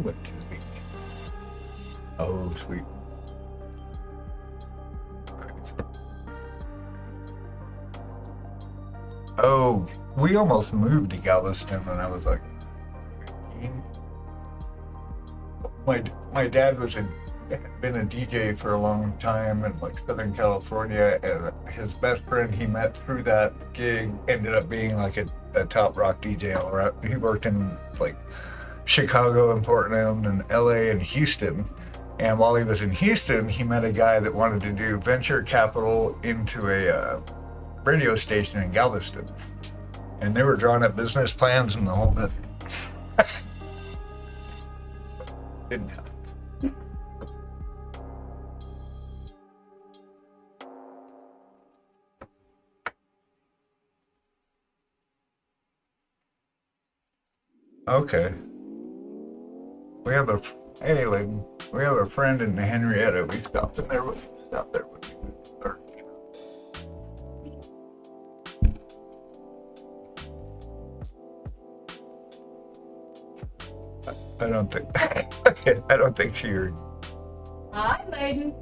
What is it? Oh, sweet. Oh, we almost moved to Galveston when I was like 15. My dad had been a DJ for a long time in like Southern California, and his best friend he met through that gig ended up being like a top rock DJ. All right, he worked in like Chicago and Portland and LA and Houston. And while he was in Houston, he met a guy that wanted to do venture capital into a radio station in Galveston. And they were drawing up business plans and the whole bit. Didn't happen. Okay. We have a friend in Henrietta. We stopped there when we were 13. I don't think she heard. Hi, Layden.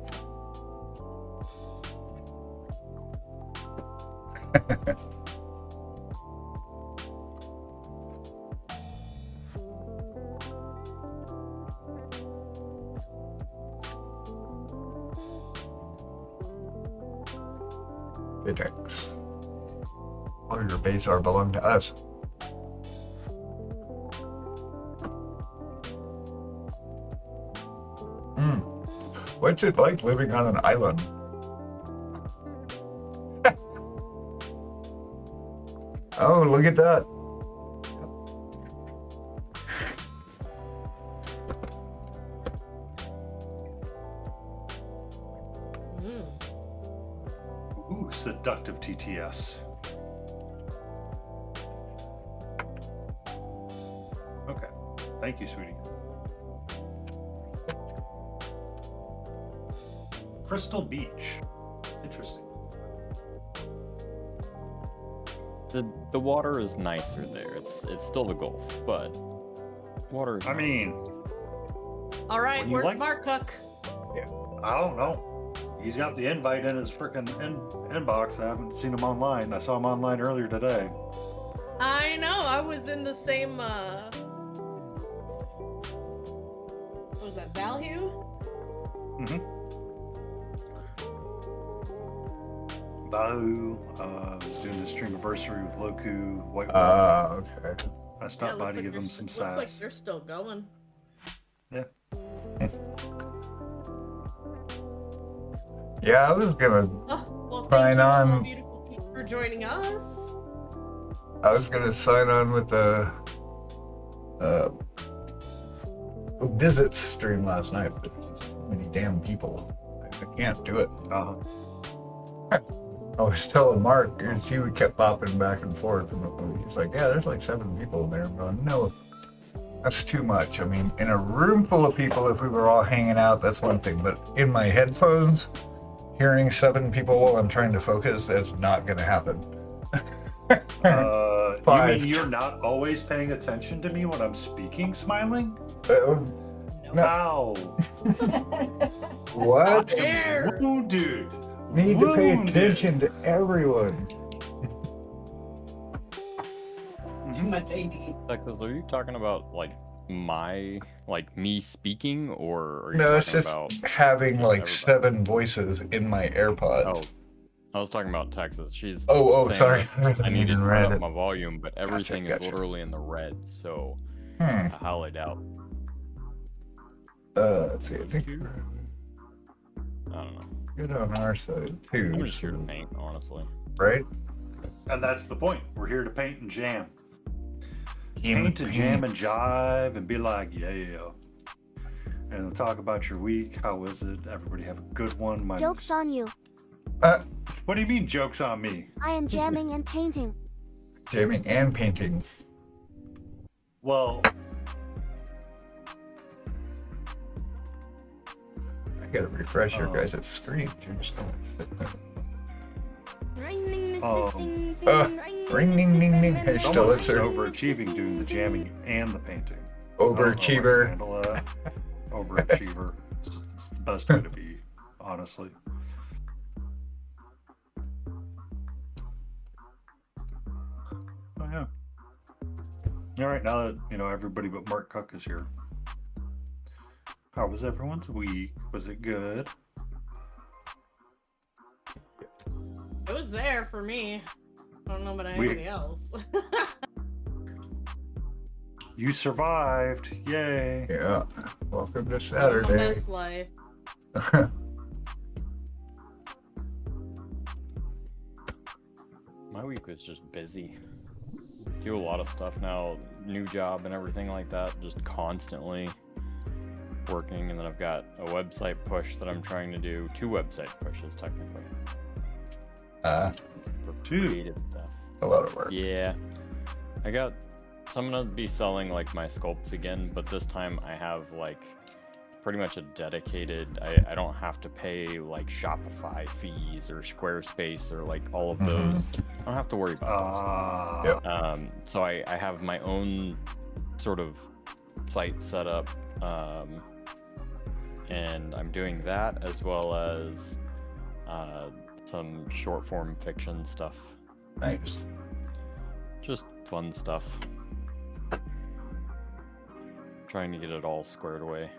Thanks. All your base are belong to us. What's it like living on an island? Oh, look at that. Ooh, seductive TTS. Thank you, sweetie. Crystal Beach. Interesting. The water is nicer there. It's still the Gulf, but water is I nicer. mean, All right, You where's like- Mark Cook? I don't know. He's got the invite in his freaking inbox. I haven't seen him online. I saw him online earlier today. I know. I was in the same. What was that, Value? Bahu, was doing his streamiversary with Loku, White Okay. I stopped by looks to like give they're him some Looks like sass. they're still going. Yeah, I was gonna Oh, well, Sign thank you, on. all beautiful people, for joining us. sign on with the visit stream last night, but there's so many damn people. I can't do it. Uh-huh. I was telling Mark, because he kept popping back and forth, and he's like, "Yeah, there's like 7 people in there." I'm going, "No, that's too much. I mean, in a room full of people, if we were all hanging out, that's one thing. But in my headphones, hearing 7 people while I'm trying to focus, that's not going to happen." You Five. mean you're not always paying attention to me when I'm speaking, smiling? No. How? What? There. Wounded. Need to pay Wounded. attention to everyone. My baby. Texas, are you talking about like me speaking, or are you No, it's talking just about having just like everybody? 7 voices in my AirPods. Oh, I was talking about Texas. She's Oh, saying sorry. that I need to Even turn read up it. my volume, but everything is Gotcha. literally in the red, so Hmm. I highly doubt. Let's see. I think I don't know. good on our side too. I'm just here to paint, honestly. Right? And that's the point. We're here to paint and jam. Game Paint and jam and paint. jive and be like, yeah. And we'll talk about your week. How was it? Everybody have a good one. Joke's on you. What do you mean, joke's on me? I am jamming and painting. Jamming and painting. Well, I gotta refresh your Oh. guys' screen. You're just gonna sit there. Oh. Ring ding ding ding. Hey, it's still almost it's just her overachieving doing the jamming and the painting. I don't know how to overachiever. handle that. Overachiever. It's the best way to be, honestly. Oh yeah. All right, now that everybody but Mark Cook is here. How was everyone's week? Was it good? It was there for me. I don't know about anybody else. You survived! Yay! Yeah. Welcome to My Saturday. best life. My week was just busy. Do a lot of stuff now, new job and everything like that, just constantly working. And then I've got a website push that I'm trying to do, 2 website pushes technically for 2? creative stuff. A lot of work. Yeah, so I'm gonna be selling like my sculpts again, but this time I have like pretty much a dedicated, I don't have to pay like Shopify fees or Squarespace or like all of those. I don't have to worry about those. Yep. So I have my own sort of site set up, and I'm doing that as well as some short form fiction stuff. Nice. Just fun stuff. Trying to get it all squared away.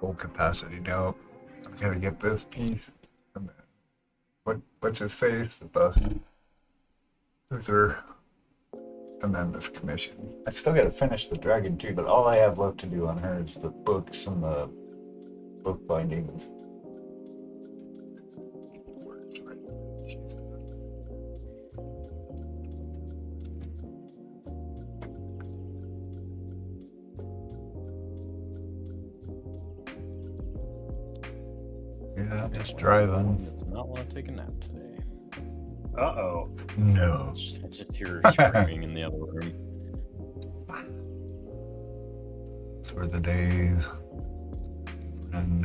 Full capacity now. I gotta get this piece. And then what's his face? The bus. Luther. And then this commission. I still gotta finish the dragon too, but all I have left to do on her is the books and the book bindings. Yeah, I'm just driving. Does not want to take a nap today. Uh-oh. No. I just hear her screaming in the other room. Those were the days. And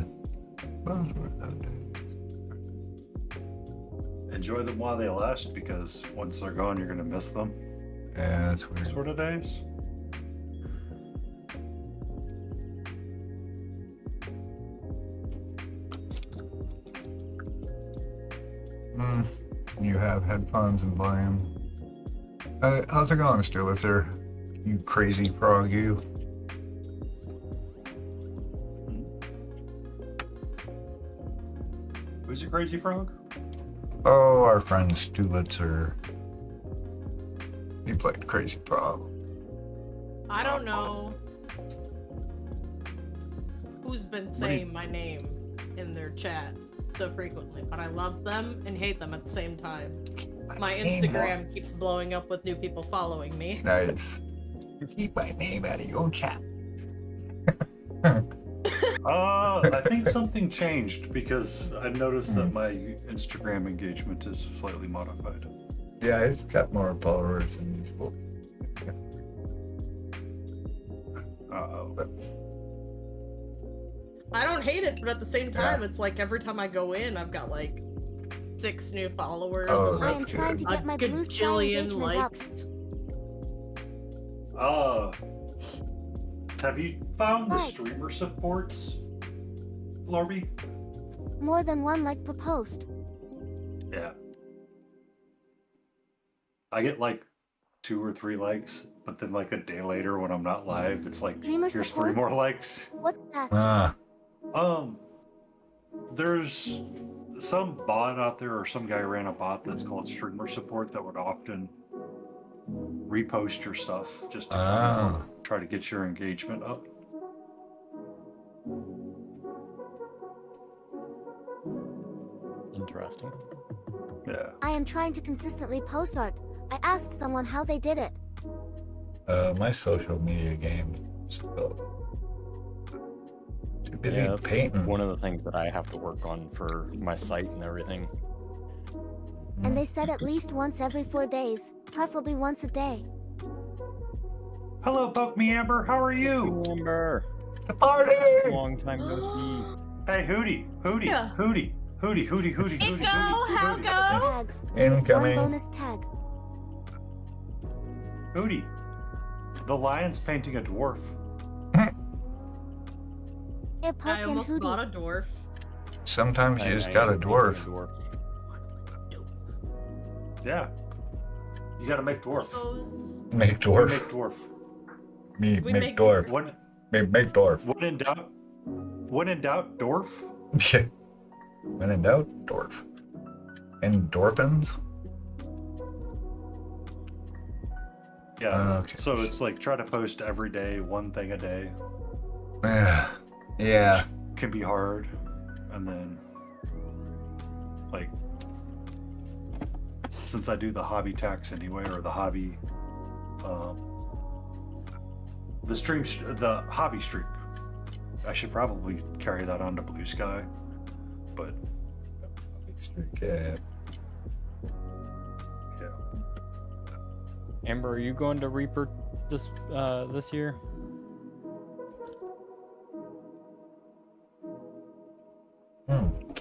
those were the days. Enjoy them while they last, because once they're gone, you're gonna miss them. Yeah, that's weird. Sort of days. You have headphones and volume. How's it going, Stu? Is there you crazy frog you? Who's your crazy frog? Oh, our friend Stulitzer. He played Crazy Frog. I don't know who's been saying my name in their chat so frequently, but I love them and hate them at the same time. My Instagram keeps blowing up with new people following me. Nice. Keep my name out of your chat. I think something changed because I noticed that my Instagram engagement is slightly modified. Yeah, it's got more followers than usual. Uh-oh. I don't hate it, but at the same time, it's like every time I go in, I've got like 6 new followers Oh, and I like am trying to a get my blue sky gajillion engagement up. likes. Have you found the Like. streamer supports, Larby? More than one like per post. Yeah. I get like 2 or 3 likes, but then like a day later when I'm not live, it's like, Streamer here's 3 supports? more likes. What's that? There's some bot out there, or some guy ran a bot that's called streamer support that would often repost your stuff just to kind of try to get your engagement up. Interesting. Yeah. I am trying to consistently post art. I asked someone how they did it. My social media game. So too busy Yeah, that's painting. one of the things that I have to work on for my site and everything. And they said at least once every 4 days, preferably once a day. Hello, Poke Me Amber. How are you? Amber, The party! long time no see. Hey, Hootie. Yeah. Hootie. Nico, how's it going? Tags. One Incoming. bonus tag. Hootie. The lion's painting a dwarf. Hey, Poke I and almost bought a Hootie. dwarf. Sometimes you just I got a am dwarf. making a dwarf. Yeah. You gotta make dwarf. Those... Make You dwarf. make dwarf. Me, We make make dwarf. When Make dwarf. when in doubt, dwarf. When in doubt, dwarf. Endorphins? Yeah. Okay. So it's like try to post every day, one thing a day. Yeah. Can be hard. And then like since I do the hobby tax anyway, or the hobby the hobby streak, I should probably carry that on to Blue Sky. But Yeah. yeah. Amber, are you going to Reaper this year? I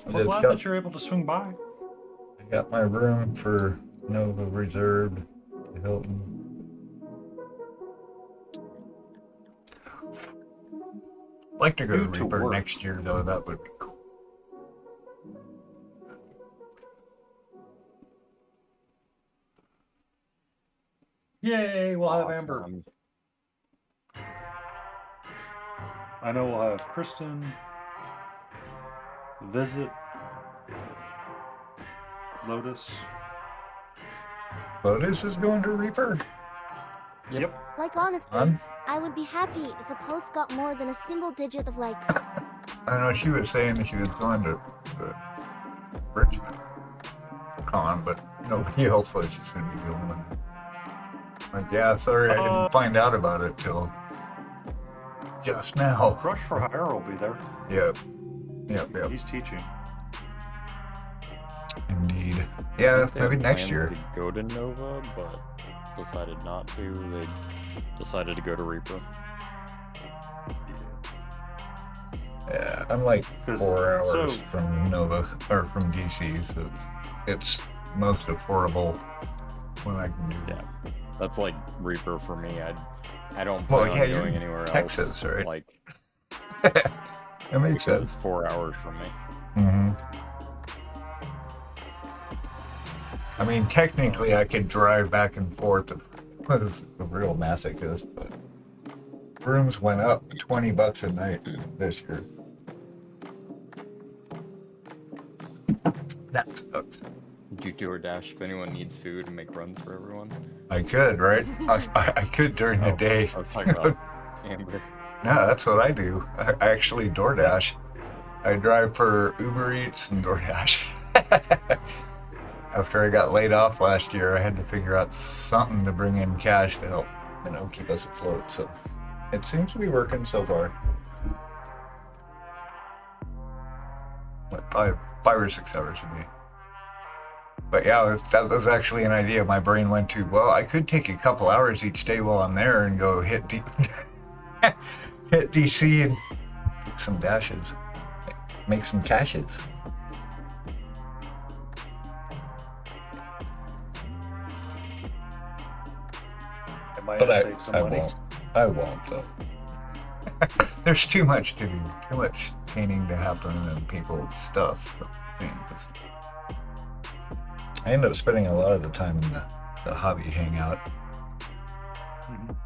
We're just glad got, that you're able to swing by. I got my room for Nova reserved to Hilton. I'd like to go Due to to Reaper work. next year, though. That would be cool. Yay, we'll have Amber. Awesome. I know we'll have Kristen visit Lotus. Lotus is going to Reaper? Yep. Like honestly, Huh? I would be happy if a post got more than a single digit of likes. I know she was saying that she was going to Richmond Con, but nobody else was. She's going to be going with it. Like, yeah, sorry, I didn't find out about it till just now. Rush for Hire will be there. Yep. Yep. He's teaching. Indeed. I Yeah, think they maybe had next planned year. to go to Nova, but decided not to. They decided to go to Reaper. Yeah, I'm like 'Cause- 4 hours so- from Nova or from DC, so it's most affordable when I can do. Yeah, that's like Reaper for me. I don't Well, plan yeah, on you're going in anywhere Texas, else. right? Like That makes because sense. it's 4 hours from me. Mm-hmm. I mean, technically, I could drive back and forth. What is the real masochist? But rooms went up $20 a night this year. That sucks. Do DoorDash if anyone needs food and make runs for everyone. I could, right? I could during the day. I was talking about Amber. No, that's what I do. I actually DoorDash. I drive for Uber Eats and DoorDash. After I got laid off last year, I had to figure out something to bring in cash to help, keep us afloat. So it seems to be working so far. Like five or 6 hours a day. But yeah, that was actually an idea my brain went to. Well, I could take a couple hours each day while I'm there and go hit hit DC and get some dashes, make some cashes. It might But save some I money. won't. I won't though. There's too much to do, too much painting to happen, and people's stuff. I end up spending a lot of the time in the hobby hangout. Mhm.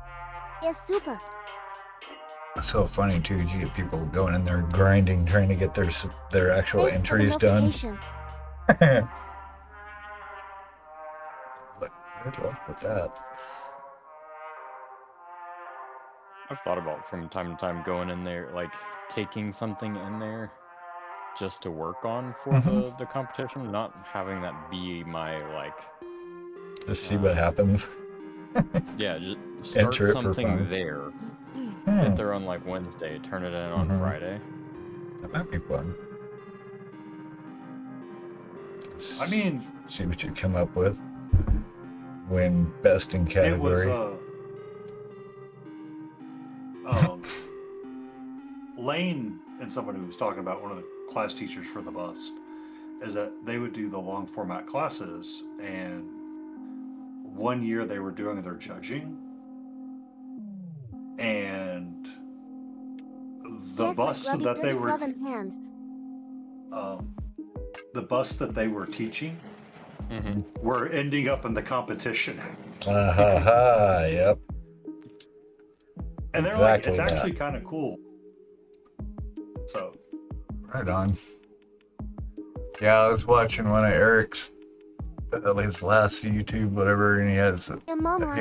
Yes, super. It's so funny too. You get people going in there grinding, trying to get their actual Thanks for the entries done. notification. But good luck with that. I've thought about from time to time going in there, like taking something in there just to work on for the competition, not having that be my like. Just see what happens. Yeah, just start Enter it for something fun. there. Hmm, Get there on like Wednesday, turn it in on Mhm. Friday. that might be fun. I mean, See what you come up with. Win best in it was category. Lane and someone who was talking about one of the class teachers for the bust is that they would do the long format classes, and one year they were doing their judging, and the Yes, my bust grubby, that they dirty were glove and hands. the bust that they were teaching Mm-hmm. were ending up in the competition. Ha ha ha! Yep. And they're like, Exactly it's that. actually kind of cool. So Right on. Yeah, I was watching one of Eric's, his last YouTube, whatever, and he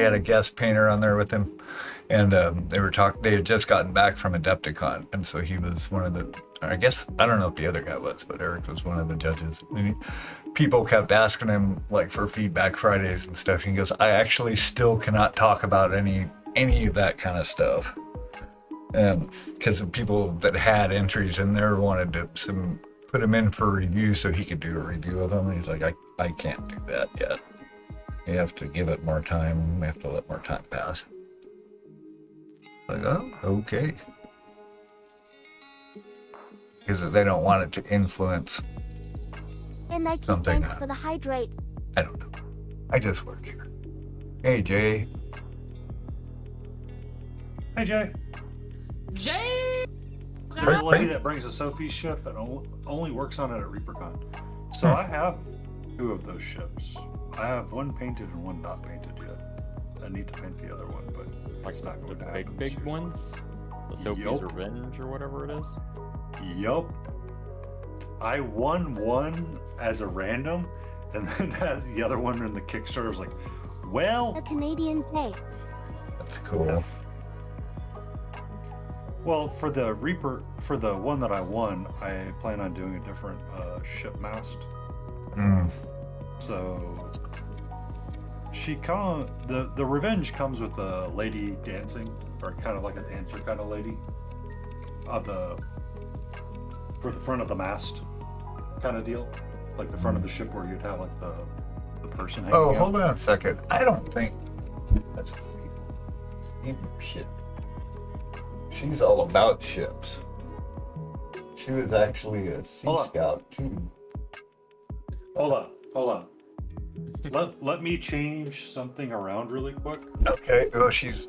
had a guest painter on there with him, and they were talking. They had just gotten back from Adepticon, and so he was one of the. I guess I don't know if the other guy was, but Eric was one of the judges. And people kept asking him like for feedback Fridays and stuff. And he goes, "I actually still cannot talk about any of that kind of stuff." Because the people that had entries in there wanted to put them in for review so he could do a review of them. And he's like, I can't do that yet. You have to give it more time. We have to let more time pass. Like, oh, okay. Because they don't want it to influence. And Nike, Something, thanks for the hydrate. I don't know. I just work here. Hey, Jay. hey Jay, Jay. there's a lady that brings a Sophie's ship and only works on it at ReaperCon. So I have 2 of those ships. I have one painted and one not painted yet. I need to paint the other one, but Like it's not going to the happen. big ones, the Sophie's Yup. Revenge or whatever it is. Yup. I won one as a random, and then the other one in the Kickstarter was like, well, A Canadian J. That's cool. well, for the one that I won, I plan on doing a different ship mast. Mm. So the Revenge comes with a lady dancing, or kind of like a dancer kind of lady, for the front of the mast kind of deal. like the front of the ship where you'd have like the person hanging Oh, out. hold on a second. I don't think that's shit. She's all about ships. She was actually a Sea Hold on. Scout too. Hold on. Let me change something around really quick. Okay, well, she's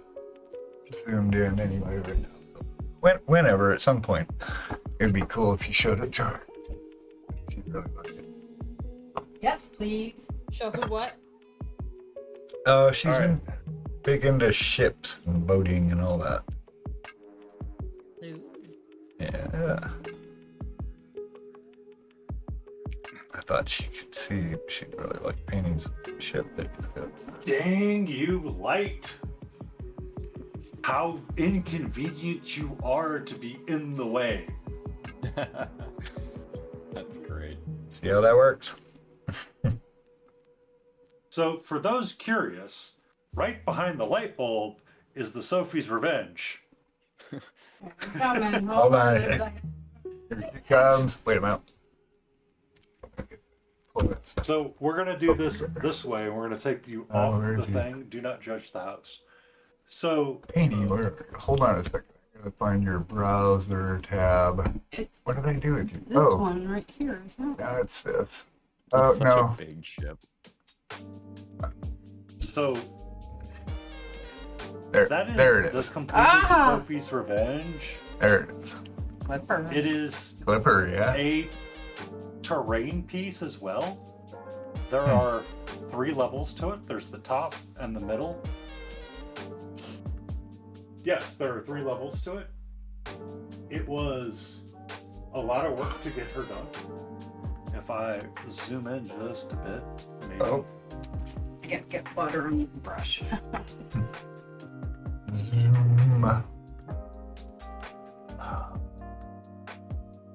zoomed in anyway right now. Whenever, at some point, it'd be cool if you showed it to her. She'd really like it. Yes, please. Show who what? She's Alright. big into ships and boating and all that. Ooh. Yeah. I thought she could see she'd really like painting a ship that could fit. Dang you, Light! How inconvenient you are to be in the way. That's great. See how that works? So, for those curious, right behind the light bulb is the Sophie's Revenge. Coming. Hold on. a second. Here she comes. Wait a minute. Pull this. So, we're going to do this way. We're going to take you Oh, off where the is he? thing. Do not judge the house. So, Painting, hold on a second. I gotta find your browser tab. It's What did I do with you? this Oh, one right here, isn't it? no, it's this. It's Oh, such no. a big ship. so There, that is there it the is. completed Ah! Sophie's Revenge. There it is. Clipper. It is Clipper, yeah. a terrain piece as well. There Hmm. are 3 levels to it. There's the top and the middle. Yes, there are 3 levels to it. It was a lot of work to get her done. If I zoom in just a bit, maybe. Oh, I gotta get butter on the brush. zoom.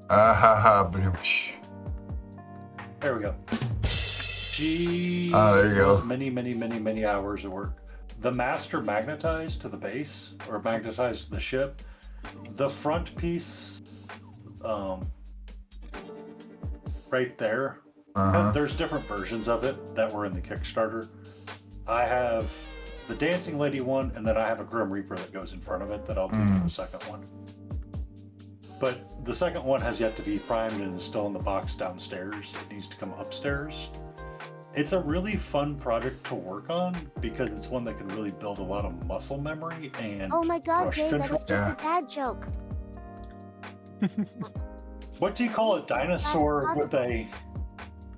Ah ha ha, bloosh. There we go. She There you go. was many hours of work. The master magnetized to the base, or magnetized to the ship. The front piece, right there. Uh-huh. There's different versions of it that were in the Kickstarter. I have the Dancing Lady one, and then I have a Grim Reaper that goes in front of it that I'll do for the second one. But the second one has yet to be primed and is still in the box downstairs. It needs to come upstairs. It's a really fun project to work on because it's one that can really build a lot of muscle memory and Oh my god, brush Jay, that control. is just Yeah. a dad joke. What do you call a That is dinosaur with possible. a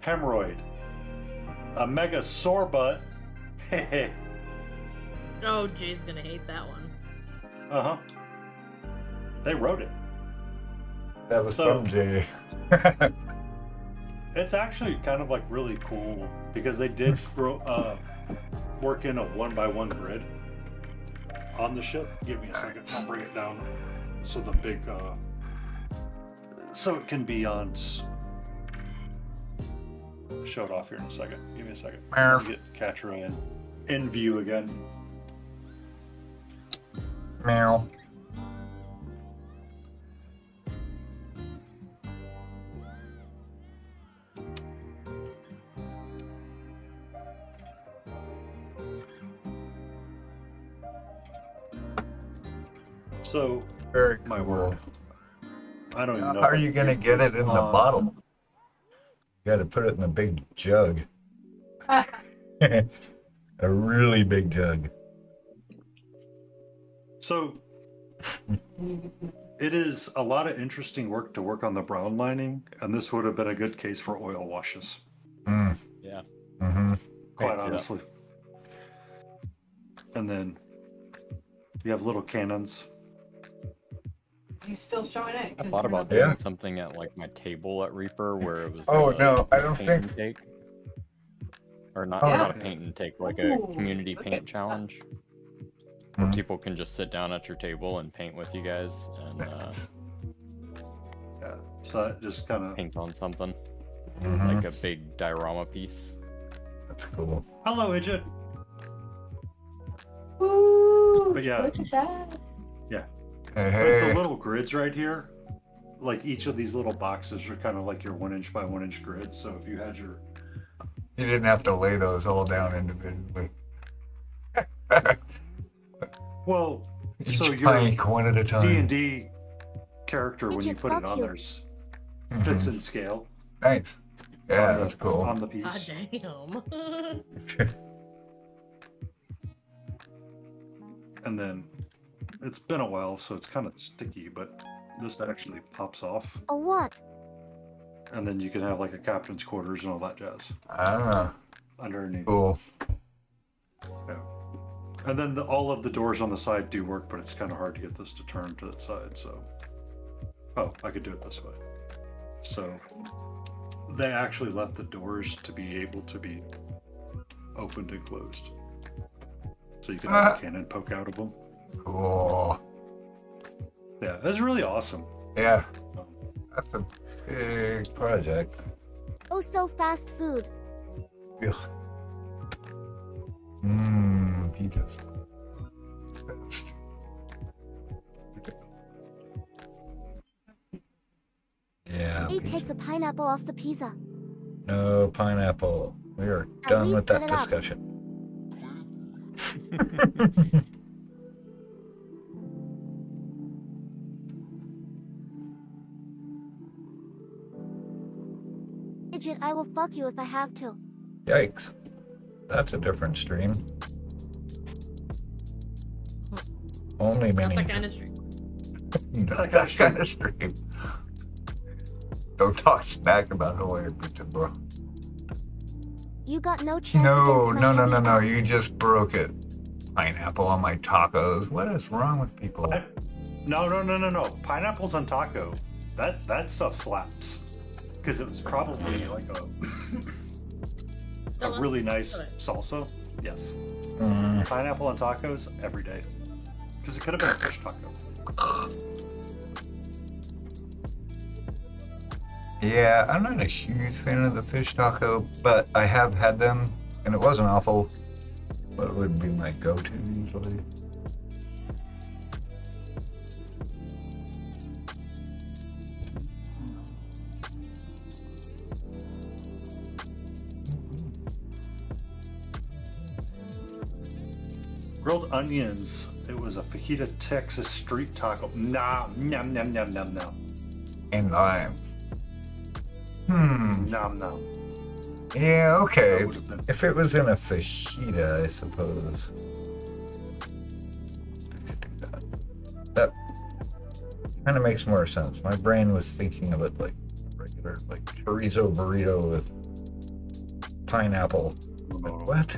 hemorrhoid? A megasaur butt. Oh, Jay's gonna hate that one. Uh-huh. They wrote it. That was So- from Jay. It's actually kind of like really cool because they did work in a 1x1 grid on the ship. Give me a second. I'll bring it down so the big so it can be on. Show it off here in a second. Give me a second. Let me get Catra in view again. Meow. So Very my cool. word. I don't even know. How if are I you can gonna get this it in the on. bottle? You gotta put it in a big jug. A really big jug. So it is a lot of interesting work to work on the brown lining, and this would have been a good case for oil washes, Mm. Yeah. Mm-hmm. quite Thanks, yeah. honestly. And then you have little cannons. He's still showing it. I thought about Yeah. doing something at like my table at Reaper where it was Oh, like no, I don't paint think- and take. Or not, Oh, not a yeah. paint and take, like a Ooh, community look paint at challenge. Where Mhm. people can just sit down at your table and paint with you guys and Yeah. So that just kind of. paint on something. Mhm. Like a big diorama piece. That's cool. Hello, Idjit. Woo, But yeah. look at that. Hey, But the hey. little grids right here, like each of these little boxes are kind of like your 1 inch by 1 inch grid. So if you had your You didn't have to lay those all down individually. well, Each so your plank one at a time. D&D character when you Midget, put it fuck on you. there's Mhm. fits in scale. Nice. Yeah, on the, that's cool. on the God piece. damn. And then it's been a while, so it's kind of sticky, but this actually pops off. A what? And then you can have like a captain's quarters and all that jazz Ah, underneath. cool. Yeah. And then all of the doors on the side do work, but it's kind of hard to get this to turn to the side. So, oh, I could do it this way. So they actually left the doors to be able to be opened and closed. So you can have a cannon poke out of them. Cool. Yeah, it's really awesome. Yeah, that's a big project. Oh, so fast food. Ugh. Mmm, pizzas. Best. Yeah. Hey, take the pineapple off the pizza. No pineapple. We are At done least with that cut it up. discussion. Midget, I will fuck you if I have to. Yikes. That's a different stream. Only Not minis. that kind of stream. Not that kind of stream. Don't talk smack about Hawaii pizza, bro. You got no chance No, against my no, no, heavy no, no. ass. You just broke it. Pineapple on my tacos. What is wrong with people? No. Pineapples on taco. That stuff slaps. Because it was probably like a Stella? really nice salsa. Yes. Mm, Pineapple on tacos every day. Because it could have been a fish taco. yeah, I'm not a huge fan of the fish taco, but I have had them, and it wasn't awful. But it would be my go-to usually. Grilled onions. It was a fajita Texas street taco. Nom, nom, nom, nom, nom, nom. And lime. Nom, nom. Yeah, okay. That would've been- If it was in a fajita, I suppose. I could do that. That kind of makes more sense. My brain was thinking of it like regular, like chorizo burrito with pineapple. Like, what?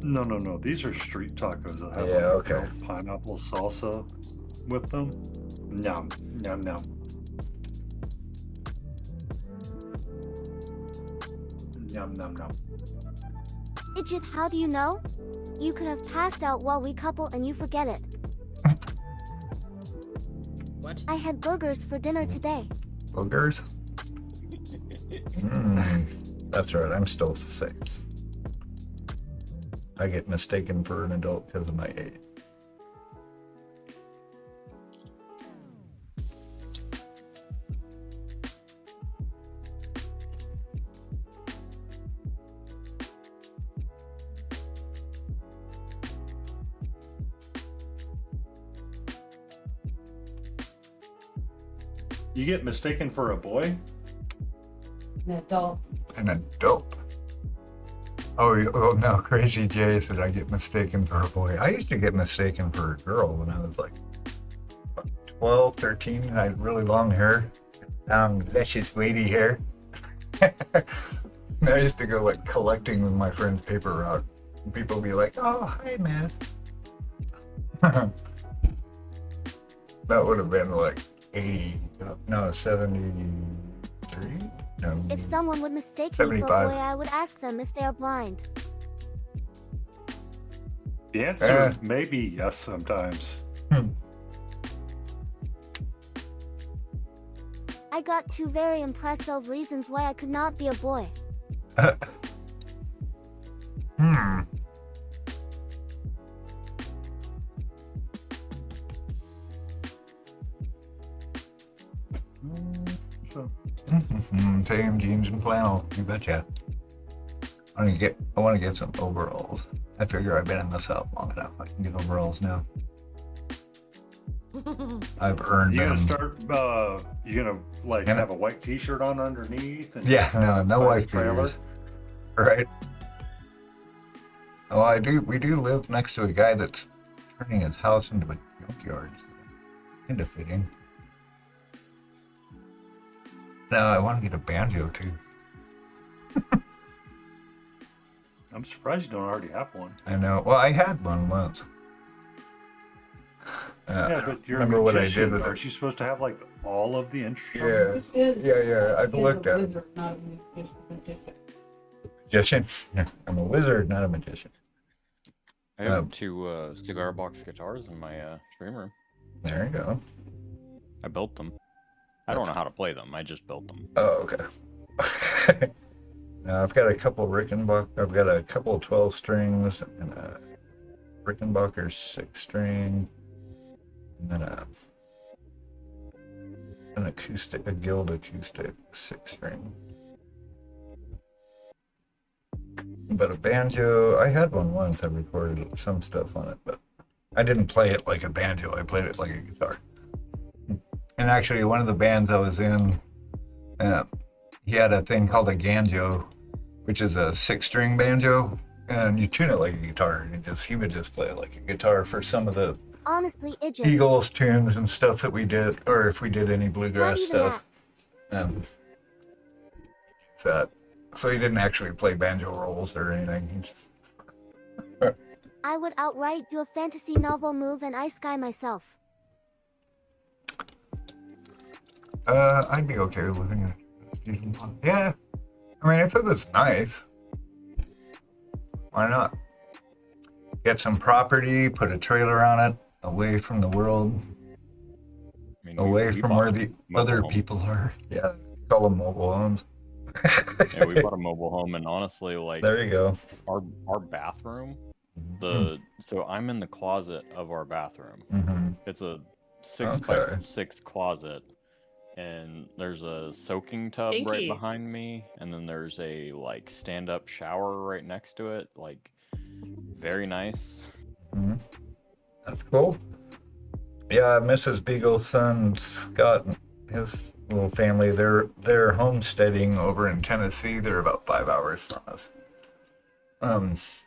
No. These are street tacos that have Yeah, like okay. grilled pineapple salsa with them. Nom, nom, nom. Nom, nom, nom. Midget, how do you know? You could have passed out while we couple and you forget it. What? I had burgers for dinner today. Boogers? That's right, I'm still 6. I get mistaken for an adult because of my age. You get mistaken for a boy? An adult. An adult. Oh no, Crazy Jay said I get mistaken for a boy. I used to get mistaken for a girl when I was like 12, 13, and I had really long hair. Luscious wavy hair. I used to go like collecting with my friend's paper route. And people would be like, oh, hi, man. That would have been like 80, no, 73? No. If someone would mistake me for 75. a boy, I would ask them if they are blind. The answer may be yes sometimes. I got 2 very impressive reasons why I could not be a boy. Same jeans and flannel. You betcha. I want to get some overalls. I figure I've been in the South long enough. I can get overalls now. I've earned You them. gonna start? You gonna like Gonna- have a white T-shirt on underneath? And Yeah, no find a white beaters. Right. Oh, I do. We do live next to a guy that's turning his house into a junkyard. So kind of fitting. No, I want to get a banjo too. I'm surprised you don't already have one. I know. Well, I had one once. Yeah, but you're remember a what I magician. did with Aren't it? you supposed to have like all of the instruments? Yeah. I've He is looked a at it. wizard, not a magician. Magician. I'm a wizard, not a magician. I have two cigar box guitars in my stream room. There you go. I built them. I don't know how to play them. I just built them. Oh, okay. Now I've got a couple I've got a couple 12 strings and a Rickenbacker 6-string, and then a Guild acoustic 6-string. But a banjo, I had one once. I recorded some stuff on it, but I didn't play it like a banjo. I played it like a guitar. And actually, one of the bands I was in, he had a thing called a ganjo, which is a 6-string banjo, and you tune it like a guitar. And he would just play it like a guitar for some of the Honestly, Idris. Beagles tunes and stuff that we did, or if we did any bluegrass Not even stuff. So he didn't actually play banjo rolls or anything. He just, I would outright do a fantasy novel move and ice sky myself. I'd be okay with living in a decent place. Yeah, I mean, if it was nice, why not? Get some property, put a trailer on it, away from the world, I mean, away we from bought where a the mobile other home. people are. Yeah, call them mobile homes. Yeah, we bought a mobile home, and honestly, like There you go. our bathroom, Hmm. so I'm in the closet of our bathroom. Mm-hmm. It's a 6 Okay. by 6 closet, and there's a soaking tub right Kinky. behind me, and then there's a like stand-up shower right next to it. Like, very nice. Mm-hmm. That's cool. Yeah, Mrs. Beagle's son Scott and his little family, they're homesteading over in Tennessee. They're about 5 hours from us.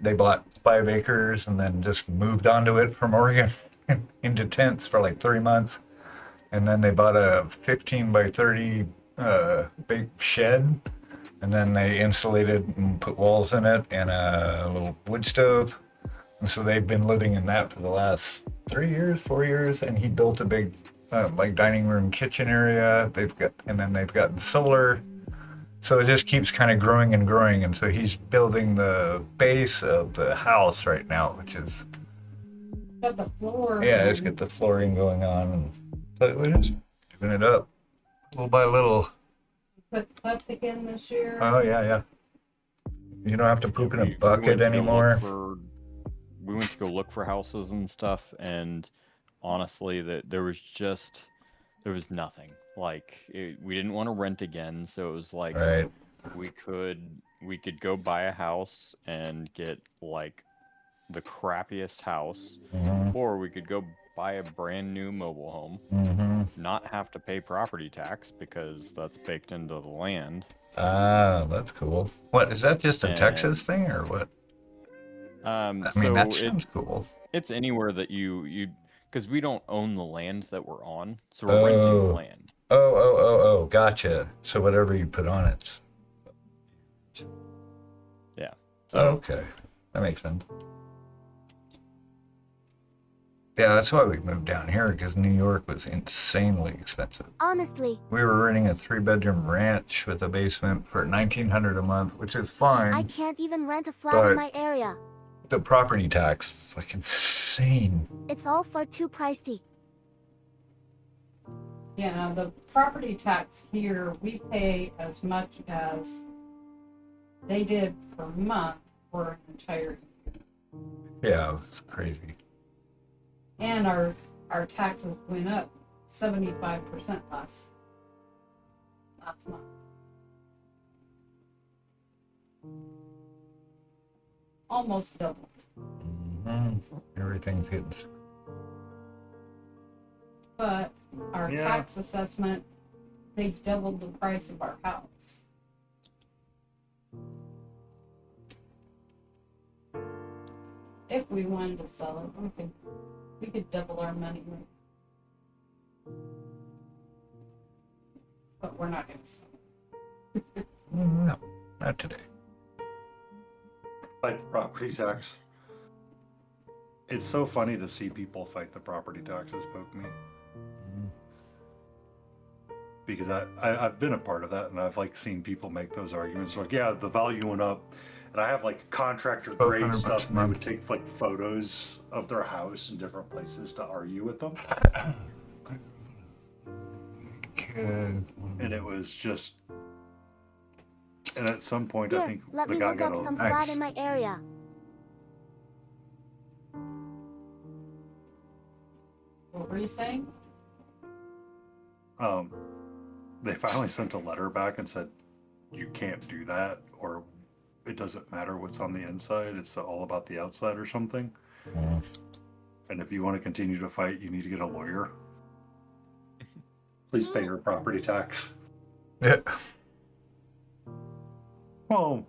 They bought 5 acres and then just moved onto it from Oregon into tents for like 3 months. And then they bought a 15 by 30 big shed. And then they insulated and put walls in it and a little wood stove. And so they've been living in that for the last 3 years, 4 years. And he built a big like dining room kitchen area. They've got solar. So it just keeps kind of growing and growing. And so he's building the base of the house right now, which is, Got the floor. yeah, it's got the flooring going on. And so we're just doing it up little by little. Put septic in this year. Oh, yeah. You don't have to poop in a We went bucket to go look anymore. we went to go look for houses and stuff, and honestly, there was nothing. Like, we didn't want to rent again, so it was like Right. we could go buy a house and get like the crappiest house, Mm-hmm. or we could go buy a brand new mobile home, Mm-hmm. not have to pay property tax because that's baked into the land. Ah, that's cool. What, is that just a And- Texas thing or what? I mean, So that sounds cool. it's anywhere that you because we don't own the land that we're on, so we're renting the Oh. land. Oh, gotcha. So whatever you put on it. So Okay, that makes sense. Yeah, that's why we moved down here, because New York was insanely expensive. Honestly, We were renting a 3-bedroom ranch with a basement for $1,900 a month, which is I fine. can't even rent a flat But- in my area. The property tax is like insane. It's all far too pricey. Yeah, the property tax here, we pay as much as they did per month for an entire year. Yeah, it's crazy. And our taxes went up 75% last month. almost doubled. Everything's getting. But our Yeah. tax assessment, they doubled the price of our house. If we wanted to sell it, we could double our money. But we're not gonna sell it. No, not today. Fight the property tax. It's so funny to see people fight the property taxes, poke me. Because I've been a part of that, and I've like seen people make those arguments like, yeah, the value went up, and I have like contractor grade $1,200 stuff, a and they would month. take like photos of their house in different places to argue with them, and it was just, and at some point I Here, think let the me guy look got up a some Nice. flat in my area. What were you saying? they finally sent a letter back and said you can't do that, or it doesn't matter what's on the inside, it's all about the outside or something. And if you want to continue to fight, you need to get a lawyer. Please pay your property tax. Yeah. Well,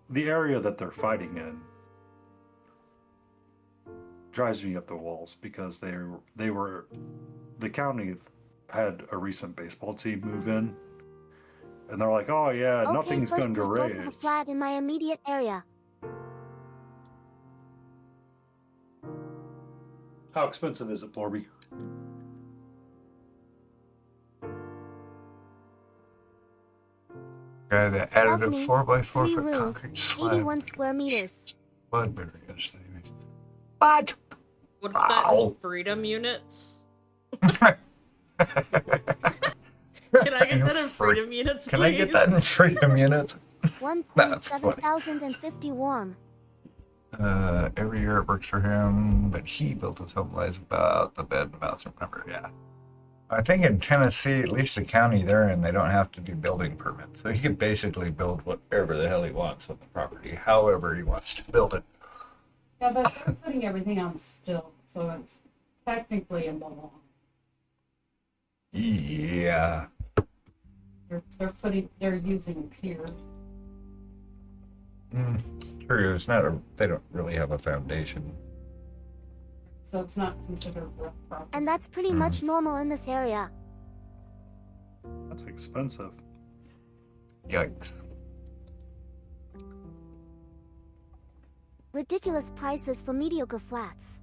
the area that they're fighting in drives me up the walls because the county had a recent baseball team move in, and they're like, oh yeah, Okay, nothing's first going to resort a raise. flat in my immediate area. How expensive is it, Florby? Guy that added a Balcony, 4x4 3 foot rooms, concrete slab. 81 square meters. Bloodberry yesterday. What? What's that Wow. in freedom units? Can I get that in freedom units, please? Can I get that in freedom units? That's 1.7 funny. thousand and 50 warm. Every year it works for him, but he built his home lies about the bed and bathroom number. Yeah. I think in Tennessee, at least the county they're in, they don't have to do building permits. So he can basically build whatever the hell he wants on the property, however he wants to build it. Yeah, but they're putting everything on stilt, so it's technically a mobile home. Yeah. They're using piers. True. It's not they don't really have a foundation. So it's not considered rough property. And that's pretty much normal in this area. That's expensive. Yikes. Ridiculous prices for mediocre flats.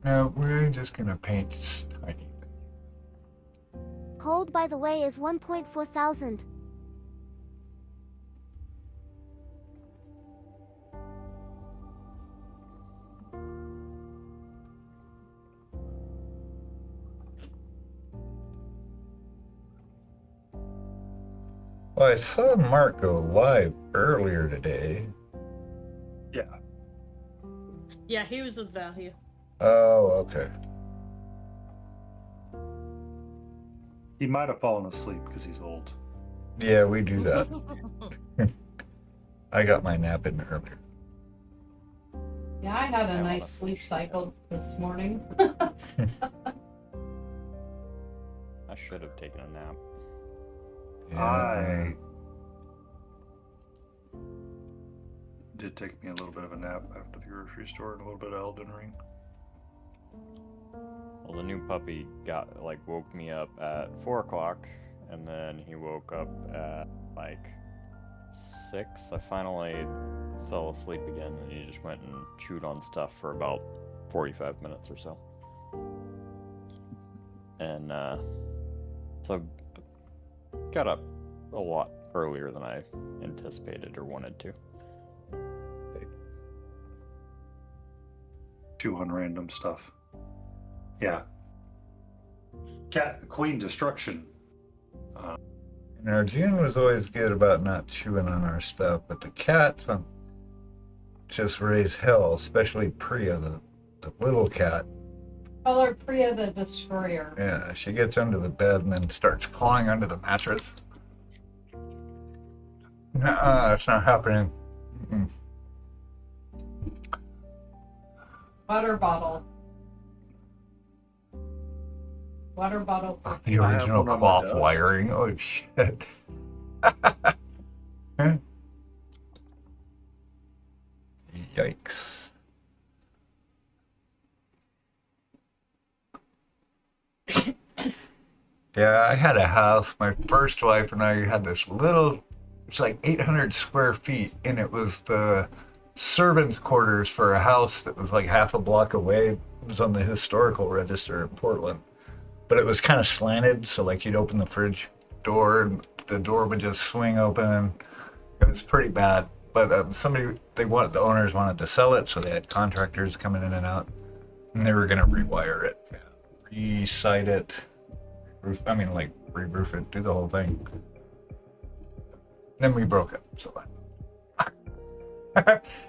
No, we're just gonna paint tiny. Cold, by the way, is 1.4 thousand. Well, I saw Mark go live earlier today. Yeah. Yeah, he was with value. Oh, okay. He might have fallen asleep because he's old. Yeah, we do that. I got my nap in earlier. Yeah, I had I a wanna nice sleep cycle this morning. I should have taken a nap. I did take me a little bit of a nap after the grocery store and a little bit of Elden Ring. Well, the new puppy woke me up at 4 o'clock, and then he woke up at like 6. I finally fell asleep again, and he just went and chewed on stuff for about 45 minutes or so. And so I got up a lot earlier than I anticipated or wanted to. Chew on random stuff. Yeah. Cat Queen Destruction. And our June was always good about not chewing on our stuff, but the cats just raise hell, especially Priya, the little cat. Call her Priya the Destroyer. Yeah, she gets under the bed and then starts clawing under the mattress. Nuh-uh, it's not happening. Mm-mm. Water bottle. Water bottle. Oh, the I have original one on my cloth desk. wiring. Oh, shit. Yikes. Yeah, I had a house. My first wife and I had this little, it's like 800 square feet, and it was the servants' quarters for a house that was like half a block away. It was on the historical register in Portland. But it was kind of slanted, so like you'd open the fridge door, and the door would just swing open. It was pretty bad. But the owners wanted to sell it, so they had contractors coming in and out, and they were gonna rewire it, re-site it, re-roof it, do the whole thing. Then we broke up, so.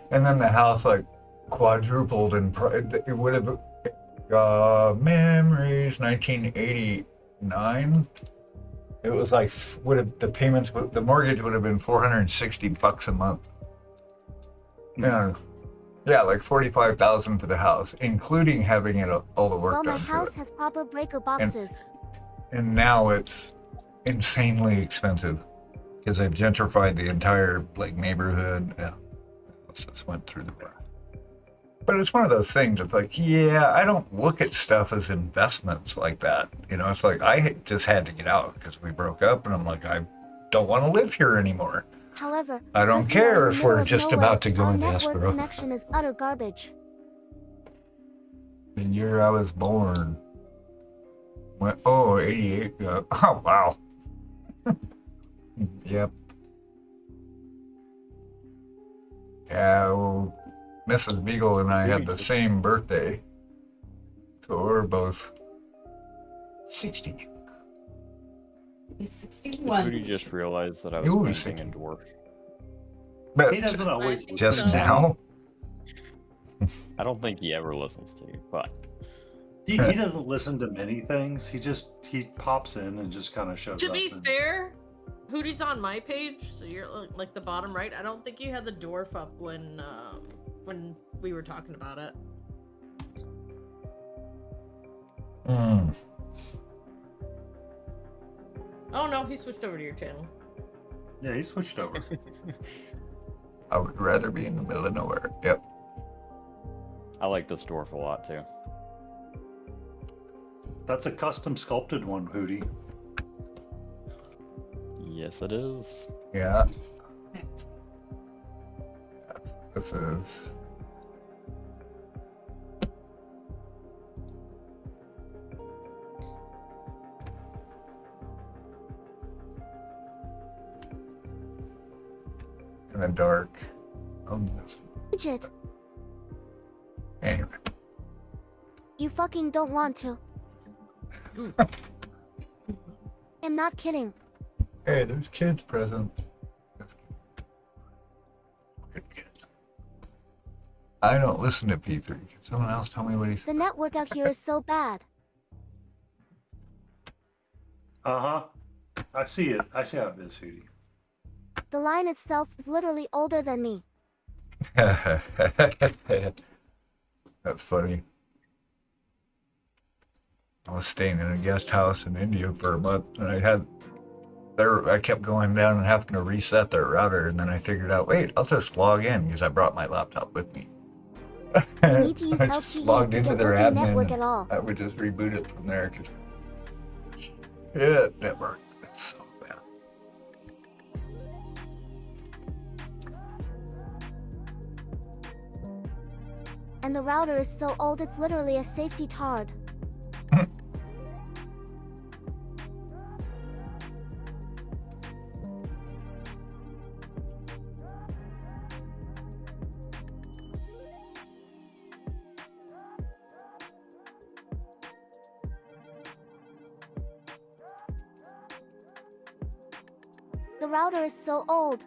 And then the house like quadrupled in price. It would have. Memories 1989. It was like the mortgage would have been $460 a month. Yeah, like 45,000 for the house, including having it all the work Well, my done to house it. has proper breaker boxes. And now it's insanely expensive because they've gentrified the entire like neighborhood. Yeah, it just went through the roof. But it's one of those things. It's like, yeah, I don't look at stuff as investments like that. You know, it's like I just had to get out because we broke up, and I'm like, I don't want to live here anymore. However, I don't because we are care in the if middle we're of just nowhere, about to go our into network escrow. connection is utter garbage. The year I was born. Oh, 88. Oh, wow. Yep. Yeah, well, Mrs. Beagle and I had the same birthday. So we're both 60. He's Did 61. Booty just realized that I was Ooh, painting a dwarf? But He doesn't always think just so. now? I don't think he ever listens to you, but He doesn't listen to many things. He pops in and just kind of shows To up. be and- fair, Hootie's on my page, so you're like the bottom right. I don't think you had the dwarf up when we were talking about it. Mm. Oh no, he switched over to your channel. Yeah, he switched over. I would rather be in the middle of nowhere. Yep. I like this dwarf a lot too. That's a custom sculpted one, Hootie. Yes, it is. Yeah. Next. This is. In the dark. Oh, yes. Legit. Anyway. You fucking don't want to. I'm not kidding. Hey, there's kids present. That's good. Good. I don't listen to P3. Can someone else tell me what he The said? network out here is so bad. Uh-huh. I see it. I see how it is, Hootie. The line itself is literally older than me. That's funny. I was staying in a guest house in India for a month, and I kept going down and having to reset their router, and then I figured out, wait, I'll just log in because I brought my laptop with me. You need to use I just LTE logged to into get their working admin. network and at all. I would just reboot it from there because network. It's so bad. And the router is so old it's literally a safety tard. The router is so old.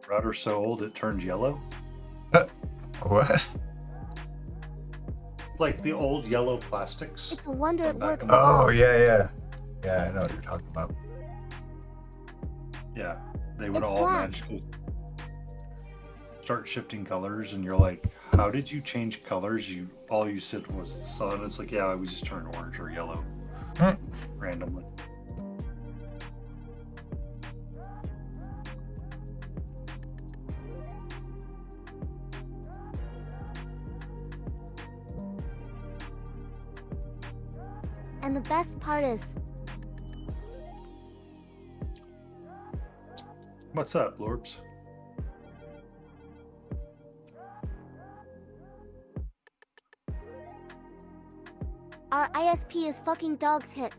router so old it turns yellow. What? Like the old yellow plastics. It's a wonder it Back works in at the- all. Oh, yeah. Yeah, I know what you're talking about. Yeah, they would It's all black. magically start shifting colors, and you're like, "How did you change colors? All you said was the sun." It's like, yeah, we just turned orange or yellow Hmm. randomly. And the best part is, What's up, Lorbs? our ISP is fucking dog's hit.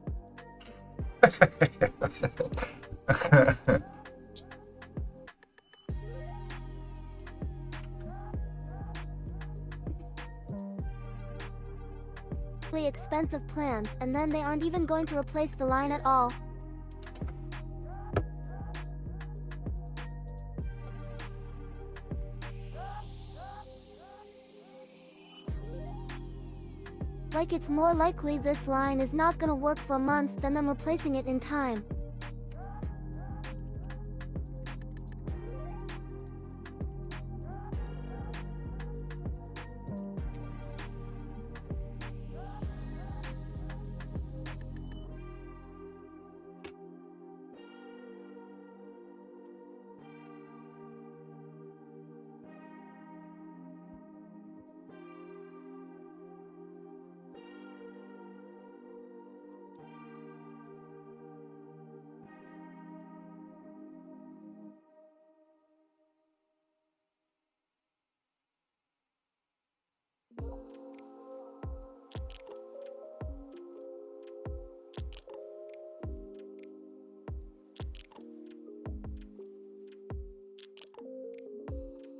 Really expensive plans, and then they aren't even going to replace the line at all. Like it's more likely this line is not gonna work for a month than them replacing it in time.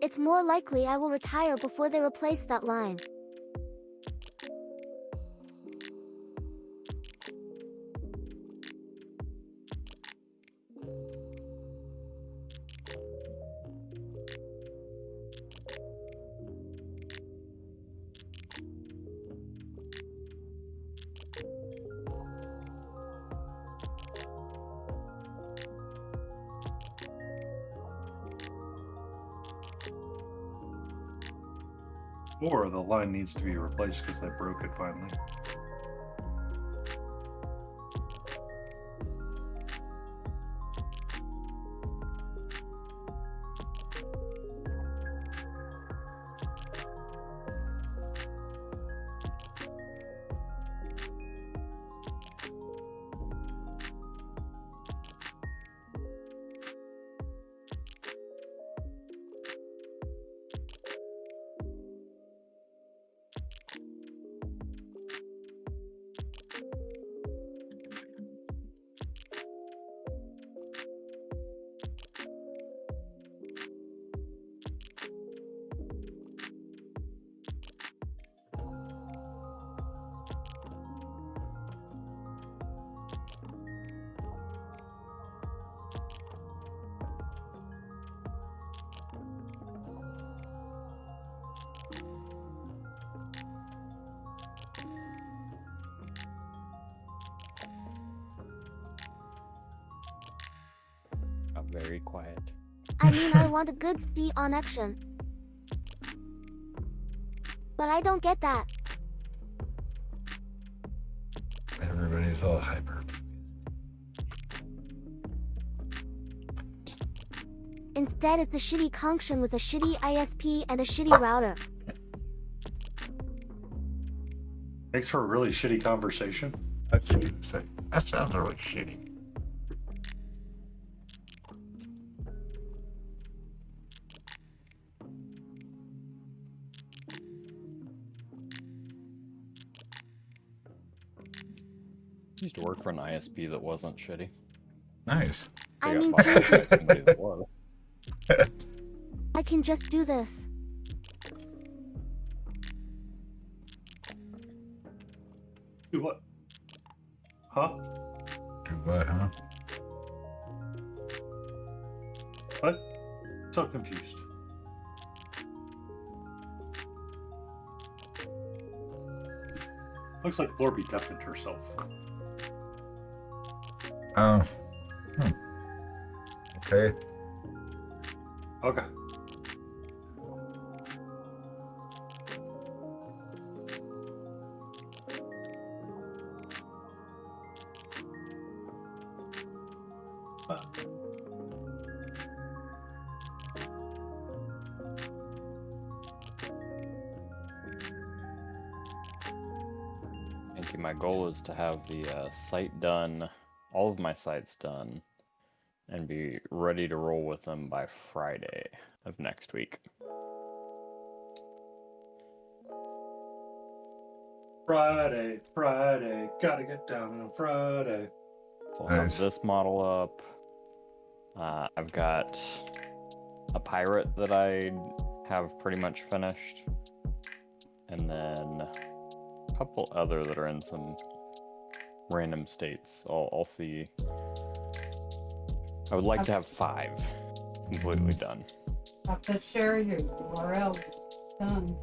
It's more likely I will retire before they replace that line. Or the line needs to be replaced because they broke it finally. Got very quiet. I mean, I want a good C on action. But I don't get that. Everybody's all hyper. Instead, it's a shitty connection with a shitty ISP and a shitty router. Makes for a really shitty conversation. That's what you say. That sounds really shitty. Used to work for an ISP that wasn't shitty. Nice. They I got mean, bought out can't by you? somebody that was. I can just do this. Do what? Huh? Do what, huh? What? So confused. Looks like Lorby deafened herself. Oh. Okay. Okay. Thank you. My goal is to have the site done, all of my sites done, and be ready to roll with them by Friday of next week. Friday, Friday, gotta get down on Friday. So I'll have Nice. this model up. I've got a pirate that I have pretty much finished, and then a couple other that are in some random states. I'll see. I would like to have 5 completely done. Have to share your URL. Done.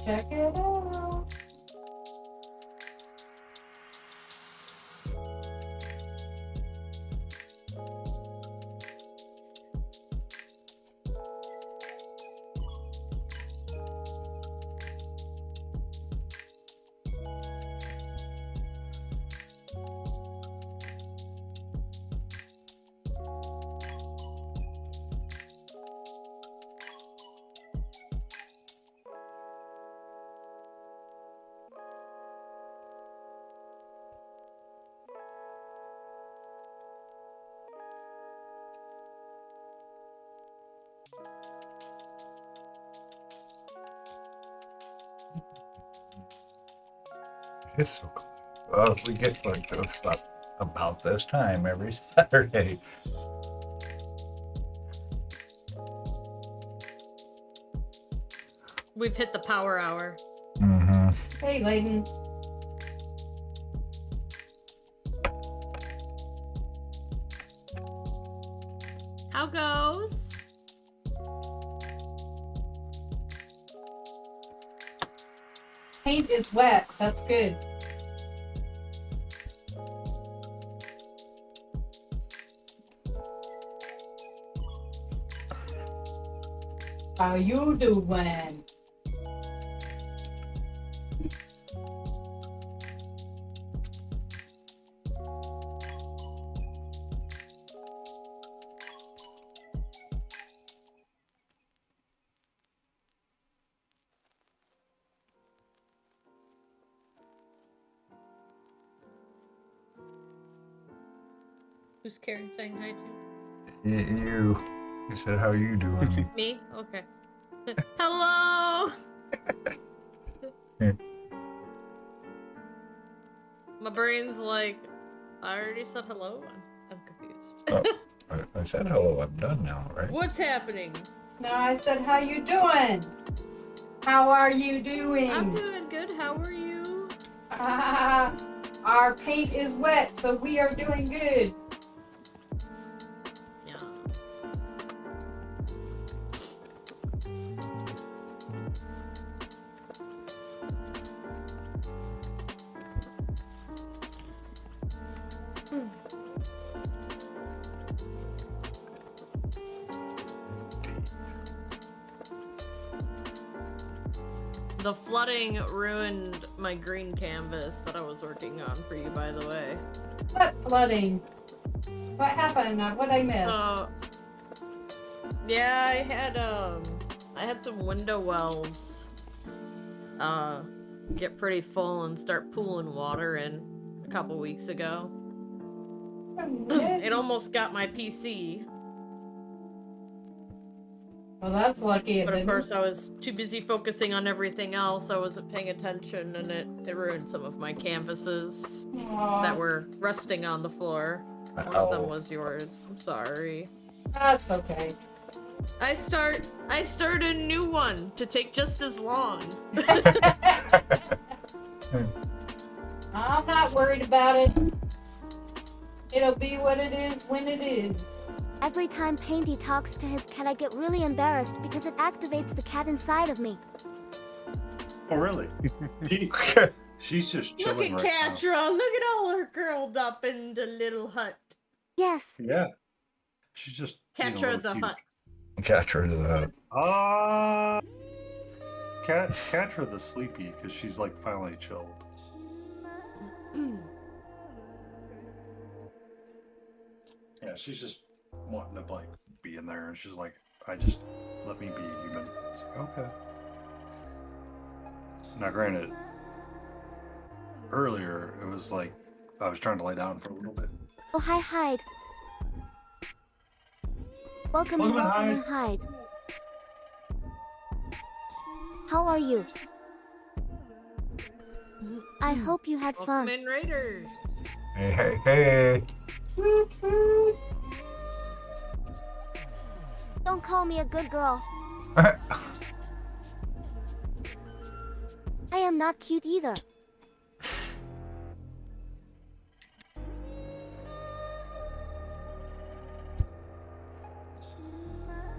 Check it out. It's so cool. Well, we get like this about this time every Saturday. We've hit the power hour. Mm-hmm. Hey, Layden. How goes? Paint is wet. That's good. How you doing? Who's Karen saying hi to? You said, how you doing? Me? Okay. Hello! My brain's like, I already said hello? I'm confused. Oh, I said hello, I'm done now, right? What's happening? No, I said, how you doing? How are you doing? I'm doing good. How are you? Our paint is wet, so we are doing good. Yeah. The flooding ruined my green canvas that I was working on for you, by the way. What flooding? What happened? What I missed? Yeah, I had some window wells get pretty full and start pooling water in a couple weeks ago. It almost got my PC. Well, that's lucky it But of didn't. course, I was too busy focusing on everything else. I wasn't paying attention, and it ruined some of my canvases Aw, that were resting on the floor. One of them was yours. I'm sorry. that's okay. I start a new one to take just as long. I'm not worried about it. It'll be what it is when it is. Every time Painty talks to his cat, I get really embarrassed because it activates the cat inside of me. Oh, really? She's just Look chilling at right Catra. Look at all her curled up in the little hut. Yes. now. Yeah. She's just being a Catra little the cute. hut. Catch her to the Catra the sleepy, because she's like finally chilled. Yeah, she's just wanting to like be in there, and she's like, let me be a human. It's like, okay. Now, granted, earlier it was like I was trying to lay down for a little bit. Oh, hi, Hyde. Welcome Welcome in, and Hyde. How are you? I hope you had Welcome fun. in, Raiders. hey. Don't call me a good girl. I am not cute either.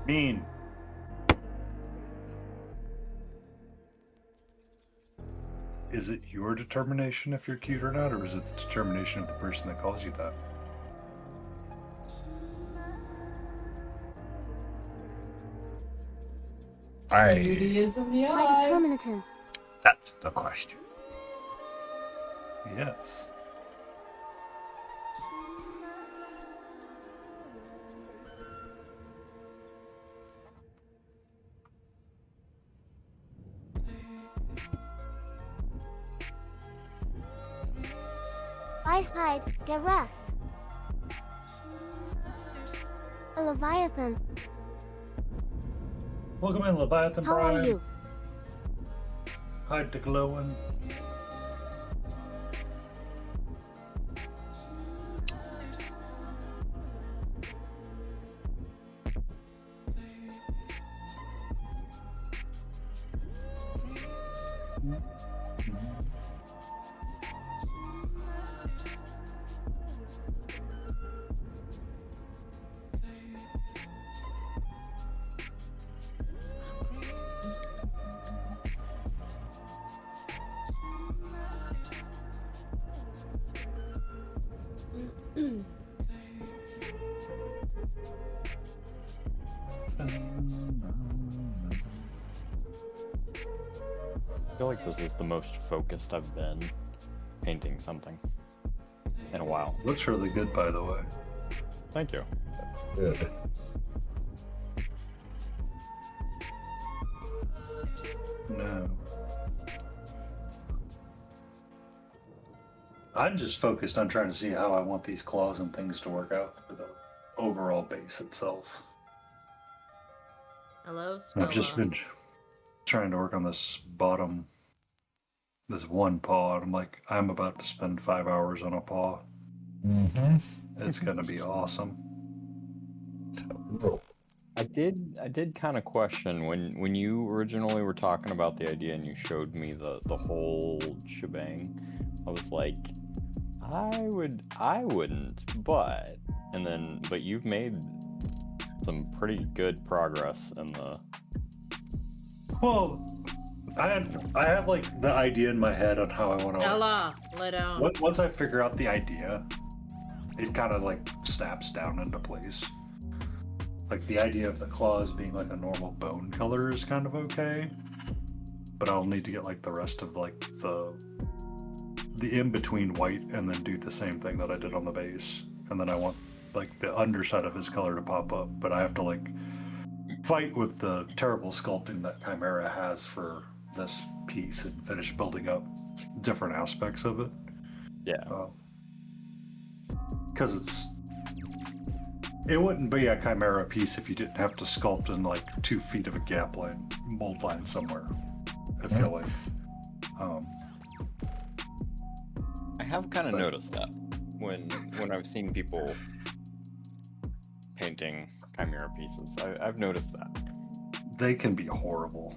Mean. Is it your determination if you're cute or not, or is it the determination of the person that calls you that? Beauty is in the My eye. determinative. That's the question. Yes. I hide, get rest. A Leviathan, Welcome in, Leviathan how Brian. are you? Hide the glowing. I feel like this is the most focused I've been painting something in a while. Looks really good, by the way. Thank you. Good. No. I'm just focused on trying to see how I want these claws and things to work out for the overall base itself. Hello, I've just Stella. been trying to work on this bottom, this one paw, and I'm like, I'm about to spend 5 hours on a paw. Mm-hmm. It's gonna be awesome. I did kind of question when you originally were talking about the idea and you showed me the whole shebang. I was like, I wouldn't, but you've made some pretty good progress in the. Well, I have like the idea in my head on how I want to. Stella, lay down. Once I figure out the idea, it kind of like snaps down into place. Like the idea of the claws being like a normal bone color is kind of okay, but I'll need to get like the rest of like the in between white and then do the same thing that I did on the base, and then I want like the underside of his color to pop up, but I have to like fight with the terrible sculpting that Chimera has for this piece and finish building up different aspects of it. Yeah. Because it wouldn't be a Chimera piece if you didn't have to sculpt in like 2 feet of a gap line, mold line somewhere. I feel like. I have kind of But- noticed that when I've seen people painting chimera pieces. I've noticed that. They can be horrible.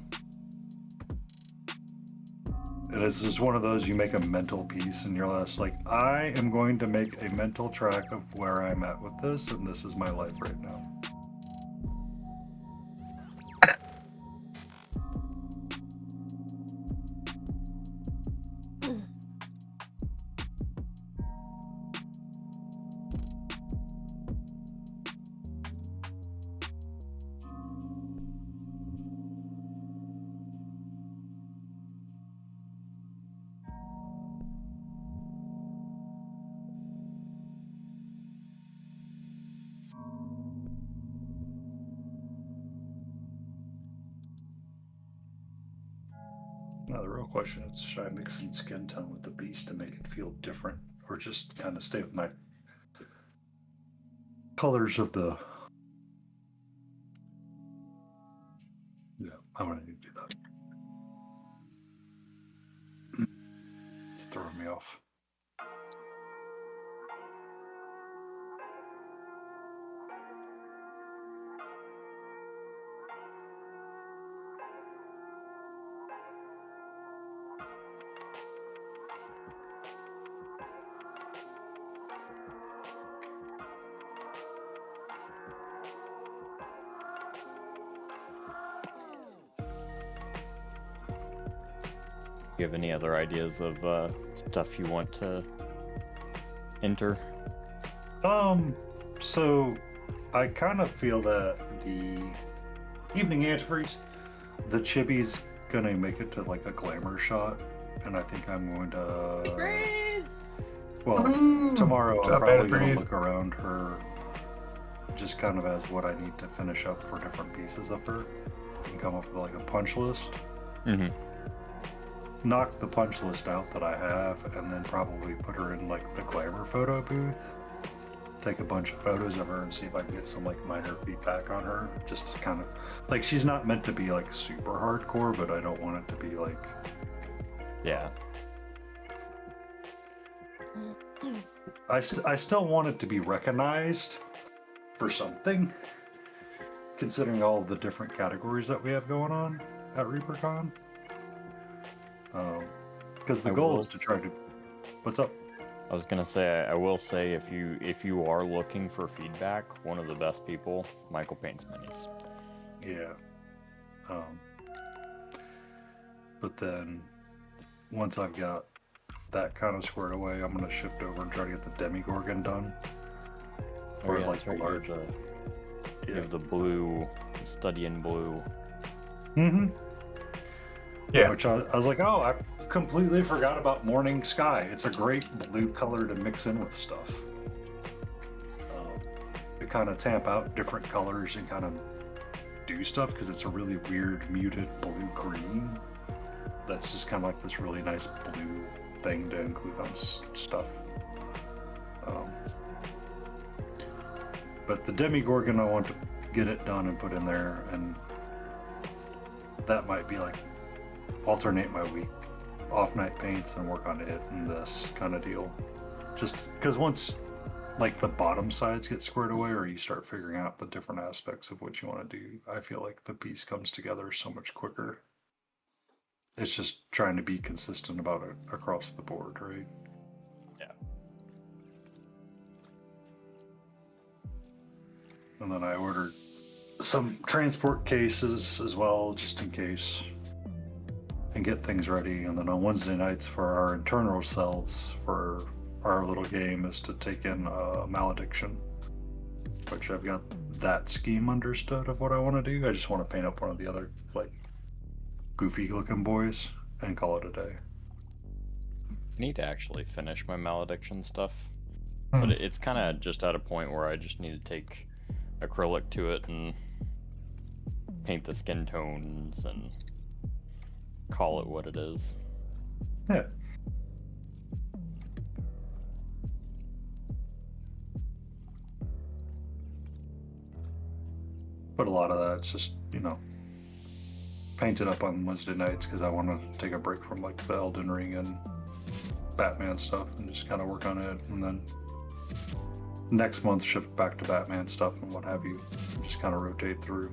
And it's just one of those, you make a mental piece and you're just like, I am going to make a mental track of where I'm at with this, and this is my life right now. Now the real question is, should I mix in skin tone with the beast to make it feel different, or just kind of stay with my colors of the... Yeah, I'm gonna need to do that. It's throwing me off. You have any other ideas of stuff you want to enter? So I kind of feel that the evening antifreeze, the chibi's gonna make it to like a glamour shot, and I think I'm going to. Breeze! Well, tomorrow I'm Stop probably it, gonna breathe. look around her, just kind of as what I need to finish up for different pieces of her, and come up with like a punch list. Mm-hmm. Knock the punch list out that I have, and then probably put her in like the glamour photo booth. Take a bunch of photos of her and see if I can get some like minor feedback on her. Just to kind of like, she's not meant to be like super hardcore, but I don't want it to be like. Yeah. I still want it to be recognized for something, considering all of the different categories that we have going on at ReaperCon. Because the goal is to try to. What's up? I was gonna say, I will say, if you are looking for feedback, one of the best people, Michael paints minis. Yeah. But then once I've got that kind of squared away, I'm gonna shift over and try to get the Demigorgon done. Oh, Or yeah, like that's right. the large. You have the blue, study in blue. Mm-hmm. Yeah. Which I was like, oh, I completely forgot about Morning Sky. It's a great blue color to mix in with stuff. To kind of tamp out different colors and kind of do stuff, because it's a really weird muted blue-green. That's just kind of like this really nice blue thing to include on stuff. But the Demigorgon, I want to get it done and put in there, and that might be like alternate my week, off night paints and work on it and this kind of deal. Just because once like the bottom sides get squared away, or you start figuring out the different aspects of what you want to do, I feel like the piece comes together so much quicker. It's just trying to be consistent about it across the board, right? Yeah. And then I ordered some transport cases as well, just in case, and get things ready. And then on Wednesday nights for our internal selves, for our little game, is to take in Malediction, which I've got that scheme understood of what I want to do. I just want to paint up one of the other like goofy looking boys and call it a day. I need to actually finish my malediction stuff, but it's kind of just at a point where I just need to take acrylic to it and paint the skin tones and call it what it is. Yeah. But a lot of that's just, paint it up on Wednesday nights because I want to take a break from like the Elden Ring and Batman stuff and just kind of work on it, and then next month shift back to Batman stuff and what have you. Just kind of rotate through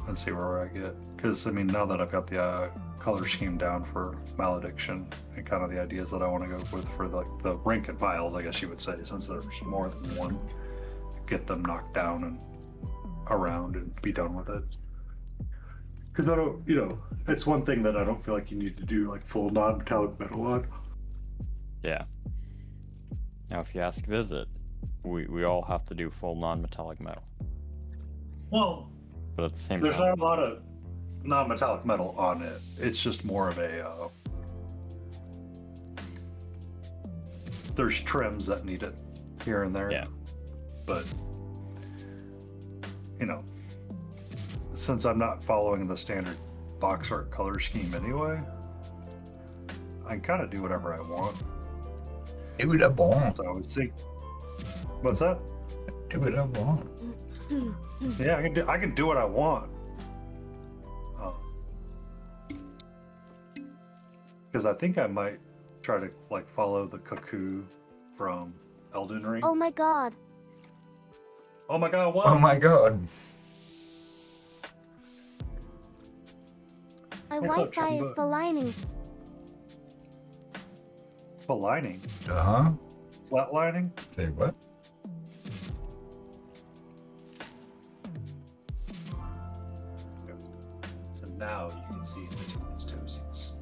and see where I get. Because I mean, now that I've got the color scheme down for Malediction and kind of the ideas that I want to go with for the rank and files, I guess you would say, since there's more than one, get them knocked down and around and be done with it. Because I don't, it's one thing that I don't feel like you need to do like full non-metallic metal on. Yeah. Now, if you ask Visit, we all have to do full non-metallic metal. Well, But at the same there's time, not a lot of non-metallic metal on it. It's just more of a there's trims that need it here and there. Yeah. But since I'm not following the standard box art color scheme anyway, I can kind of do whatever I want. Do what I want. So I was thinking, what's that? Do what I want. Yeah, I can do what I want. Because I think I might try to like follow the cuckoo from Elden Ring. Oh my god. Oh my god, what? Oh my god. My What's up, Wi-Fi is Chumba? falining. Falining? Uh-huh. Flatlining? Say what? So now you can see the Tuna's toesies.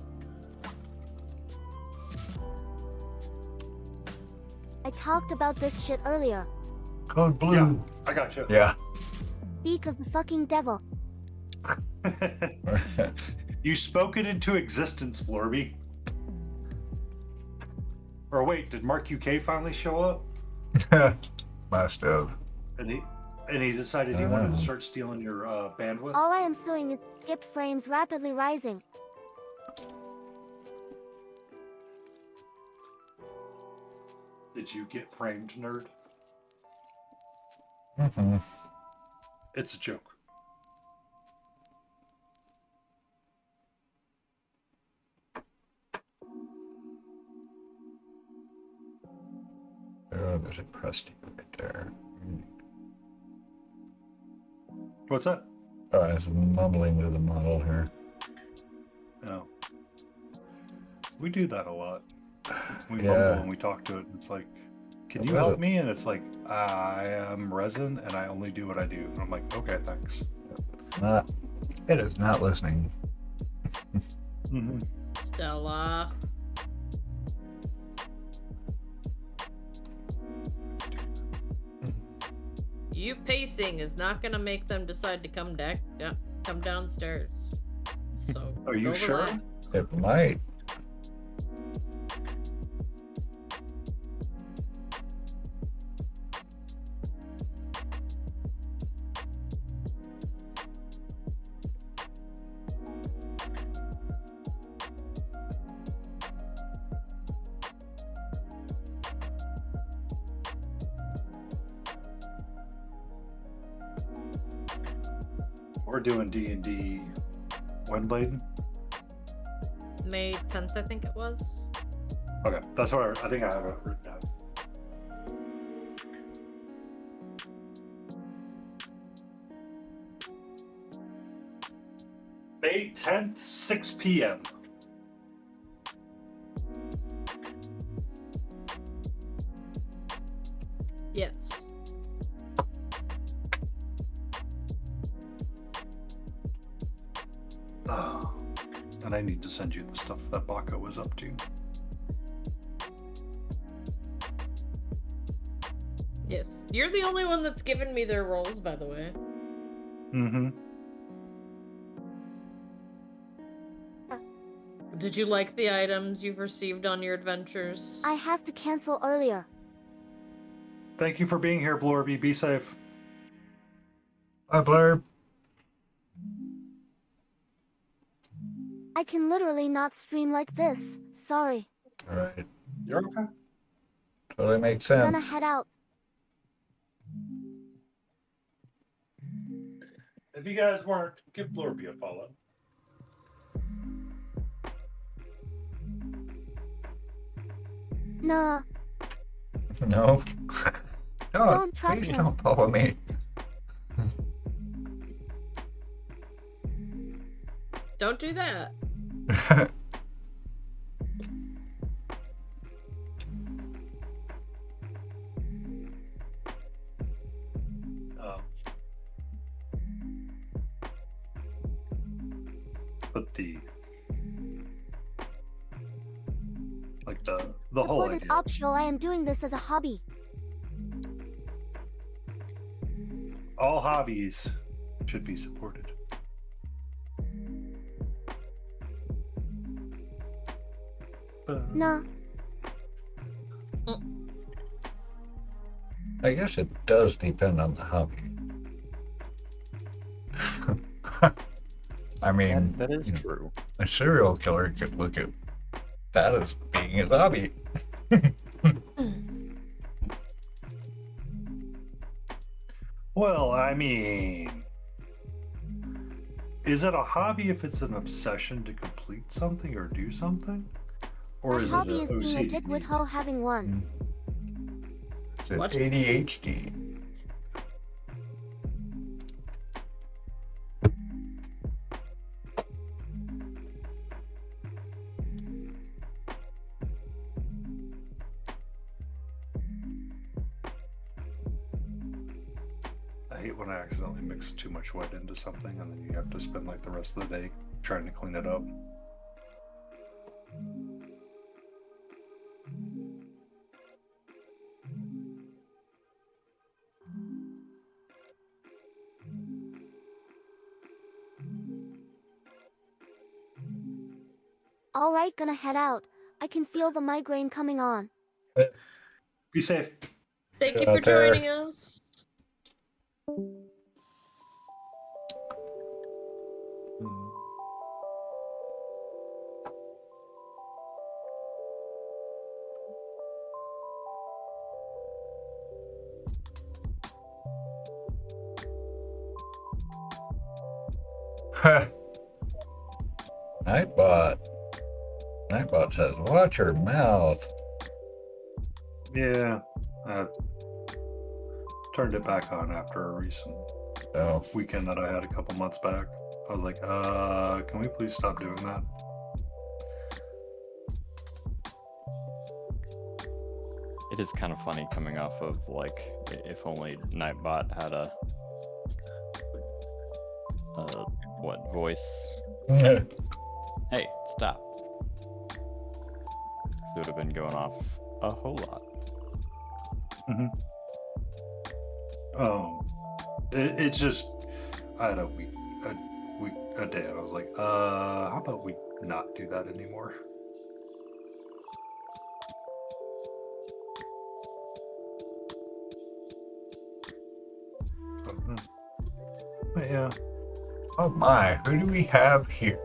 I talked about this shit earlier. Code blue. Yeah, I got you. Yeah. Beak of the fucking devil. You spoke it into existence, Blorby. Or wait, did Mark UK finally show up? Must have. And he decided he wanted to start stealing your bandwidth? All I am suing is skipped frames rapidly rising. Did you get framed, nerd? Mm-hmm. It's a joke. Oh, there's a crusty right there. What's that? Oh, I was mumbling to the model here. No. We do that a lot. We Yeah. mumble and we talk to it, and it's like, can you help me? And it's like, I am resin and I only do what I do. And I'm like, okay, thanks. It is not listening. Mm-hmm. Stella. You pacing is not gonna make them decide to come downstairs. So Are you go sure? relax. It might. We're doing D&D when, Bladen? May 10th, I think it was. Okay, that's what I think I have it written down. May 10th, 6 p.m. Yes. Oh, and I need to send you the stuff that Baco was up to. Yes. You're the only one that's given me their roles, by the way. Mm-hmm. Did you like the items you've received on your adventures? I have to cancel earlier. Thank you for being here, Blorby. Be safe. Bye, Blurb. I can literally not stream like this. Sorry. All right. You're okay. Totally makes I'm sense. gonna head out. If you guys weren't, give Blorby a follow. Nah. No. No, Don't trust please him. don't follow me. Don't do that. But the whole Support is idea. optional. I am doing this as a hobby. All hobbies should be supported. Nah, I guess it does depend on the hobby. I mean, That is you know, true. a serial killer could look at that as being his hobby. Well, I mean, is it a hobby if it's an obsession to complete something or do something? Or my is it hobby an is being a OCD? dick with hoe having one. It's an What? ADHD. I hate when I accidentally mix too much wet into something and then you have to spend like the rest of the day trying to clean it up. Alright, gonna head out. I can feel the migraine coming on. Be safe. Thank you Get for out there. joining us. Nightbot. Nightbot says, watch your mouth. Yeah. I turned it back on after a recent So, weekend that I had a couple months back. I was like, can we please stop doing that? It is kind of funny coming off of like if only Nightbot had a what voice? Hey, stop. It would have been going off a whole lot. It's just I had a day, and I was like, how about we not do that anymore? But yeah. oh my, who do we have here?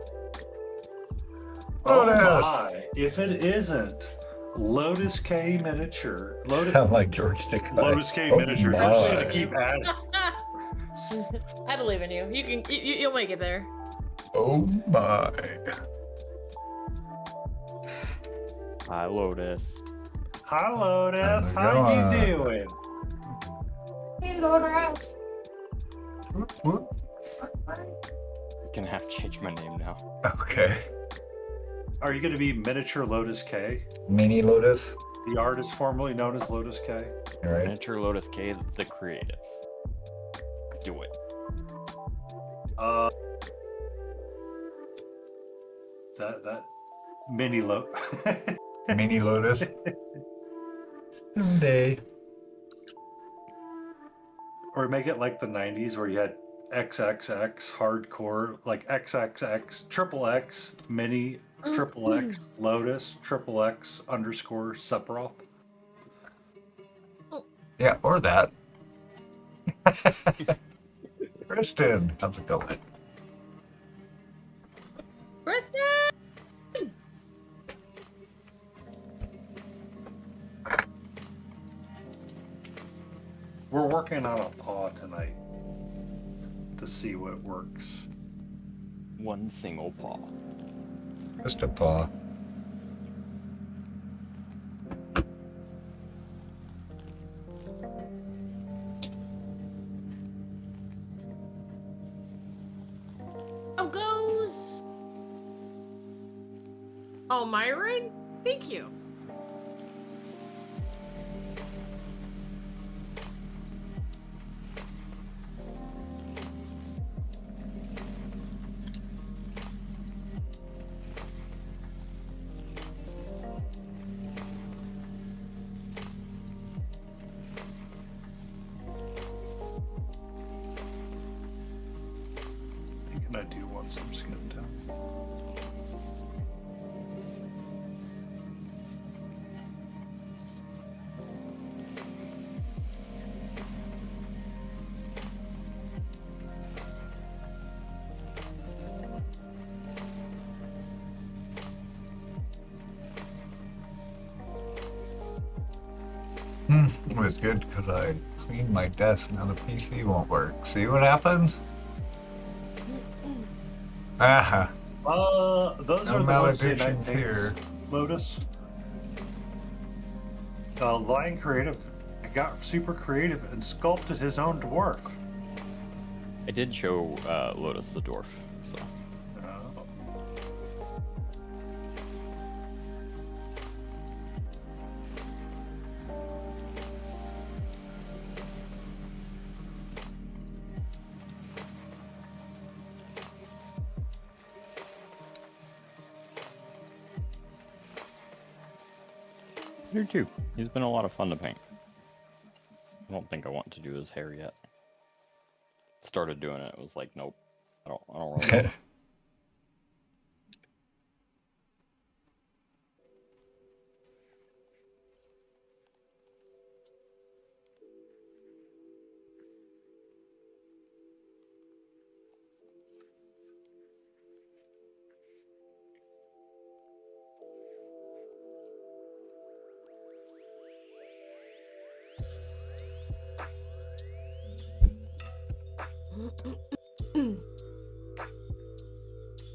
Oh Lotus! my! If it isn't Lotus K miniature, Sound like George Takei. Lotus K Oh miniatures. I'm just gonna my. keep adding. I believe in you. You'll make it there. Oh my. Hi, Lotus. Hi Lotus, How's it how you going? doing? Hey, Lotus. Whoop, whoop. You can have changed my name now. Okay. Are you gonna be miniature Lotus K? Mini Lotus. The artist formerly known as Lotus K? All right. Miniature Lotus K, the creative. Do it. That mini Mini Lotus. Someday. Or make it like the 90s where you had XXX hardcore, like XXX, triple X, mini, triple X, Lotus, triple X underscore Sephiroth. Yeah, or that. Kristen, how's it going? Kristen! We're working on a paw tonight to see what works. One single paw. Just a paw. Oh, Myron? Thank you. Thinking I do want some skin tone. It was good because I cleaned my desk. Now the PC won't work. See what happens? Aha. Those No are the Wednesday night maledictions things, here. Lotus. Lion Creative got super creative and sculpted his own dwarf. I did show Lotus the dwarf, so. You too. He's been a lot of fun to paint. I don't think I want to do his hair yet. Started doing it. It was like, nope. I don't really.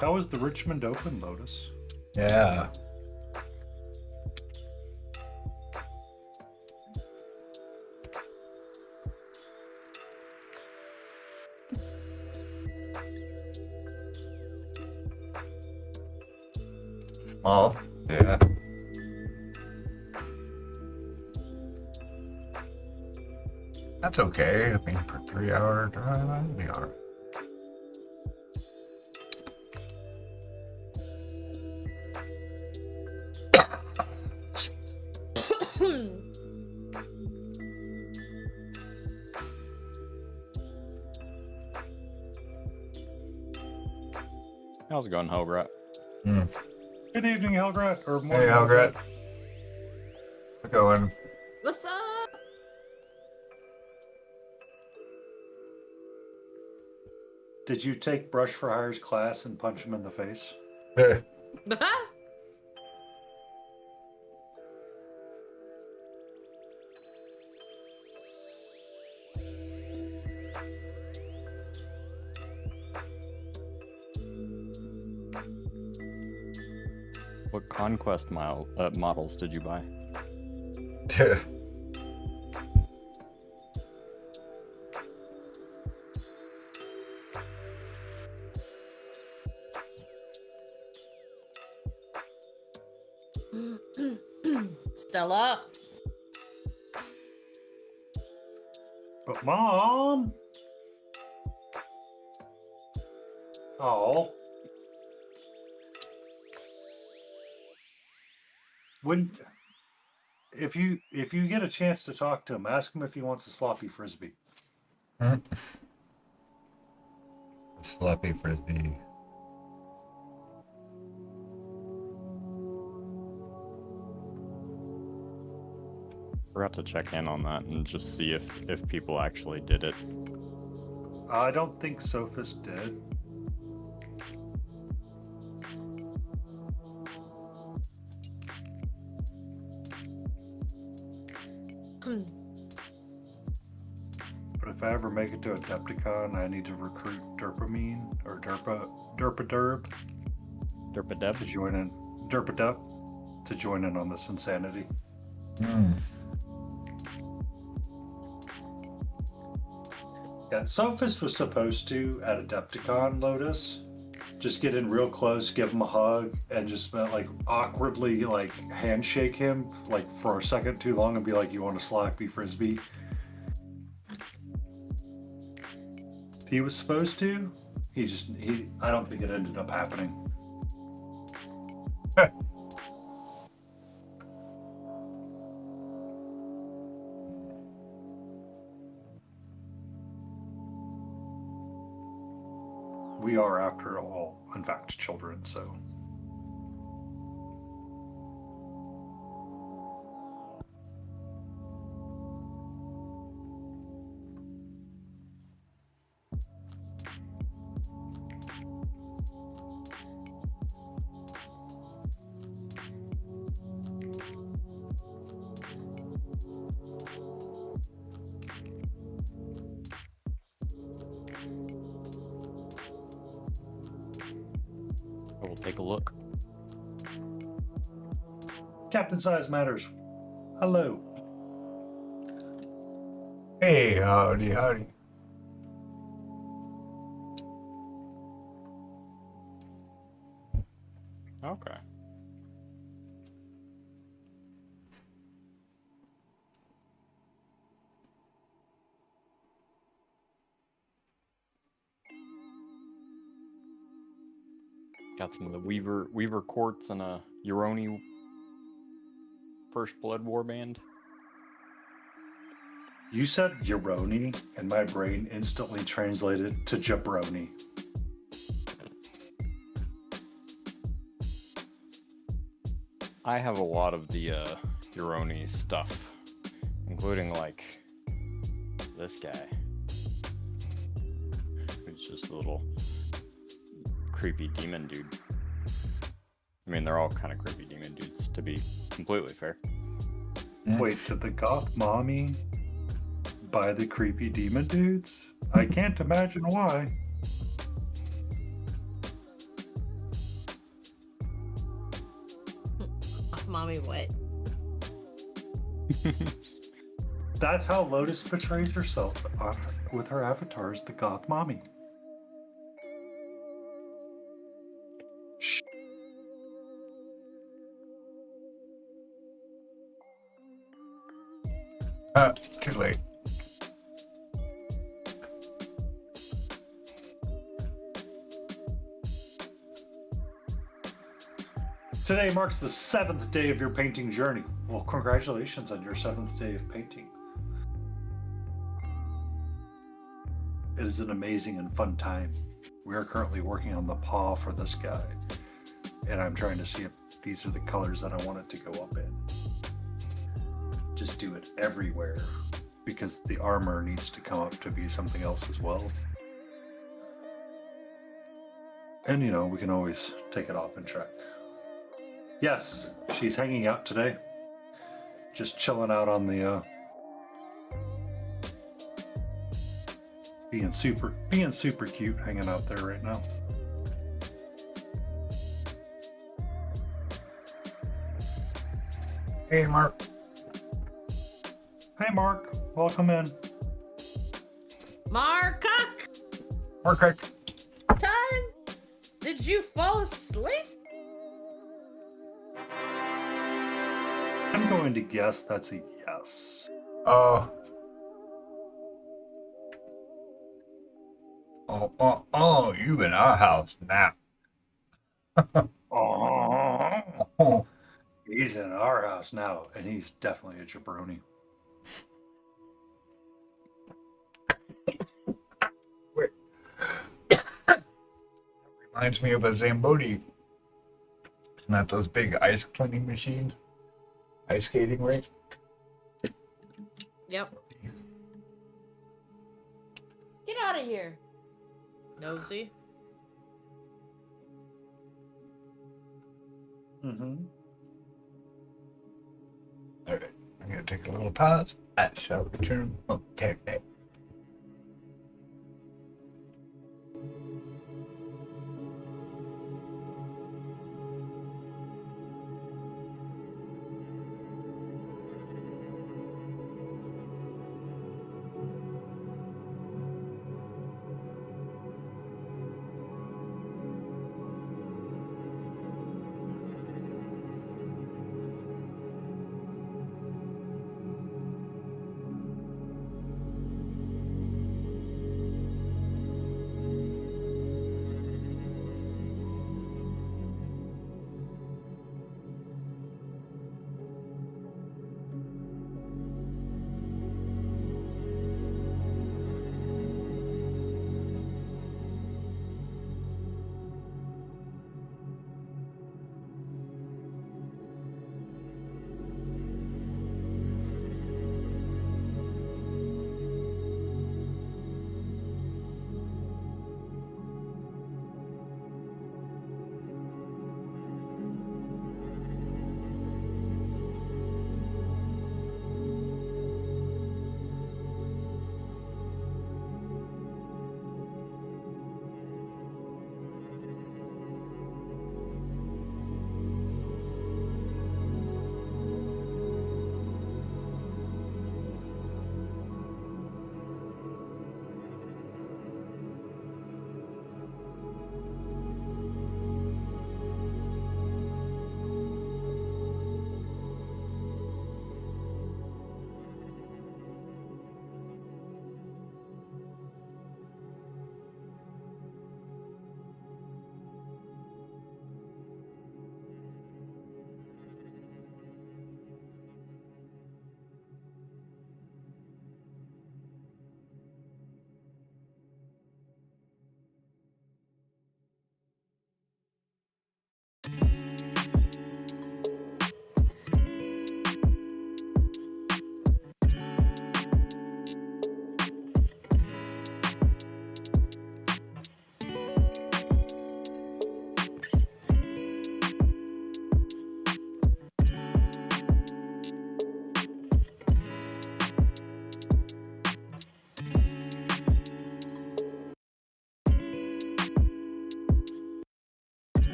How was the Richmond Open, Lotus? Yeah. Small. Yeah. That's okay. I mean, for 3 hour drive, that'd be alright. How's it going, Hograt? Good evening, Helgrat. Or Hey, morning, Algret. How's it going? What's up? Did you take Brush for Hire's class and punch him in the face? What conquest models did you buy? Stella. But Mom! Oh. When if you get a chance to talk to him, ask him if he wants a sloppy frisbee. Sloppy frisbee. Forgot to check in on that and just see if people actually did it. I don't think Sophist did. But if I ever make it to Adepticon, I need to recruit Derpamine or Derpaderb Derpadeb? to join in. Derpadeb to join in on this insanity. Yeah, Sophist was supposed to at Adepticon, Lotus, Just get in real close, give him a hug, and just like awkwardly like handshake him like for a second too long and be like, "You want to slappy frisbee?" He was supposed to. He. I don't think it ended up happening. We are, after all, in fact, children, so. I will take a look. Captain Size Matters. Hello. Hey, howdy, howdy. Okay. Got some of the Weaver quartz and a Uroni First Blood Warband. You said Uroni, and my brain instantly translated to jabroni. I have a lot of the Uroni stuff, including like this guy. It's just a little creepy demon dude. I mean, they're all kind of creepy demon dudes, to be completely fair. Wait, did the goth mommy buy the creepy demon dudes? I can't imagine why. Mommy, what? That's how Lotus portrays herself with her avatar as the goth mommy. Shh. Too late. Today marks the 7th day of your painting journey. Well, congratulations on your 7th day of painting. It is an amazing and fun time. We are currently working on the paw for this guy, and I'm trying to see if these are the colors that I want it to go up in. Just do it everywhere, because the armor needs to come up to be something else as well. And you know, we can always take it off and check. Yes, she's hanging out today. Just chilling out on the being super cute, hanging out there right now. Hey, Mark. Hey Mark, welcome in. Mark, Mark. time? Did you fall asleep? I'm going to guess that's a yes. Oh, you in our house now. Oh, he's in our house now, and he's definitely a jabroni. Wait. Reminds me of a Zamboni. It's not those big ice cleaning machines. Ice skating rink. Yep. Get out of here, nosy. Mm-hmm. All right, I'm gonna take a little pause. I shall return. Okay.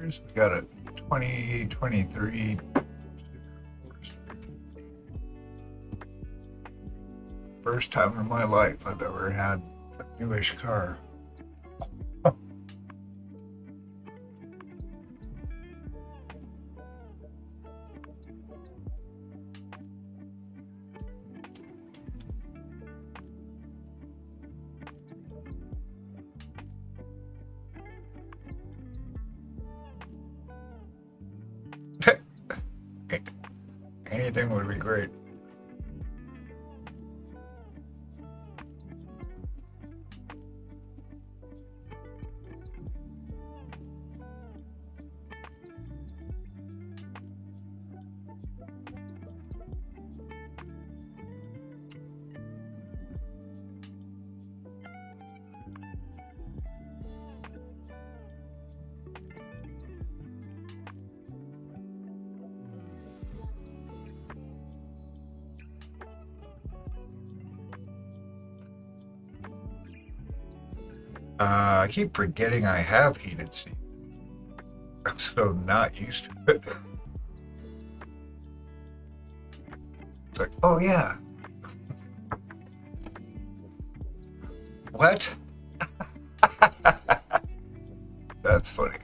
years. We got a 2023 first time in my life I've ever had a newish car. Anything would be great. I keep forgetting I have heated seats. I'm so not used to it. It's like, oh yeah. What? That's funny.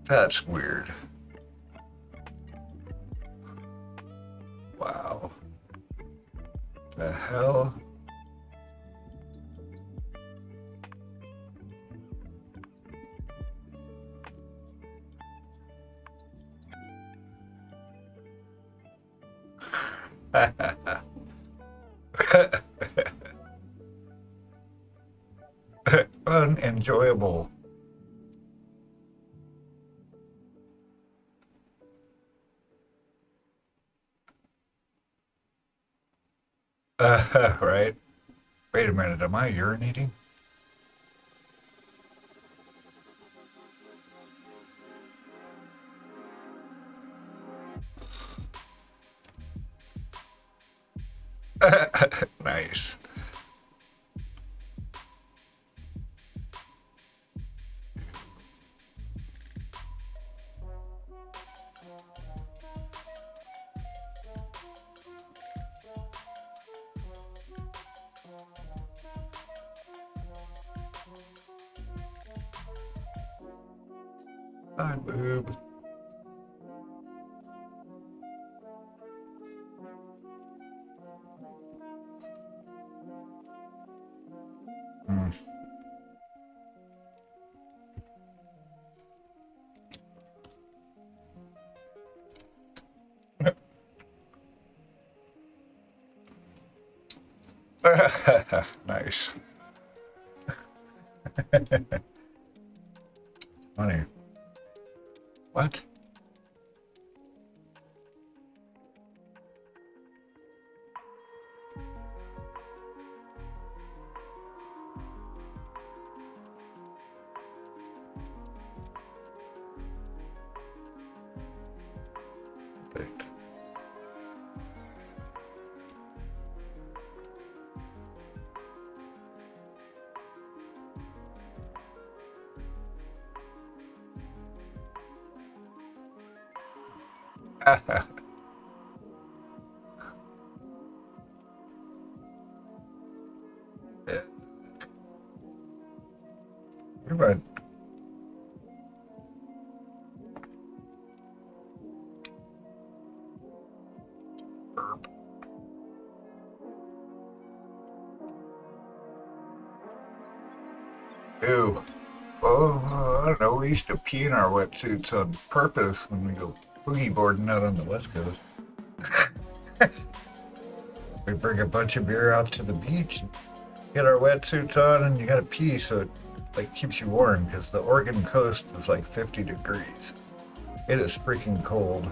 That's weird. Wow. The hell? Unenjoyable. Right. Wait a minute, am I urinating? Nice. Hi, boob. Hmm. Nice. Funny. What? Perfect. Yeah. You're right. Burp. Ew. Oh, I don't know. We used to pee in our wetsuits on purpose when we go boogie boarding out on the West Coast. We bring a bunch of beer out to the beach, get our wetsuits on, and you gotta pee, so it like keeps you warm because the Oregon coast is like 50 degrees. It is freaking cold,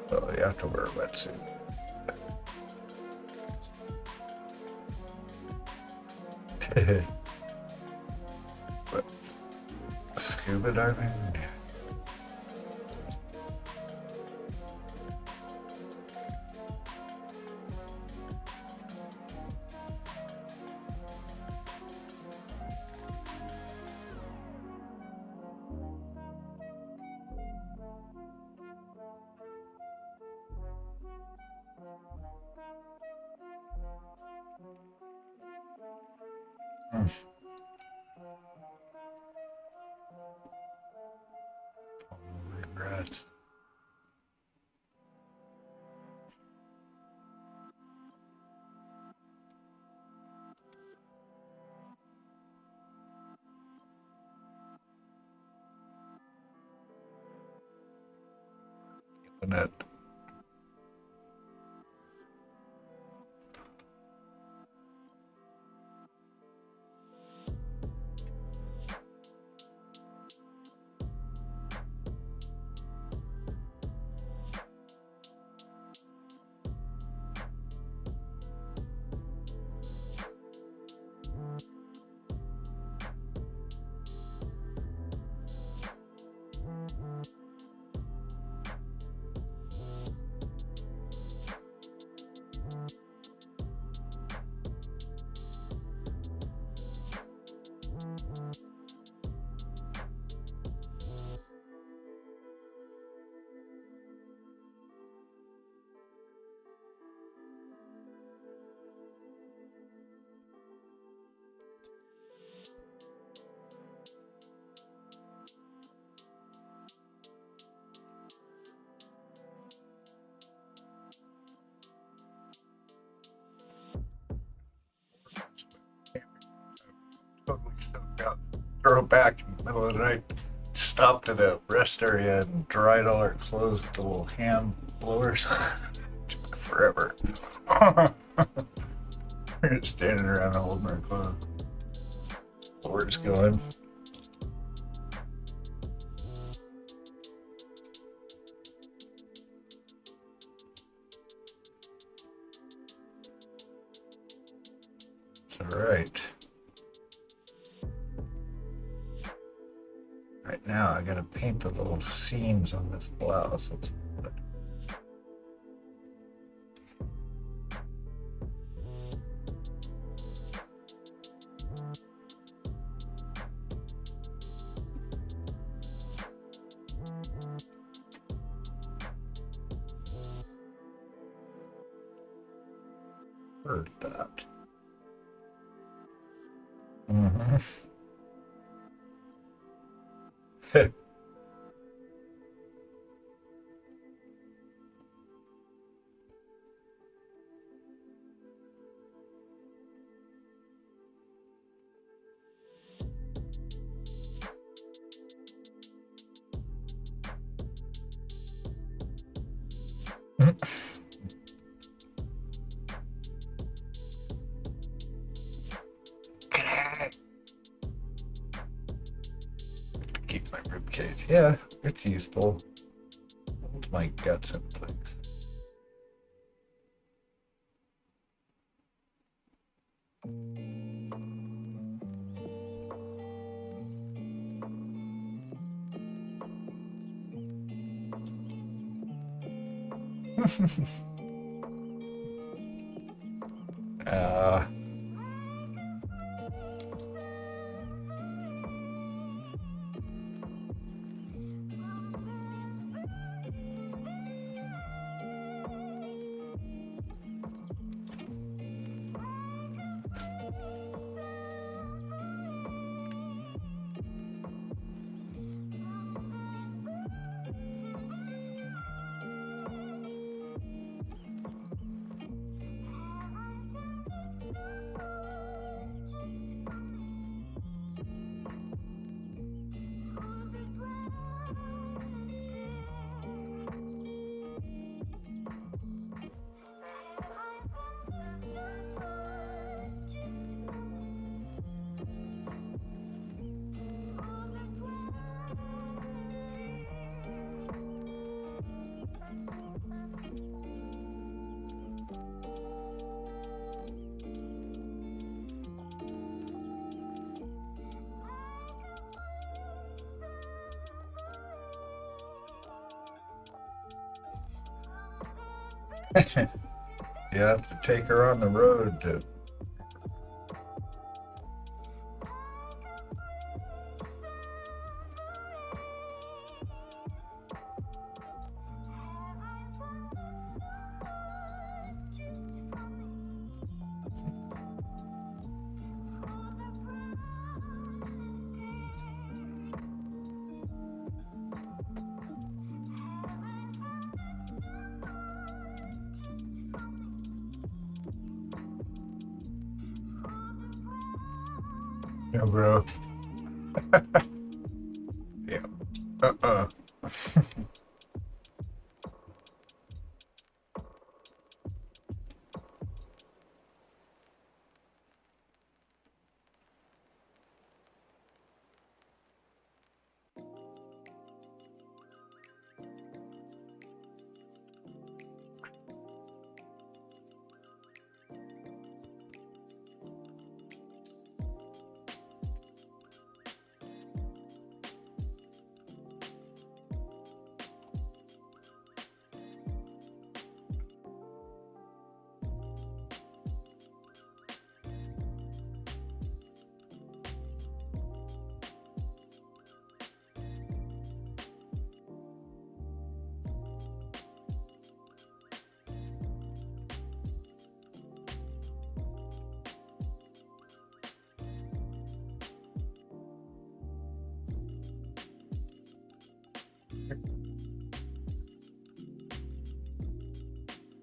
so you have to wear a wetsuit. But scuba diving. Hmm. Regrets. It. Totally soaked out. Drove back in the middle of the night. Stopped at a rest area and dried all our clothes with the little hand blowers. Took forever. We're just standing around holding our clothes. Blowers going. It's alright. Right now, I gotta paint the little seams on this blouse. Heard that. Mm-hmm. Keep my ribcage. Yeah, it's useful. Hold my guts in place. uh, you have to take her on the road to. Yeah, bro. Yeah. Uh-uh.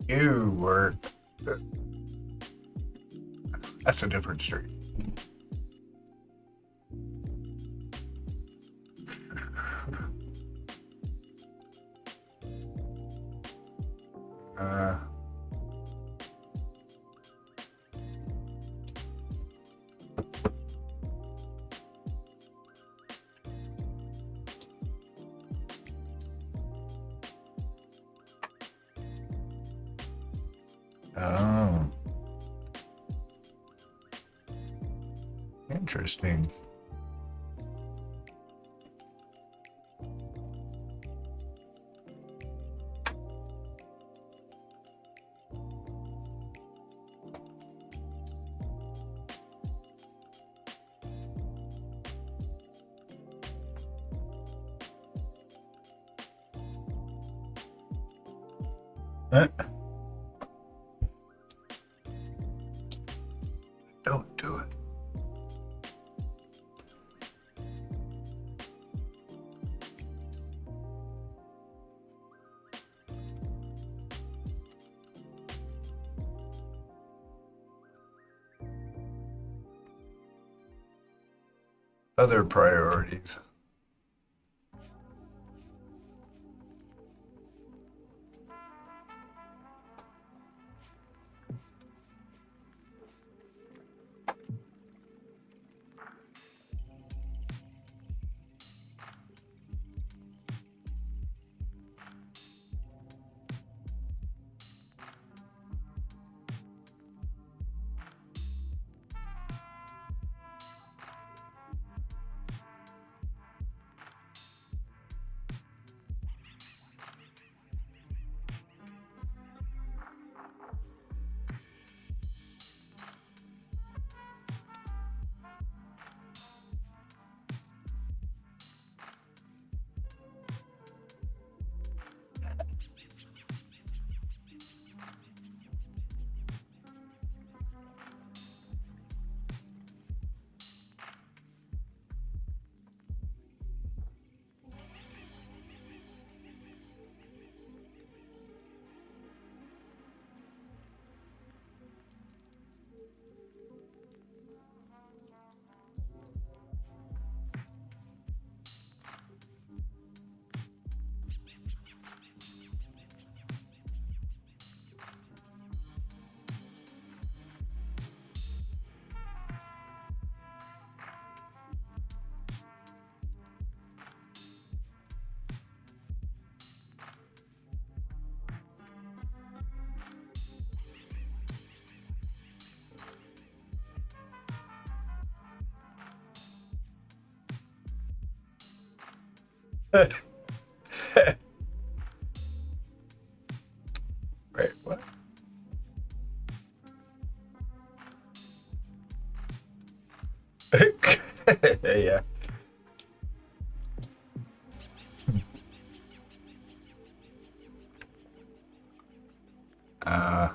You were. That's a different street. Uh, oh. Interesting. Eh, don't do it. Other priorities. Wait, what? Yeah. Uh,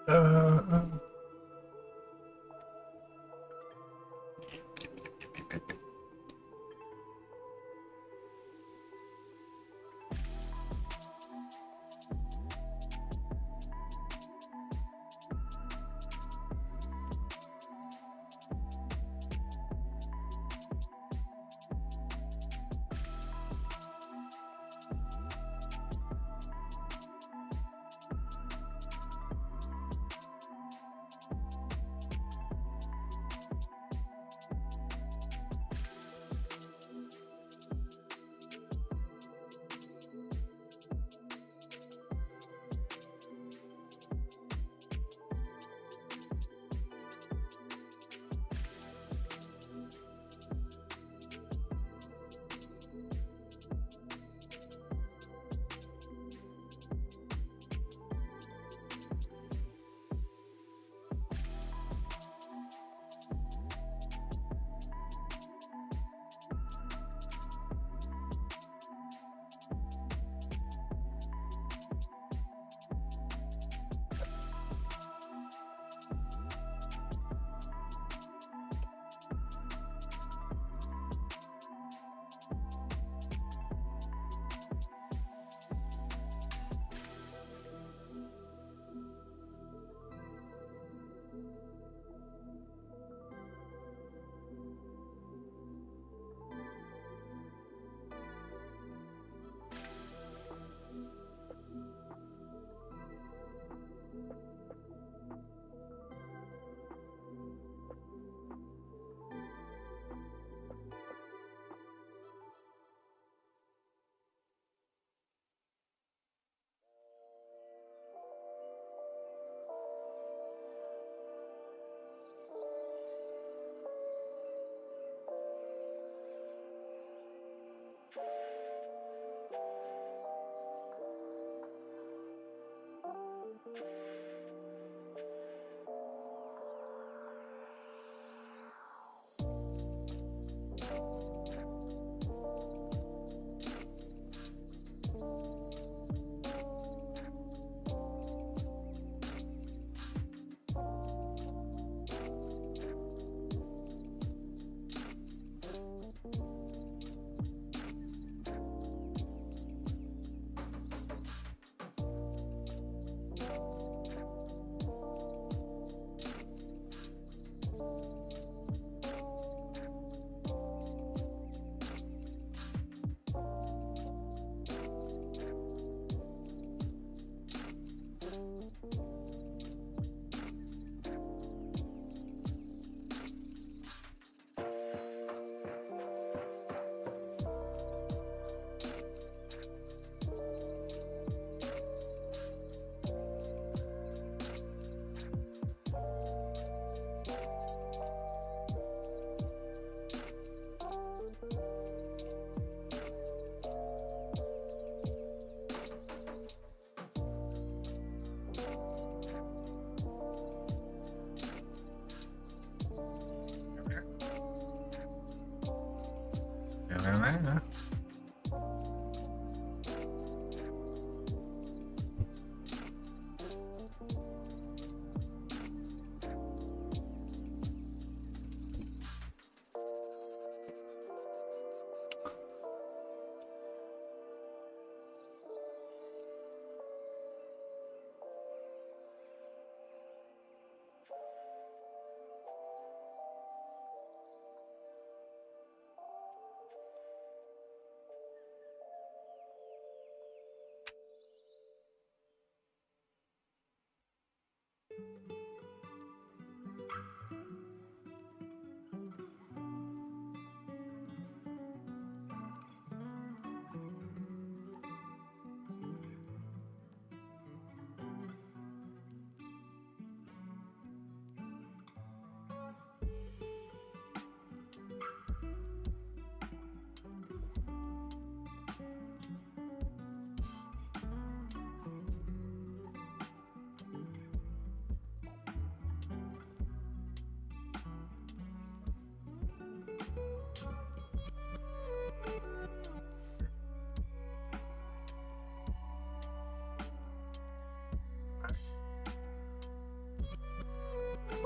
Uh,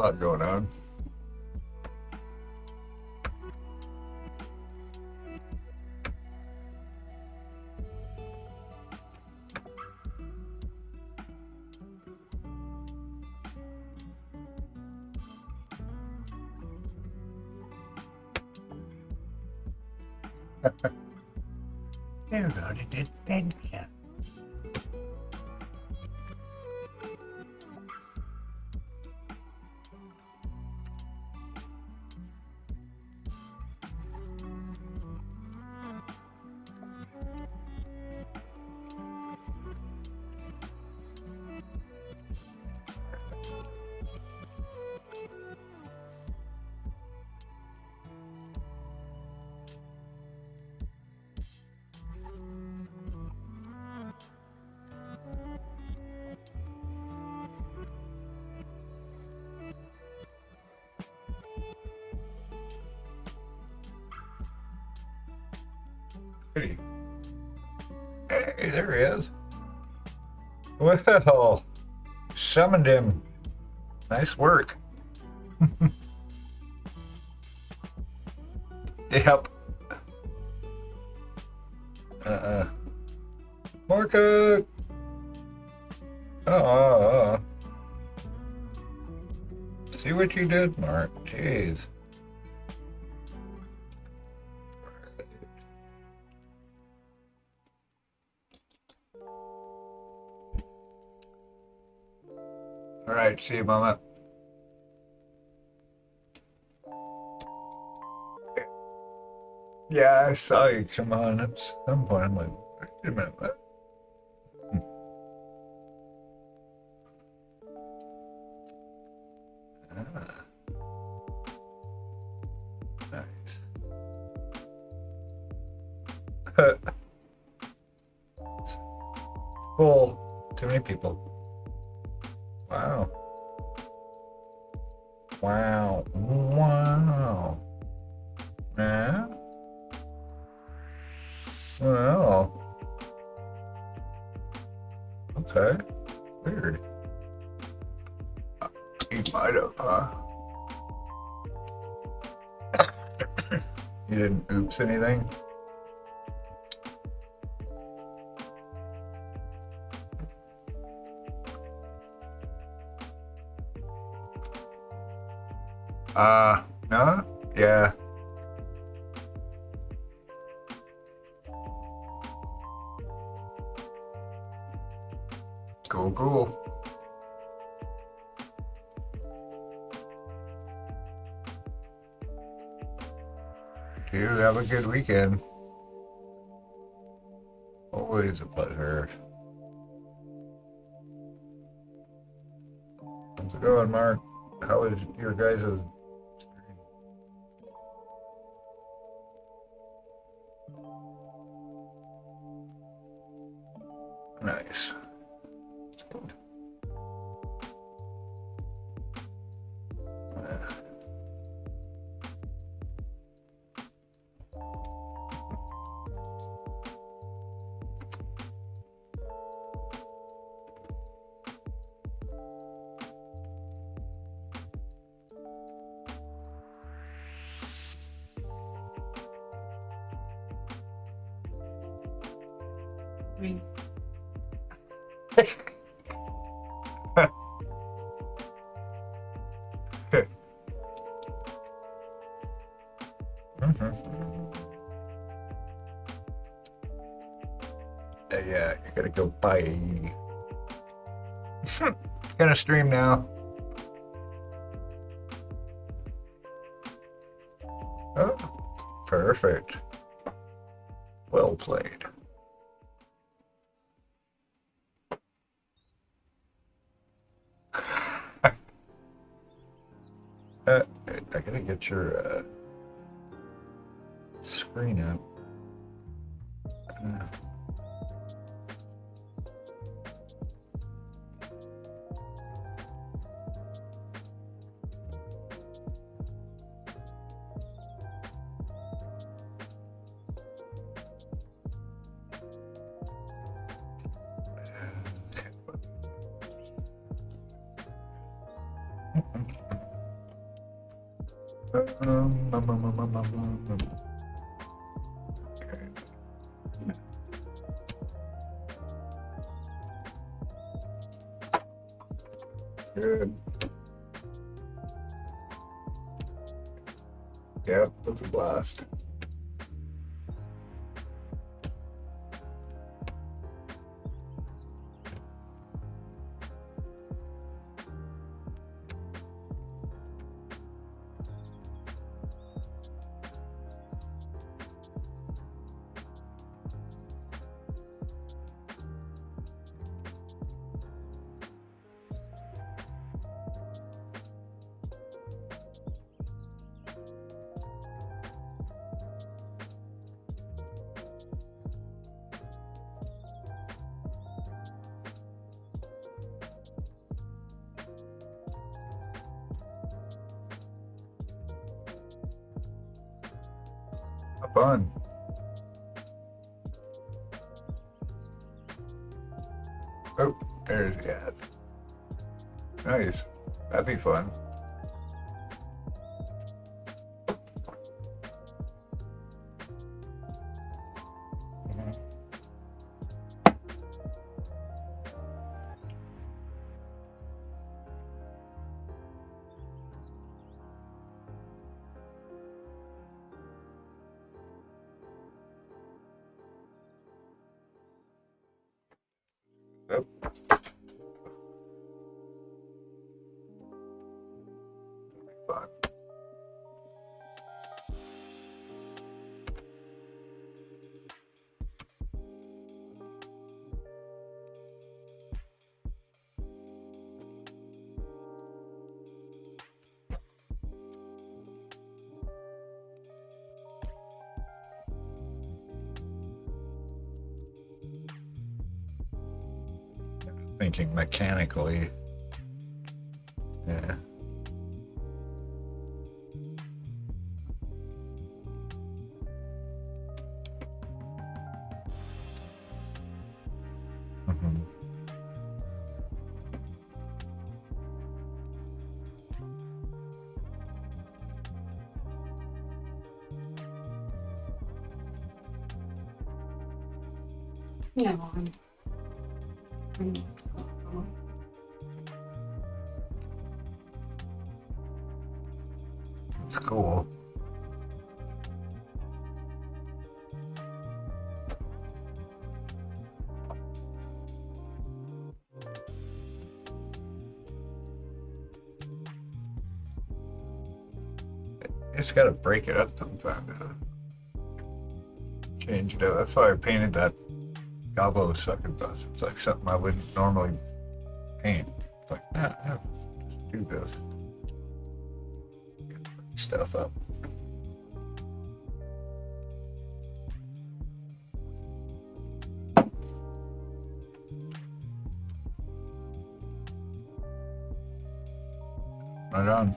a lot going on. Everybody did bed camp. Pretty. Hey, there he is. Well, summoned him. Nice work. Yep. Marco. Oh. See what you did, Mark. Jeez. All right, see you, Mama. Yeah, I saw you come on at some point. I'm like, wait a minute. What? Ah. Nice. Cool. Too many people. Wow. Wow. Wow. Yeah. Well. Okay. Weird. You might have, You didn't oops anything? No? Yeah. Cool. You have a good weekend. Always a pleasure. How's it going, Mark? How is your guys' stream? Nice. That's good. I mean, Yeah, you gotta go bye. Gonna stream now. Oh, perfect. Well played. I gotta get your screen up. Okay. Good. Yep, that's a blast. Have fun. Oh, there's the ad. Nice. That'd be fun. Yep. Fun. Thinking mechanically. Yeah. Mhm. No, I'm It's cool. You just gotta break it up sometimes. Change it up. That's why I painted that gobbo sucker bus. It's like something I wouldn't normally paint. It's like, nah, just do this. Get stuff up. Right on.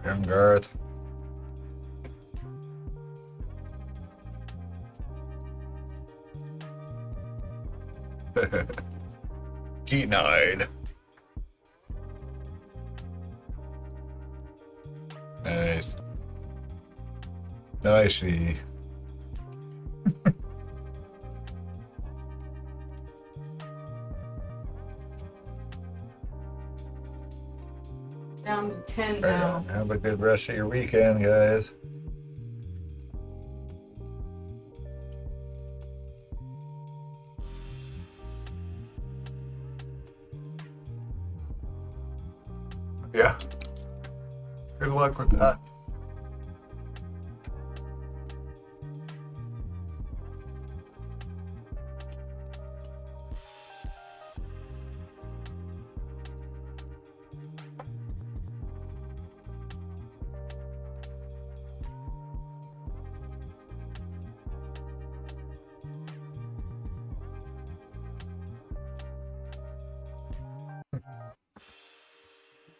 Young Garth. Denied. Nice. Nicey. down to 10 Right now. on. Have a good rest of your weekend, guys. Yeah. Good luck with that.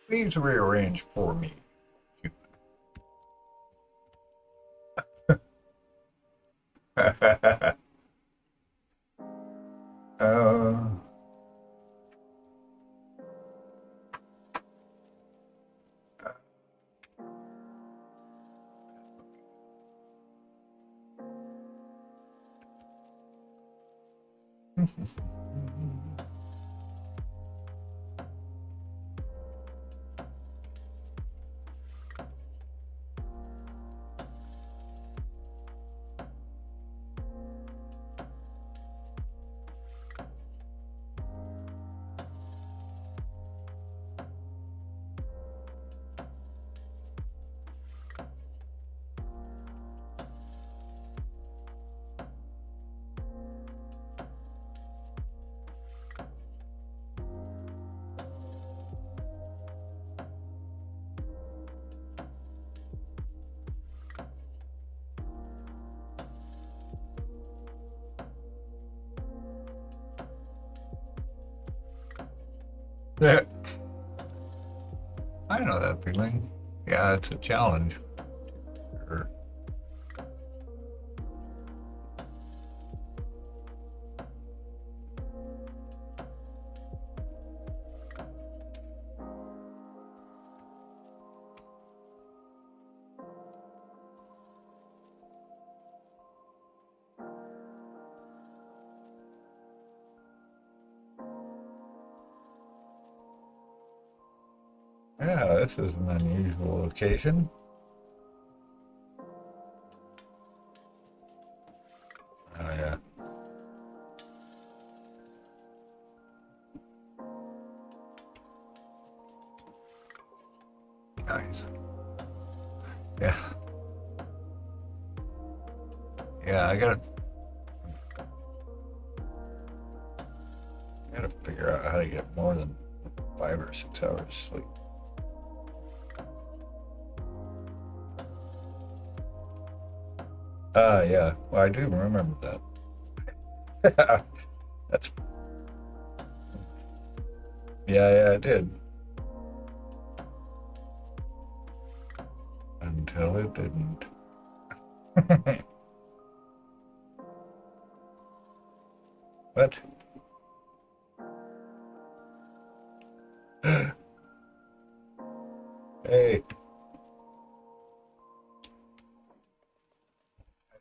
Please rearrange for me. Yeah. I know that feeling. Yeah, it's a challenge. Sure. Yeah, this is an unusual occasion. Oh, yeah. Nice. Yeah. Yeah, I gotta figure out how to get more than 5 or 6 hours sleep. Yeah. Well, I do remember that. That's yeah, I did. Until it didn't. What? Hey,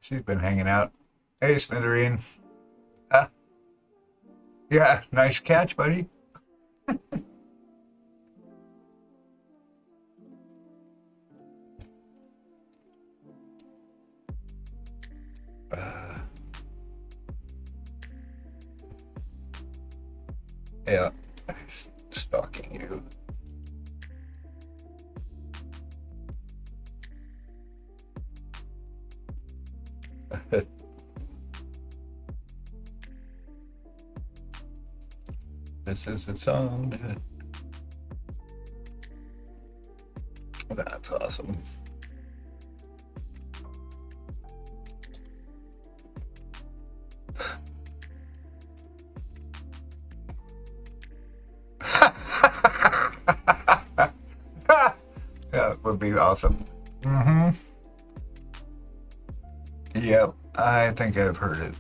she's been hanging out. Hey, Smithereen. Ah, yeah, nice catch, buddy. Uh, yeah, stalking you. This is its own. That's awesome. That would be awesome. Mm-hmm. Yep, I think I've heard it.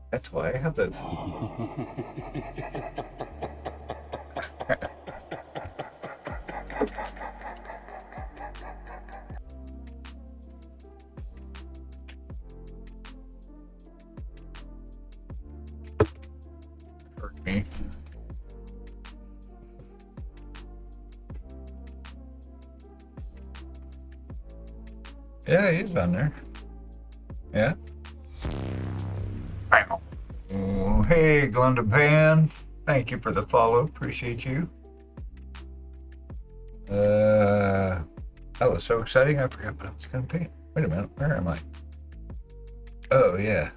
That's why I have that. Hurt me. Yeah, he's on there. Yeah. Bam. Oh, hey, Glenda Pan. Thank you for the follow. Appreciate you. That was so exciting. I forgot what I was going to paint. Wait a minute. Where am I? Oh, yeah.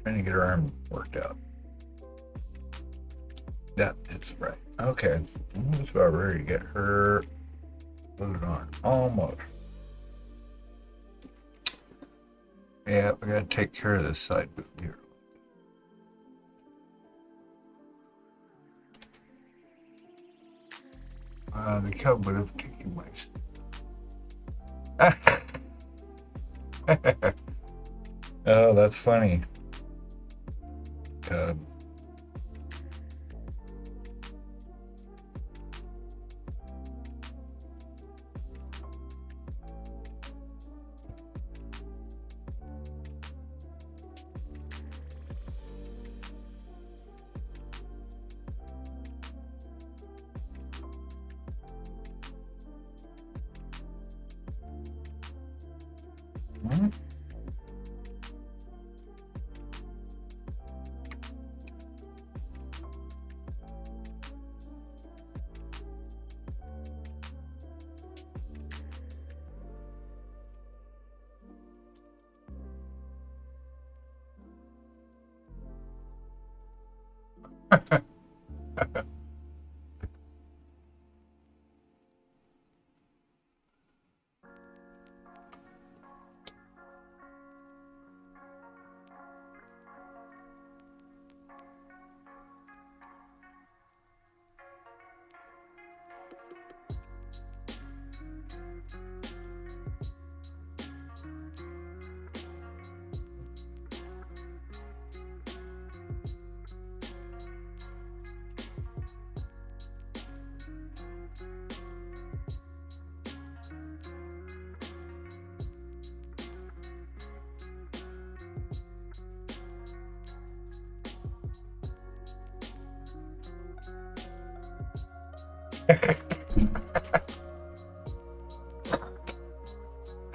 Trying to get her arm worked out. Yeah, it's right. Okay. I'm just about ready to get her put it on. Almost. Yeah, we gotta take care of this side boob here. The cub would have kicking mice. Oh, that's funny. Cub. Mhm.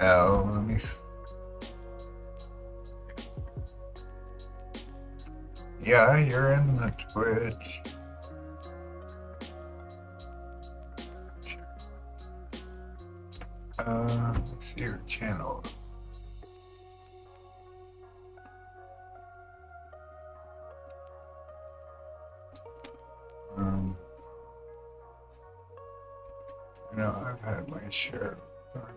Oh, let me. Yeah, you're in the Twitch. Let's see your channel. Um, I've had my share of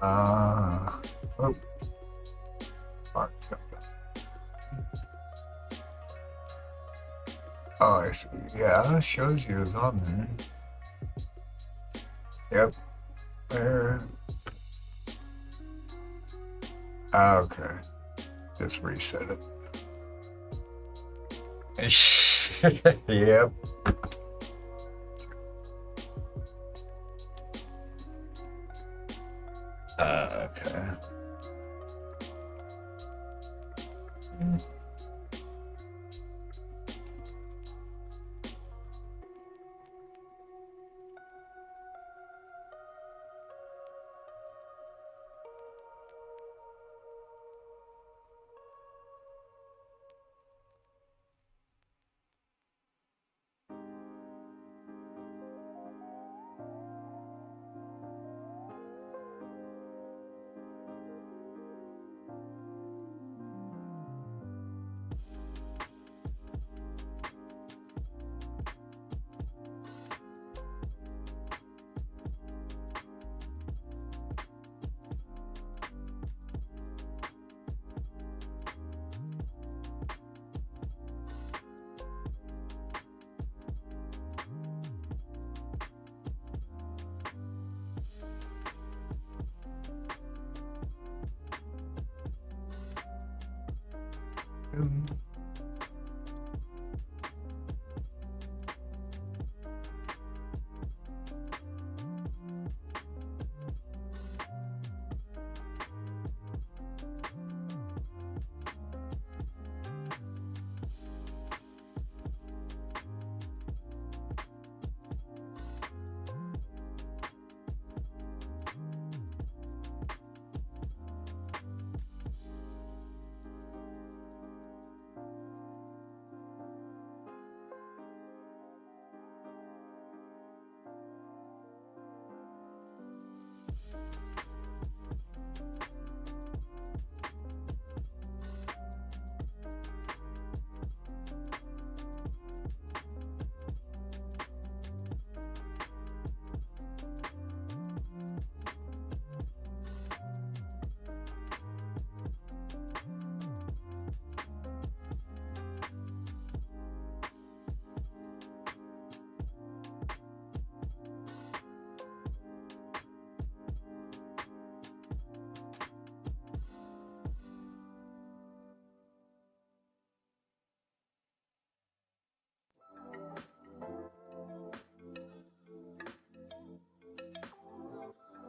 oh, fuck. Oh, I see. Yeah, it shows you it's on there. Yep. There. Okay. Just reset it. Yep. Okay.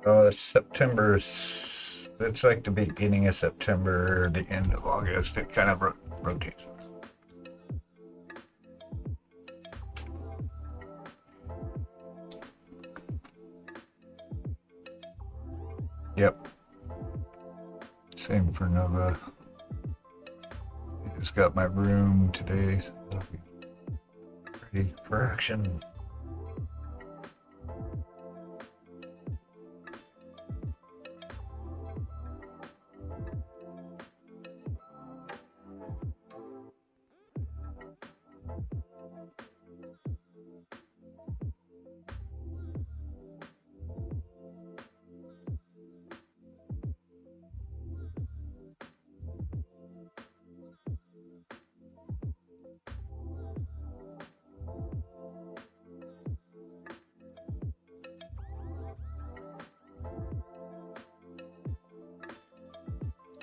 It's September. It's like the beginning of September, the end of August. It kind of rotates. Yep. Same for Nova. I just got my room today, so I'll be ready for action.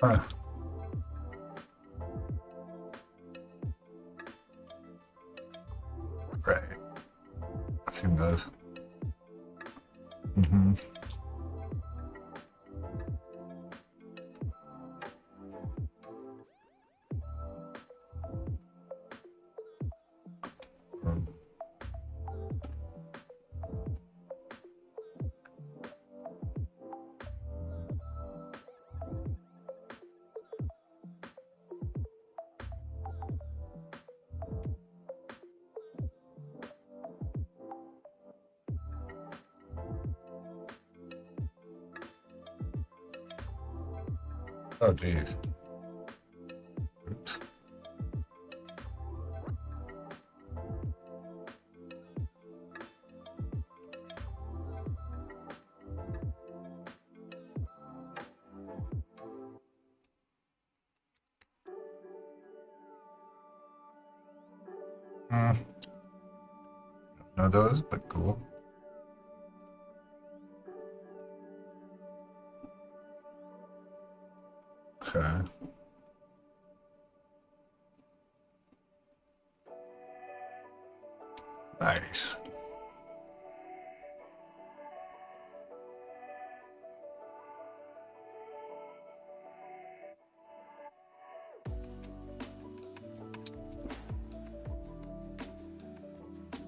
Huh. Right. Seen those. Mm-hmm. Oh, geez. Oops. Hmm. Know those, but cool. Okay. Nice.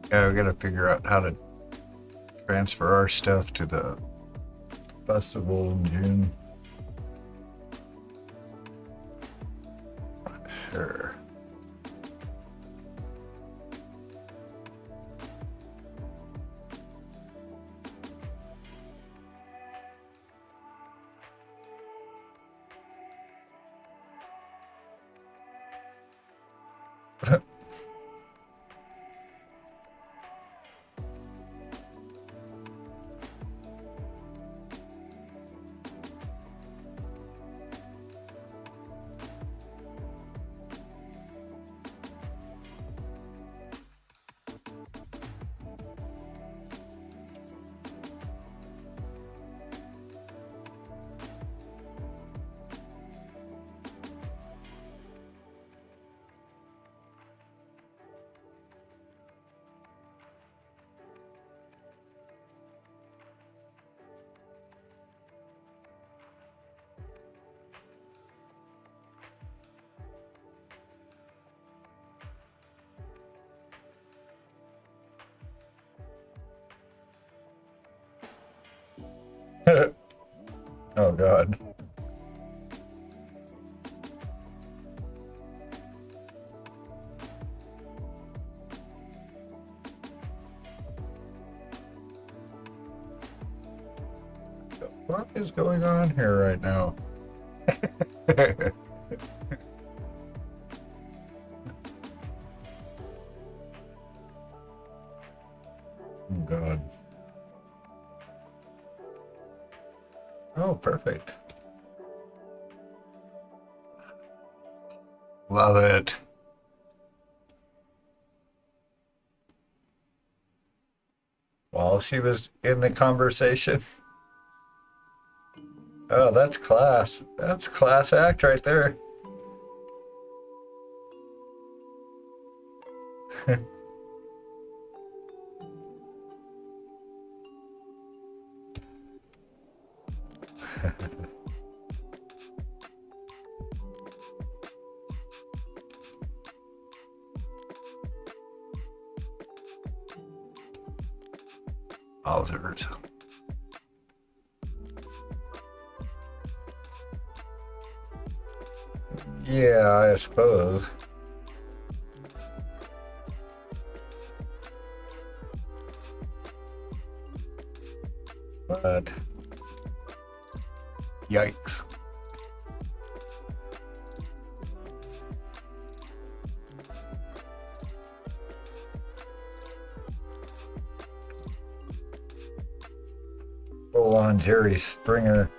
Yeah, we gotta figure out how to transfer our stuff to the festival in June. Sure. Oh God. What is going on here right now? Oh God. Oh, perfect. Love it. While she was in the conversation. Oh, that's class. That's class act right there. Wowzers. Yeah, I suppose. But yikes. Full on Jerry Springer.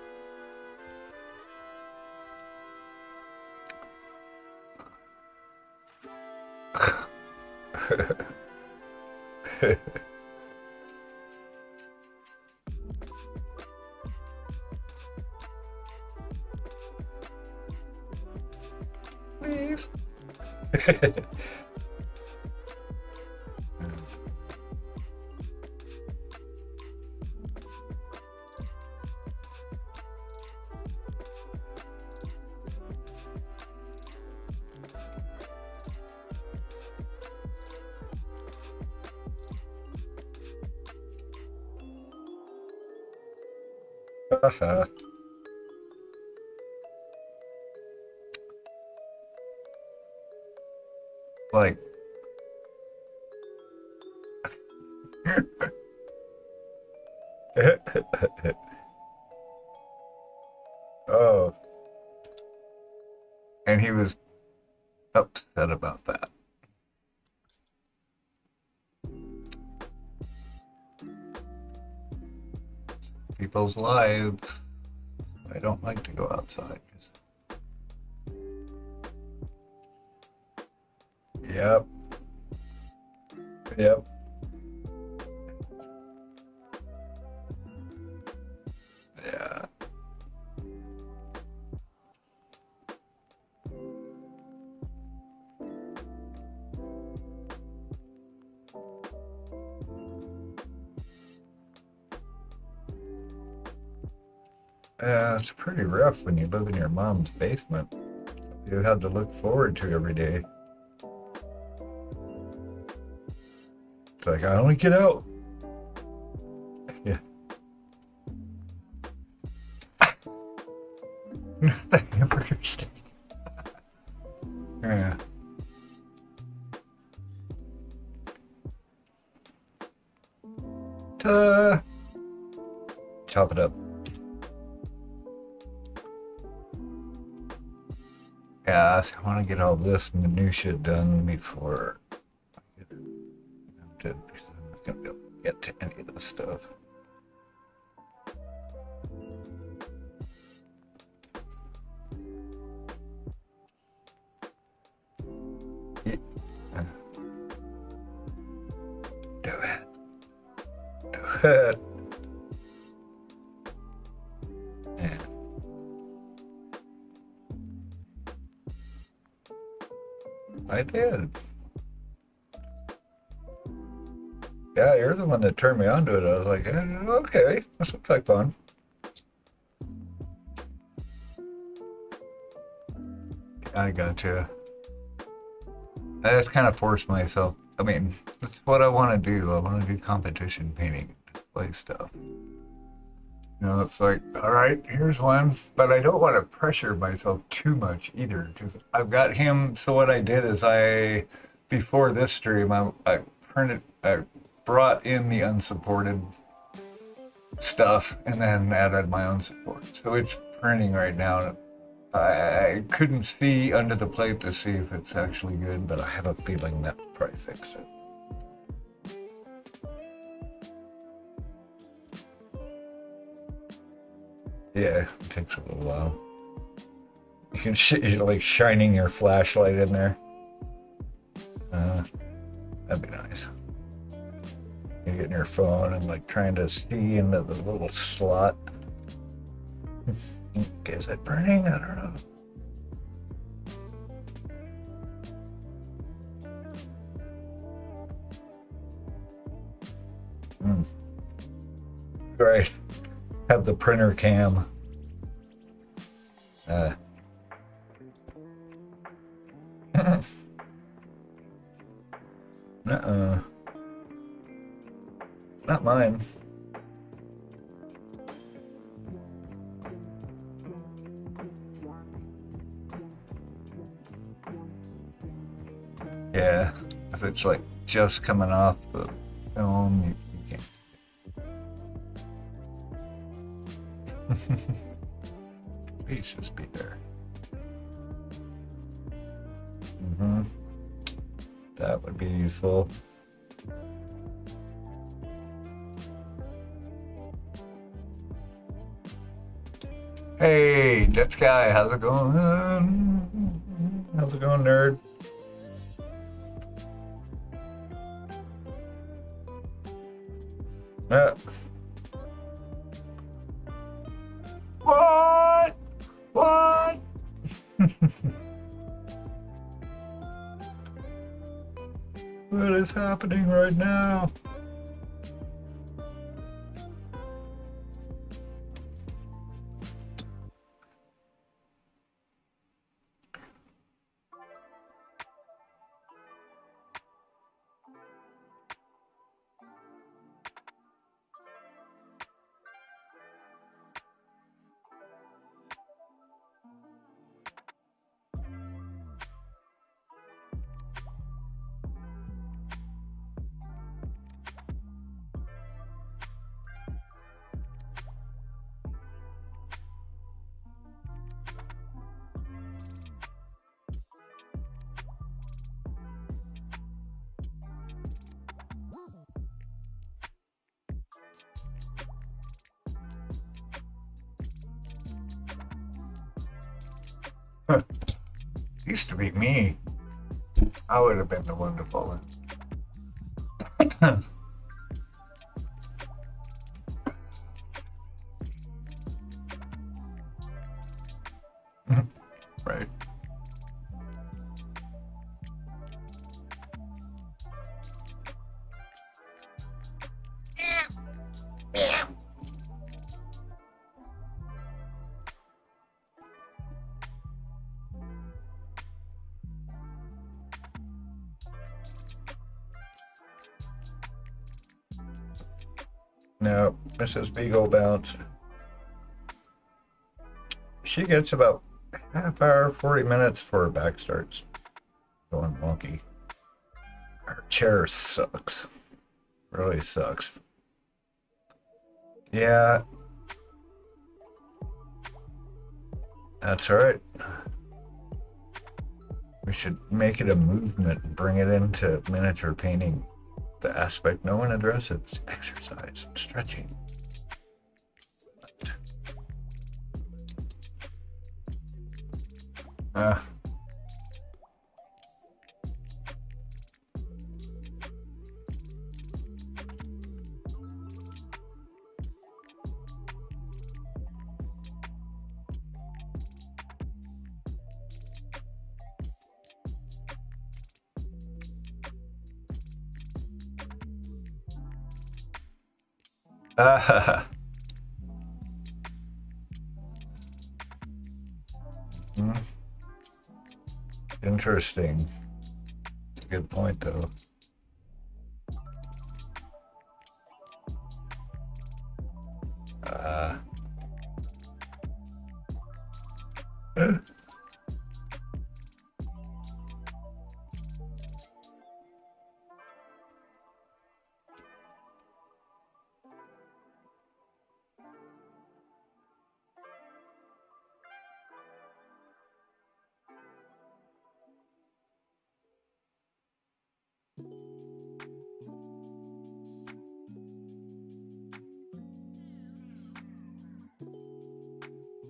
Please. Like oh, and he was upset about that. People's lives. I don't like to go outside. Yep. Yep. Yeah. It's pretty rough when you live in your mom's basement. You have to look forward to every day. It's like, I only get out. Yeah. The hamburger steak. Yeah. Chop it up. Yeah, I want to get all this minutia done before I'm not going to be able to get to any of this stuff. Yeah. Do it. Do it. Yeah. I did. Yeah, you're the one that turned me on to it. I was like, okay, this looks like fun. I gotcha. I just kind of forced myself. I mean, that's what I want to do. I want to do competition painting, display stuff. You know, it's like, all right, here's one, but I don't want to pressure myself too much either, because I've got him. So what I did is before this stream, I brought in the unsupported stuff and then added my own support. So it's printing right now. I couldn't see under the plate to see if it's actually good, but I have a feeling that will probably fix it. Yeah, it takes a little while. You can you're like shining your flashlight in there. That'd be nice. You're getting your phone and like trying to see into the little slot. Is it burning? I don't know. Great. Have the printer cam. Uh. Uh-uh. Not mine. Yeah, if it's like just coming off the film, you can't. Please just be there. That would be useful. Hey, Jet Sky, how's it going? How's it going, nerd? What? What? What is happening right now? Used to be me. I would have been the one to fall in. Right. No, Mrs. Beagle bounced. She gets about half hour, 40 minutes before her back starts going wonky. Her chair sucks. Really sucks. Yeah. That's right. We should make it a movement and bring it into miniature painting. The aspect no one addresses, exercise, stretching. Interesting. It's a good point, though.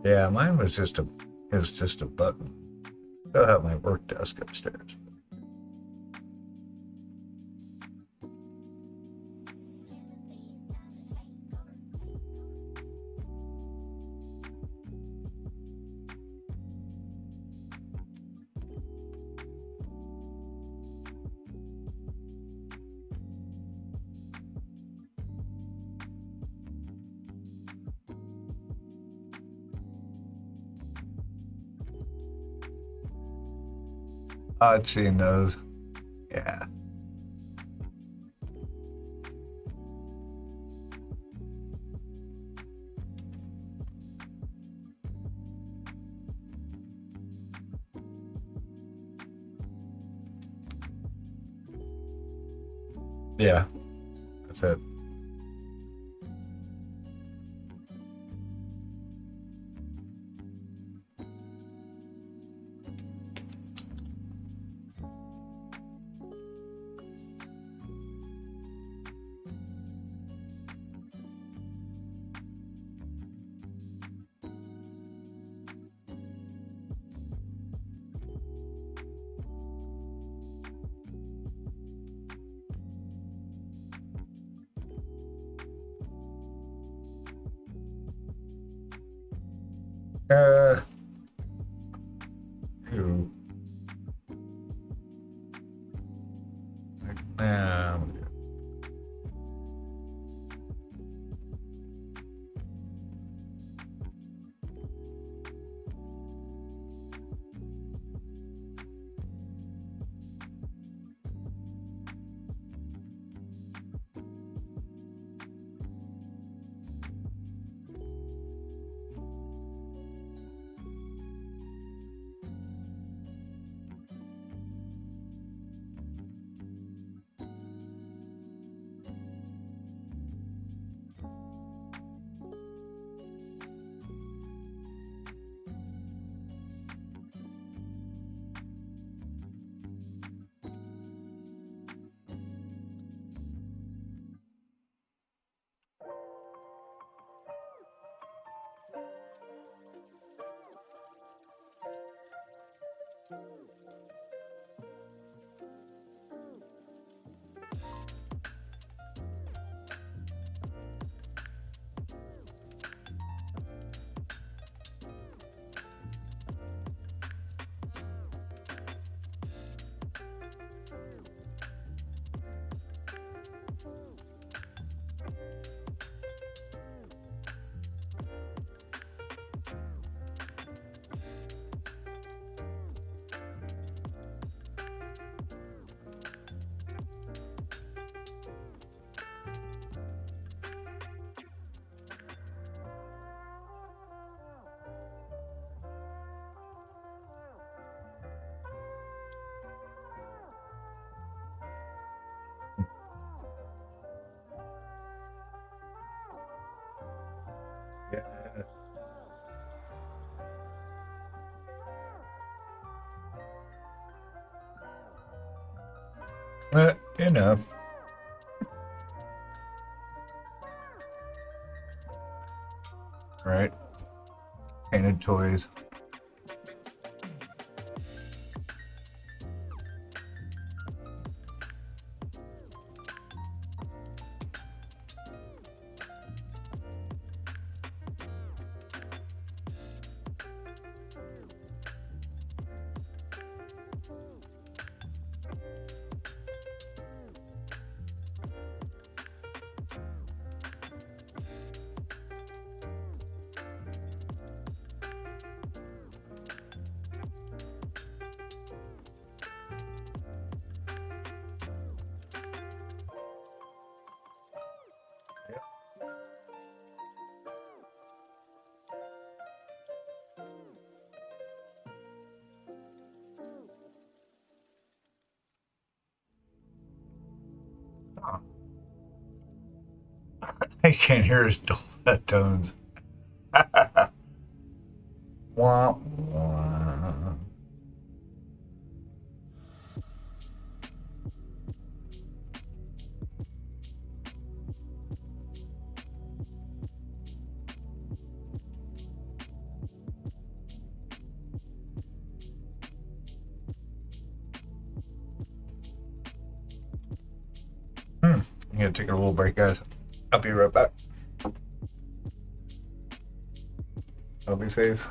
Yeah, mine was just a button. Still have my work desk upstairs. I'd seen those. Yeah. Yeah. That's it. Uh, who? Um, yeah. You know. Right? Painted toys. Huh. I can't hear his dulcet tones. Wah, wah. I'm gonna take a little break, guys. I'll be right back. I'll be safe.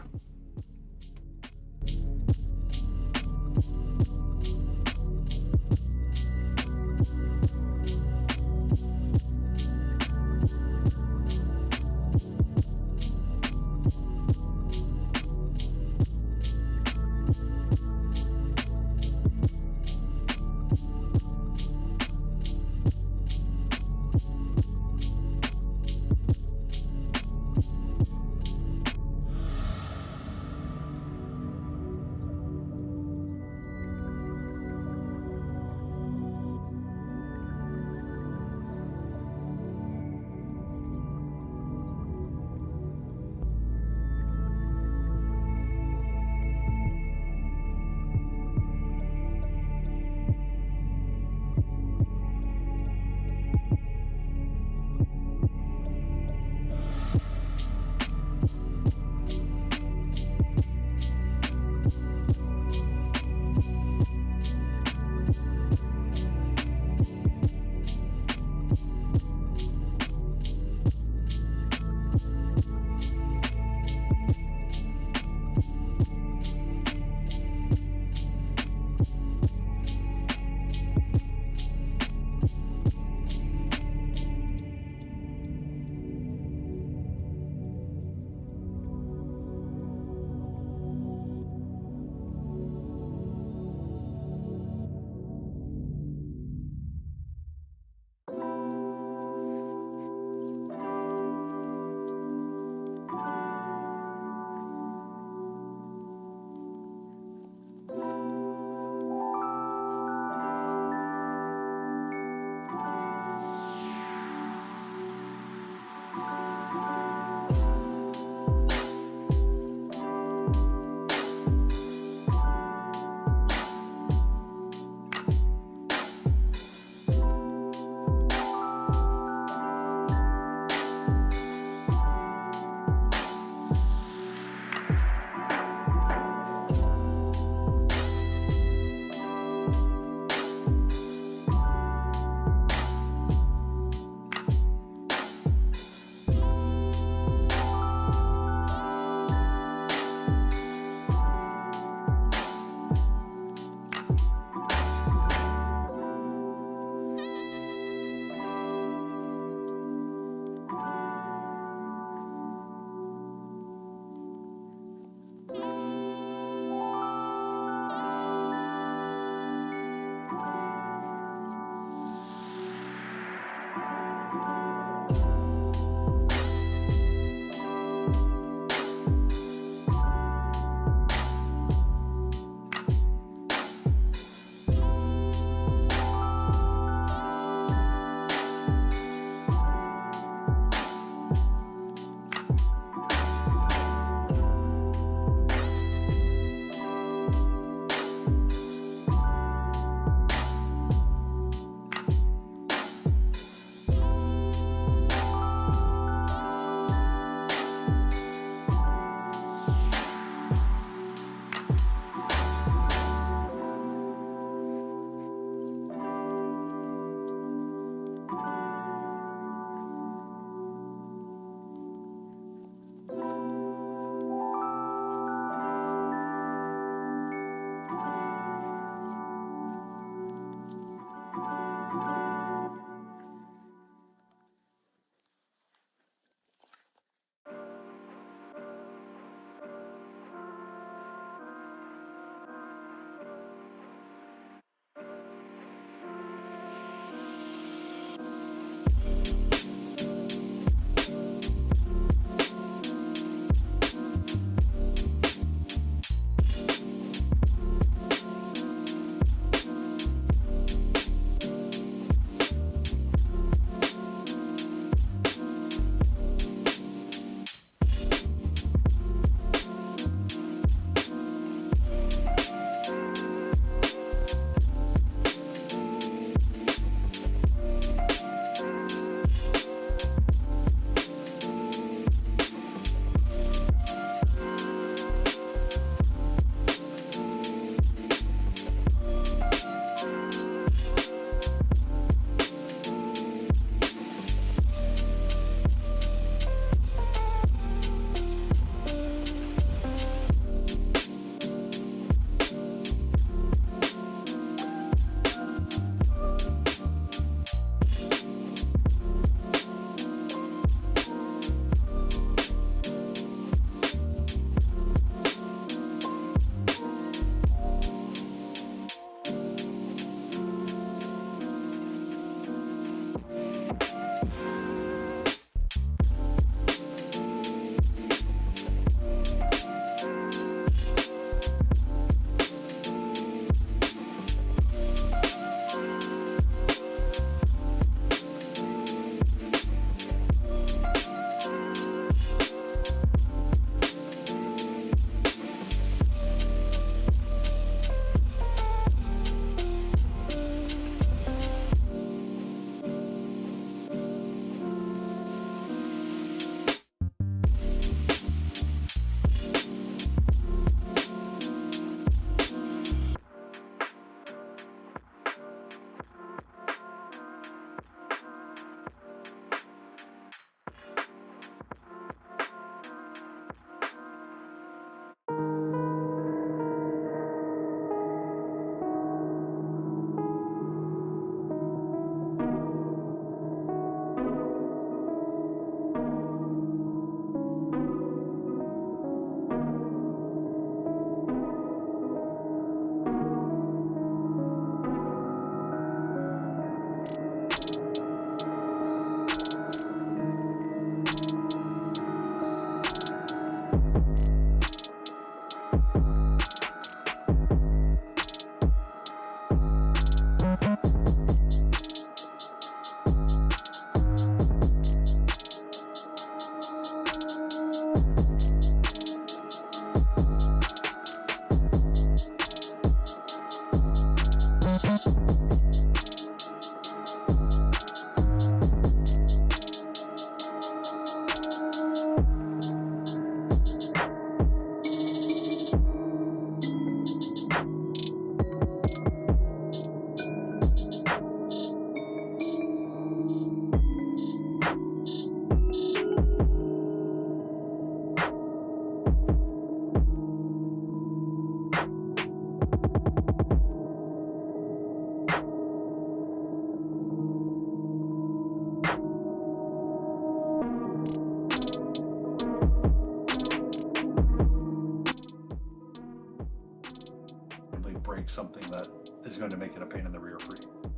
having something that is going to make it a pain in the rear for you.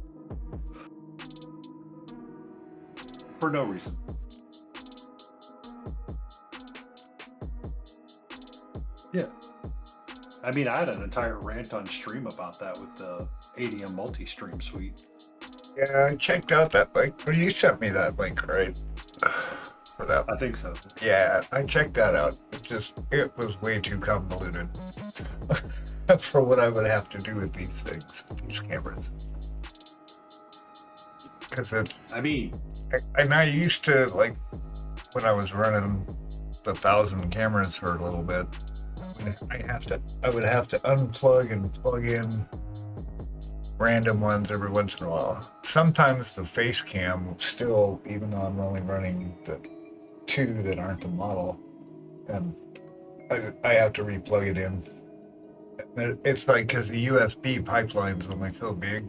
For no reason. Yeah. I mean, I had an entire rant on stream about that with the ADM multi-stream suite. Yeah, I checked out that link. Well, you sent me that link, right? For that. I think so. Yeah, I checked that out. It was way too convoluted for what I would have to do with these things, these cameras. Because I mean, and I used to, like, when I was running the 1,000 cameras for a little bit, I would have to unplug and plug in random ones every once in a while. Sometimes the face cam still, even though I'm only running the 2 that aren't the model, and I have to replug it in. It's like, because the USB pipeline's only so big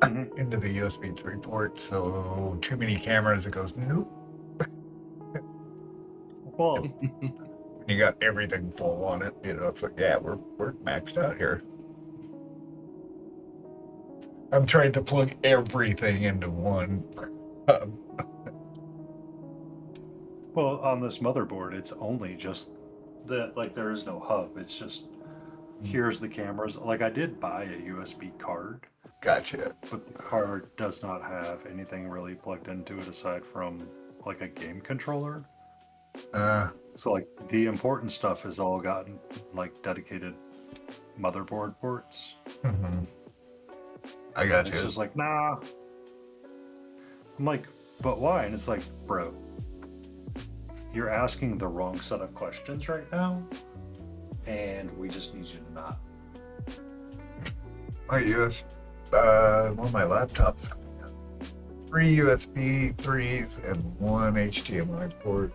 into the USB 3 port, so too many cameras, it goes nope. well, You got everything full on it, it's like, yeah, we're maxed out here. I'm trying to plug everything into one. well, on this motherboard, it's only just the, like, there is no hub. It's just, here's the cameras. Like, I did buy a USB card. Gotcha. But the card does not have anything really plugged into it aside from, like, a game controller. So, like, the important stuff has all gotten, like, dedicated motherboard ports. Mm-hmm. I got It's you. just like, nah. I'm like, but why? And it's like, bro, you're asking the wrong set of questions right now, and we just need you to not. My one of my laptops, 3 USB 3s and 1 HDMI port,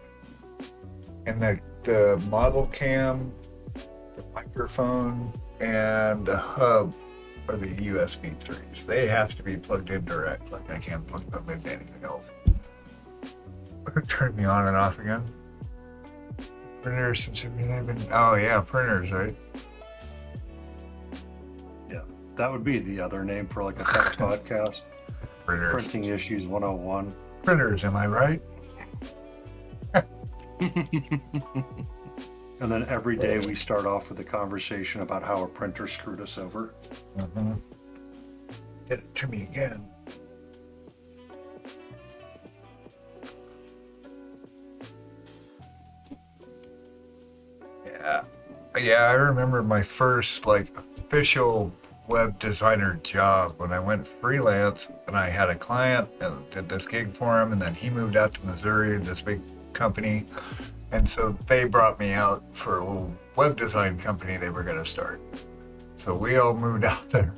and the model cam, the microphone, and the hub are the USB 3s. They have to be plugged in direct. Like, I can't plug them into anything else. Turn me on and off again. Printers, since everything been. Oh yeah, printers, right? Yeah, that would be the other name for, like, a tech podcast. Printers. Printing Issues 101. Printers, am I right? And then every day we start off with a conversation about how a printer screwed us over. Mm-hmm. Did it to me again. Yeah, I remember my first, like, official web designer job when I went freelance, and I had a client and did this gig for him, and then he moved out to Missouri, this big company, and so they brought me out for a little web design company they were going to start. So we all moved out there,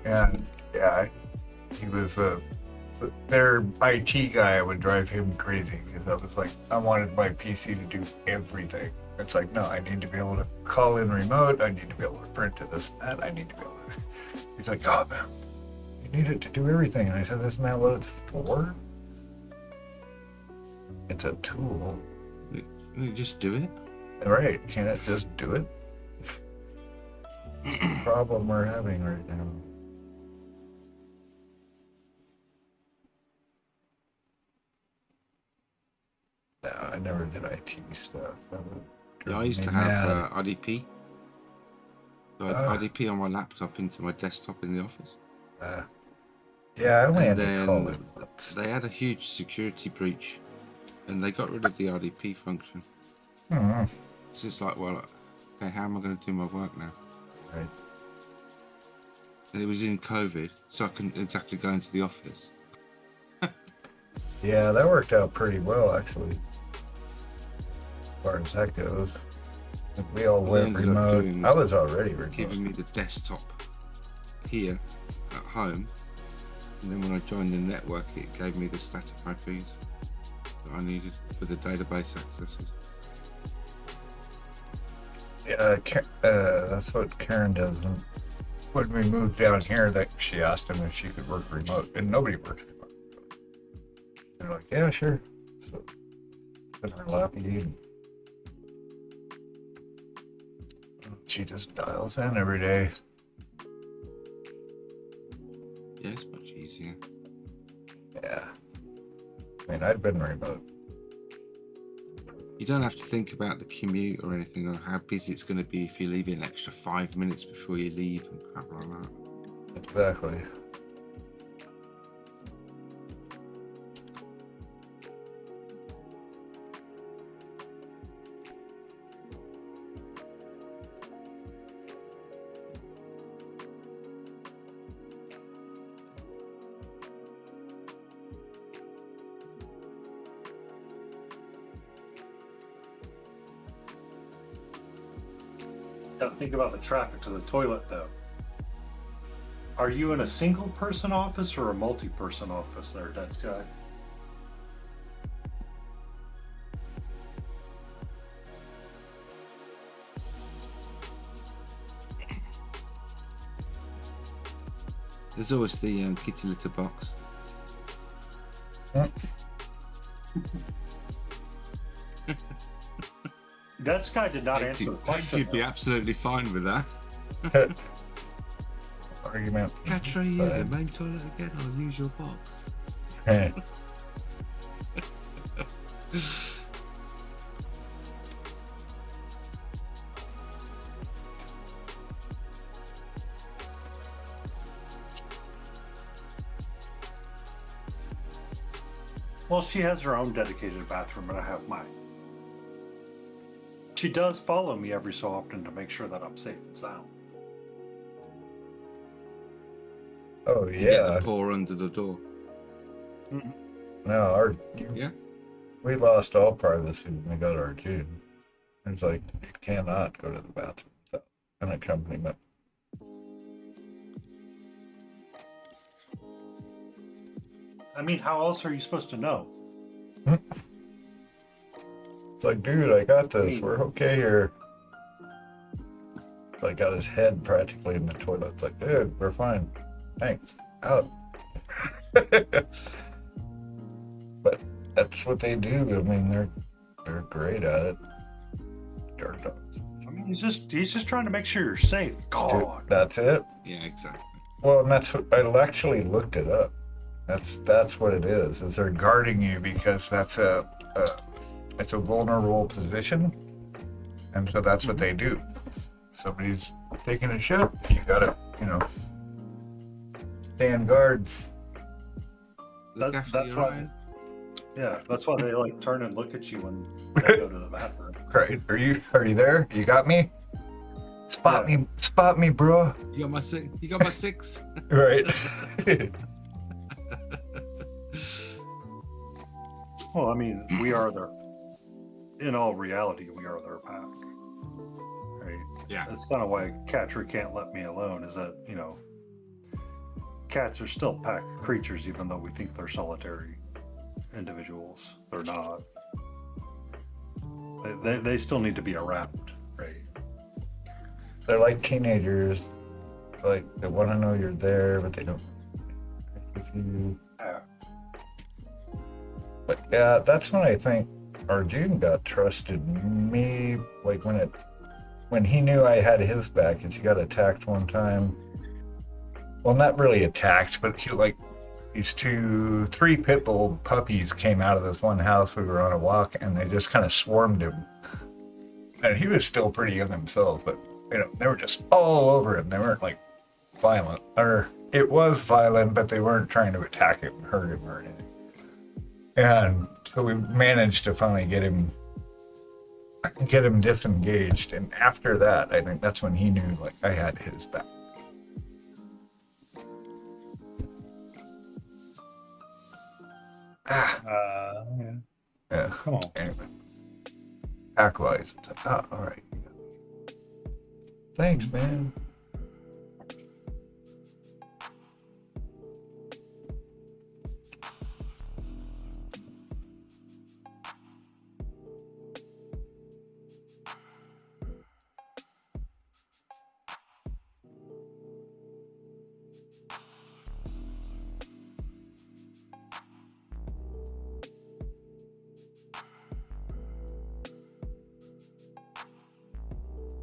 and yeah, he was their IT guy. Would drive him crazy because I was like, I wanted my PC to do everything. It's like, no, I need to be able to call in remote. I need to be able to print to this, that. I need to be able to. He's like, oh man, you need it to do everything. And I said, isn't that what it's for? It's a tool. You just do it. Right? Can't it just do it? It's the problem we're having right now. No, I never did IT stuff. Yeah, I used to have IDP. So I had IDP on my laptop into my desktop in the office. Yeah, I only had And to call then it. But... they had a huge security breach, and they got rid of the IDP function. Hmm. It's just like, well, okay, how am I going to do my work now? Right. And it was in COVID, so I couldn't exactly go into the office. Yeah, that worked out pretty well, actually. As far as that goes. We all What they went ended up remote. doing I was was already remote. Giving me the desktop here at home, and then when I joined the network, it gave me the static IPs that I needed for the database accesses. Yeah, that's what Karen does. And when we moved down here, that she asked him if she could work remote, and nobody works remote. They're like, yeah, sure. So, in her lappy. she just dials in every day. Yeah, it's much easier. Yeah. I mean, I've been remote. You don't have to think about the commute or anything, or how busy it's going to be if you leave an extra 5 minutes before you leave and crap like that. Exactly. Gotta think about the traffic to the toilet, though. Are you in a single person office or a multi person office there, Dead Sky? There's always the kitty litter box. Dead Sky did not answer the You'd question. be absolutely fine with that. Argument. Catch right here, the main toilet again. I'll use your box. Eh. Well, she has her own dedicated bathroom, and I have mine. She does follow me every so often to make sure that I'm safe and sound. Oh You get yeah. the paw under the door. No, Yeah. we lost all privacy when we got our June. It's like you cannot go to the bathroom without an accompaniment. I mean, how else are you supposed to know? It's like, dude, I got this. We're okay here. I got his head practically in the toilet. It's like, dude, we're fine. Thanks. Out. But that's what they do. I mean, they're great at it. Dirt dogs. I mean, he's just trying to make sure you're safe. Dude, God. that's it. Yeah, exactly. Well, and that's what I actually looked it up. That's what it is. Is they're guarding you because it's a vulnerable position, and so that's what they do. Somebody's taking a shit, you gotta, stand guard. Look after That's your why. own. Yeah, that's why they like turn and look at you when they go to the bathroom. Right? Are you there? You got me? Spot me, bro. You got my six. You got my six. Right. Well, I mean, we are their. In all reality, we are their pack. Right? Yeah. That's kind of why Catcher can't let me alone. Is that cats are still pack creatures, even though we think they're solitary individuals. They're not. They still need to be around, right? They're like teenagers. Like they want to know you're there, but they don't. With you. Yeah. But yeah, that's when I think Arjun got trusted me. Like when he knew I had his back, because he got attacked one time. Well, not really attacked, but these 3 pit bull puppies came out of this one house. We were on a walk, and they just kind of swarmed him. And he was still pretty young himself, but they were just all over him. They weren't like violent, or it was violent, but they weren't trying to attack him, hurt him, or anything. And so we managed to finally get him disengaged. And after that, I think that's when he knew like I had his back. Yeah. Come on. Anyway, pack-wise, it's like, all right. Thanks, man.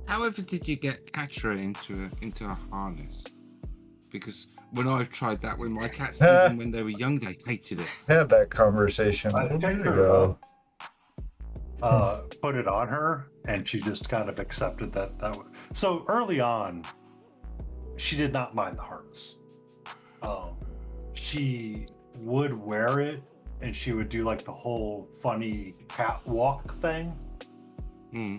However, did you get Catra into a harness? Because when I've tried that with my cats, even when they were young, they hated it. Had that conversation a I little bit picked her ago. Put it on her, and she just kind of accepted that. So early on, she did not mind the harness. She would wear it, and she would do like the whole funny catwalk thing. Hmm.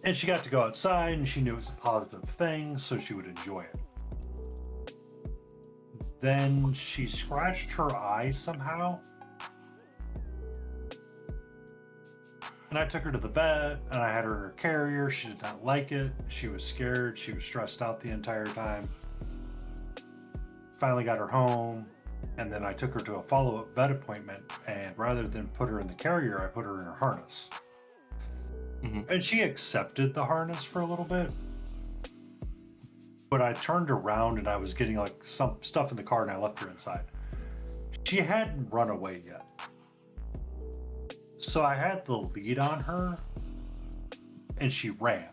And she got to go outside, and she knew it was a positive thing, so she would enjoy it. Then she scratched her eye somehow. And I took her to the vet, and I had her in her carrier. She did not like it. She was scared. She was stressed out the entire time. Finally got her home, and then I took her to a follow-up vet appointment, and rather than put her in the carrier, I put her in her harness. Mm-hmm. And she accepted the harness for a little bit. But I turned around, and I was getting like some stuff in the car, and I left her inside. She hadn't run away yet. So I had the lead on her, and she ran.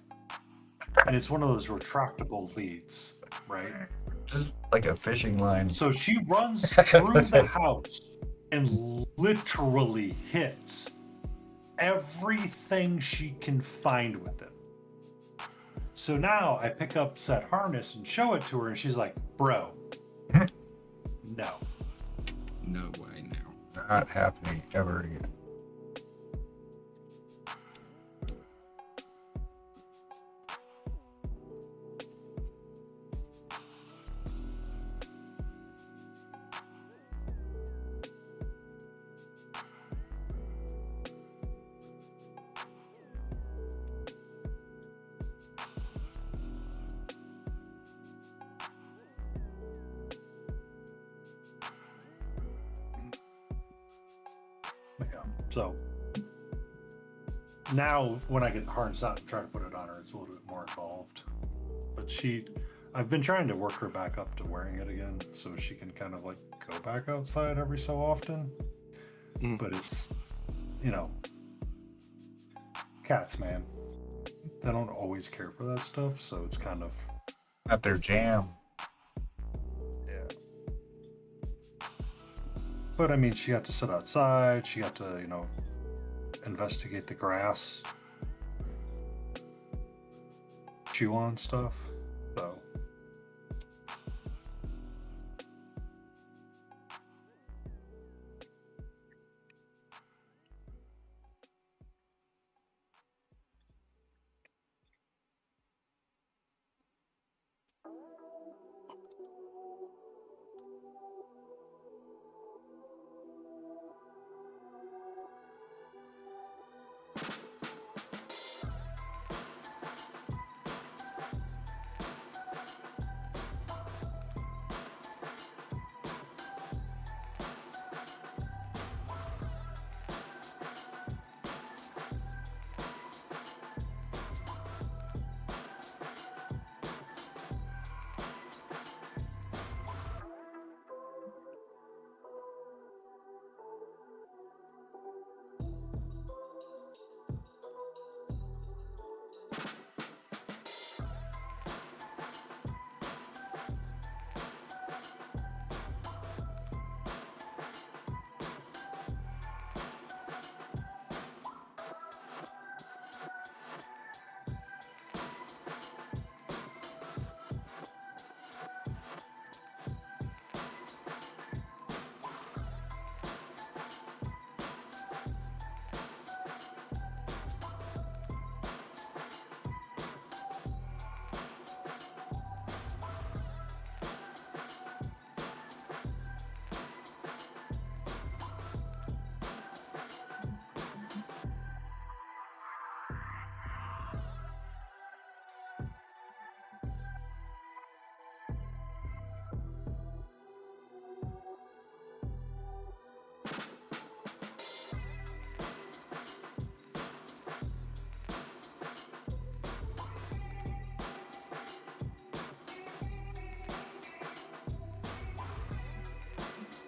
And it's one of those retractable leads, right? Just like a fishing line. So she runs through the house and literally hits everything she can find with it. So now I pick up said harness and show it to her, and she's like, bro, no. No way now. Not happening ever again. Yeah. So now when I get the harness out and try to put it on her, it's a little bit more involved. But I've been trying to work her back up to wearing it again so she can kind of like go back outside every so often. Mm. But it's, cats, man. They don't always care for that stuff, so it's kind of Not their jam. But I mean, she got to sit outside. She got to, investigate the grass, chew on stuff. So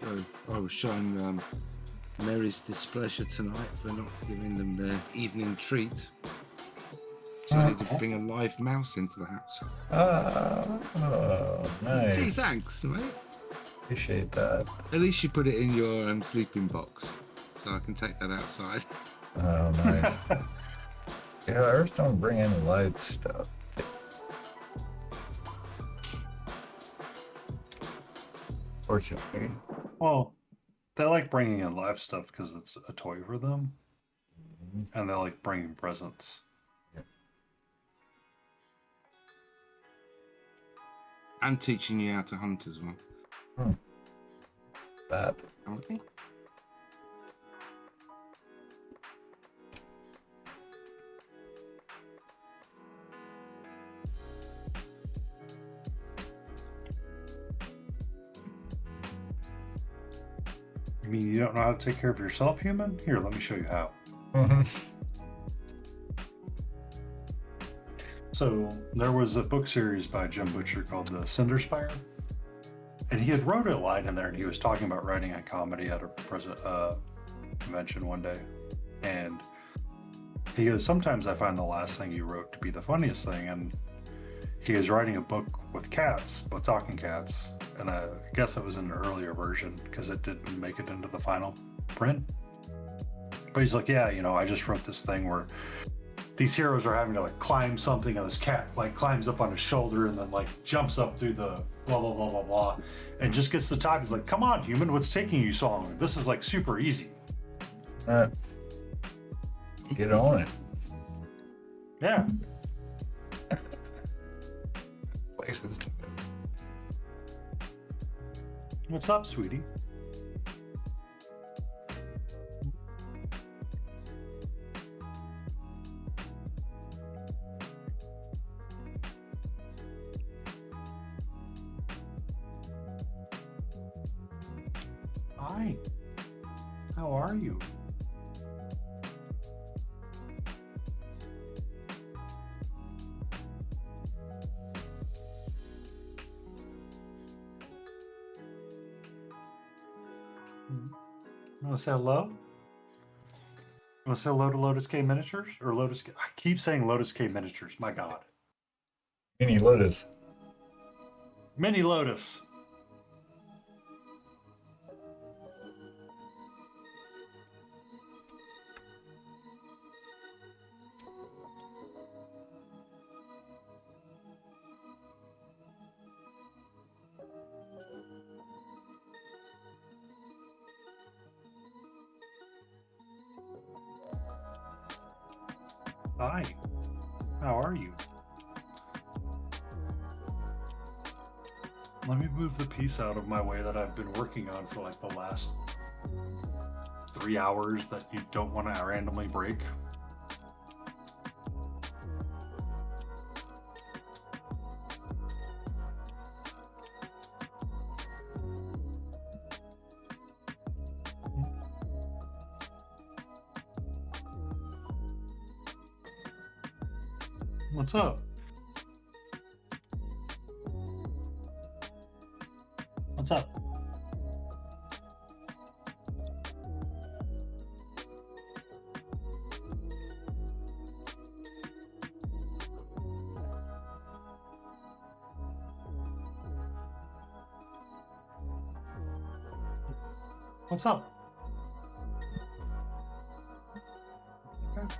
So I was showing Mary's displeasure tonight for not giving them their evening treat. So I need to bring a live mouse into the house. Oh, Gee, nice. thanks, mate. Appreciate that. At least you put it in your sleeping box, so I can take that outside. Oh, nice. Yeah, ours don't bring any light stuff. Fortunately. Well, they like bringing in live stuff because it's a toy for them, and they like bringing presents. And teaching you how to hunt as well. That. Okay. You mean you don't know how to take care of yourself, human? Here, let me show you how. So there was a book series by Jim Butcher called The Cinder Spire, and he had wrote a line in there, and he was talking about writing a comedy at a convention one day, and he goes, "Sometimes I find the last thing you wrote to be the funniest thing," and he was writing a book with cats, with talking cats, and I guess it was an earlier version because it didn't make it into the final print. But he's like, "Yeah, I just wrote this thing where these heroes are having to like climb something, and this cat like climbs up on his shoulder and then like jumps up through the blah blah blah blah blah, and just gets to the top. He's like, 'Come on, human, what's taking you so long? This is like super easy.'" Get on it. Yeah. Places. What's up, sweetie? Hi. How are you? Want to say hello? Want to say hello to Lotus K Miniatures? Or Lotus K? I keep saying Lotus K Miniatures. My God. Mini Lotus. Mini Lotus. Hi. How are you? Let me move the piece out of my way that I've been working on for like the last 3 hours that you don't want to randomly break. What's up? What's up? What's up? Okay.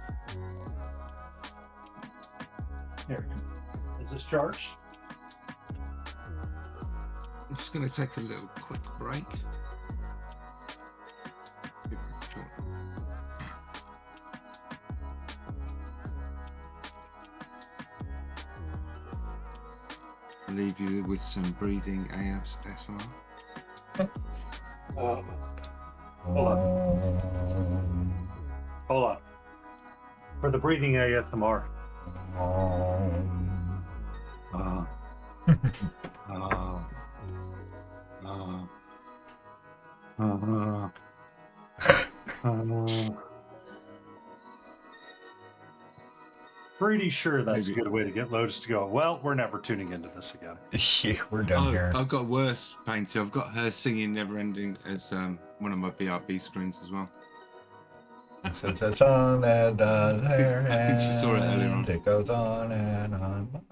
Here. Is this charged? I'm just going to take a little quick break. I'll leave you with some breathing ASMR. Hold on. Hold on. For the breathing ASMR. Pretty sure that's Maybe. a good way to get Lotus to go, well, we're never tuning into this again. Yeah, we're done Oh, here. I've got worse painting. I've got her singing Never Ending as one of my BRB screens as well. Since it's on and on there, I think she saw it earlier on. and it goes on and on.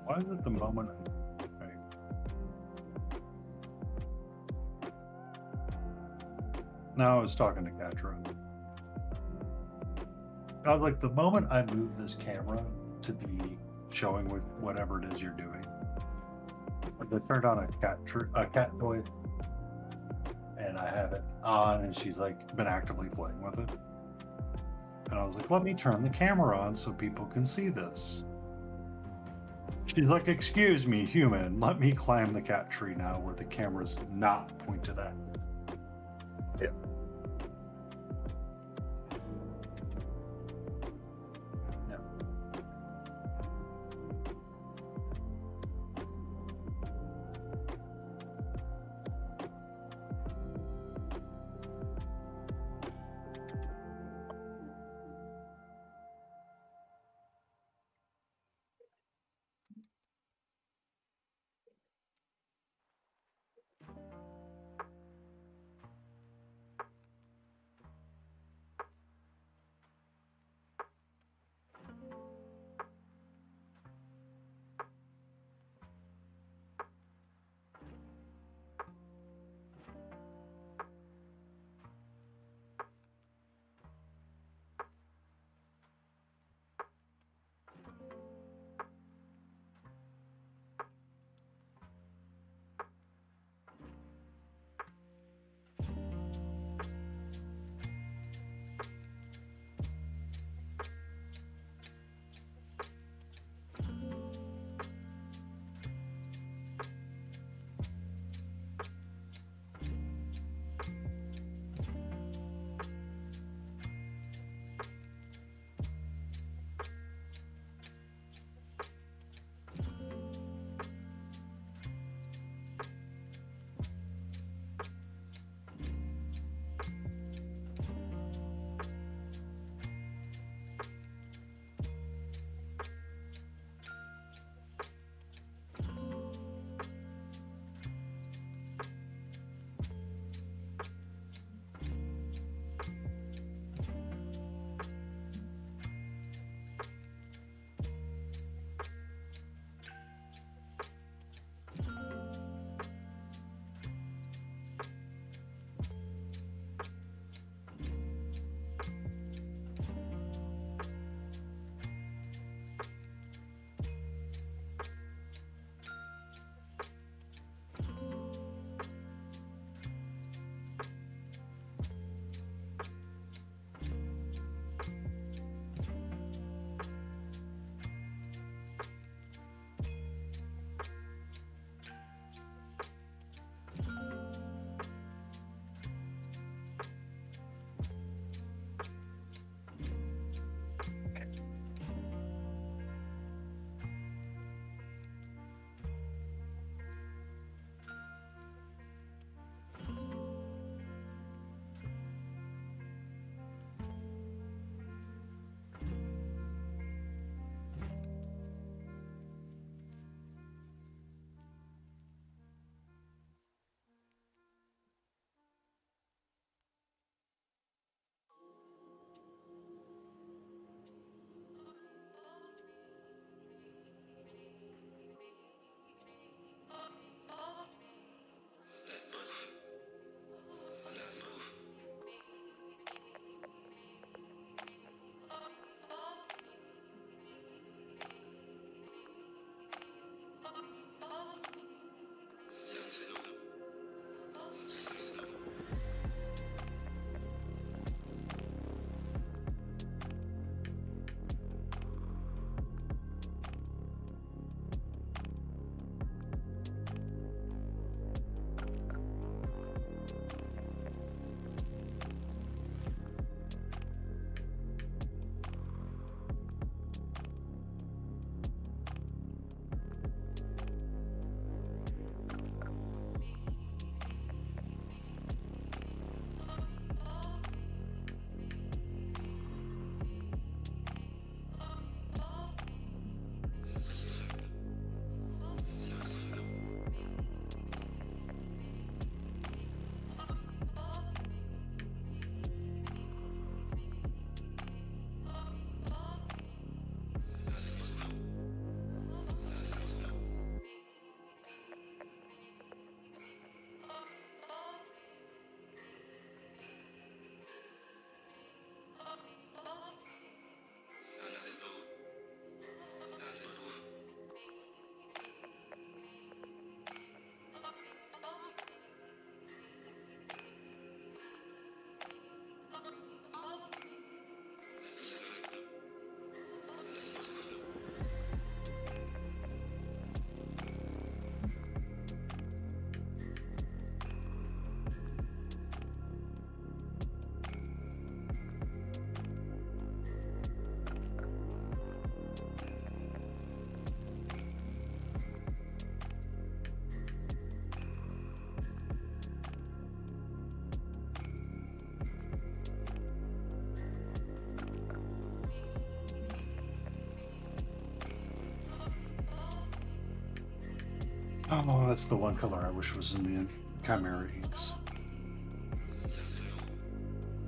Why is it the moment? Okay. Now I was talking to Katra. I was like, the moment I move this camera to be showing with whatever it is you're doing, like I turned on a cat toy, and I have it on, and she's like been actively playing with it. And I was like, let me turn the camera on so people can see this. She's like, excuse me, human, let me climb the cat tree now where the camera's not pointed at. Yeah. Yeah. Oh, that's the one color I wish was in the Chimera inks.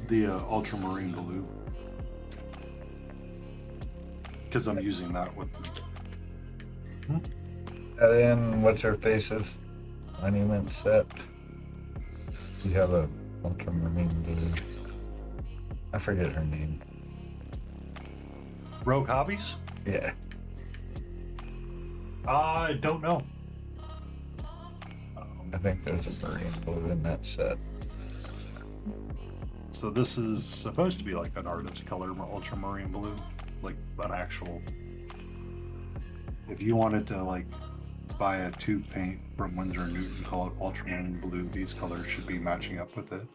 The ultramarine blue. Because I'm using that with. Add in what's her face's monument set. You have a ultramarine blue. I forget her name. Rogue Hobbies? Yeah. I don't know. I think there's a marine blue in that set. So this is supposed to be like an artist color, ultramarine blue, like an actual. If you wanted to like buy a tube paint from Winsor & Newton, call it ultramarine blue, these colors should be matching up with it.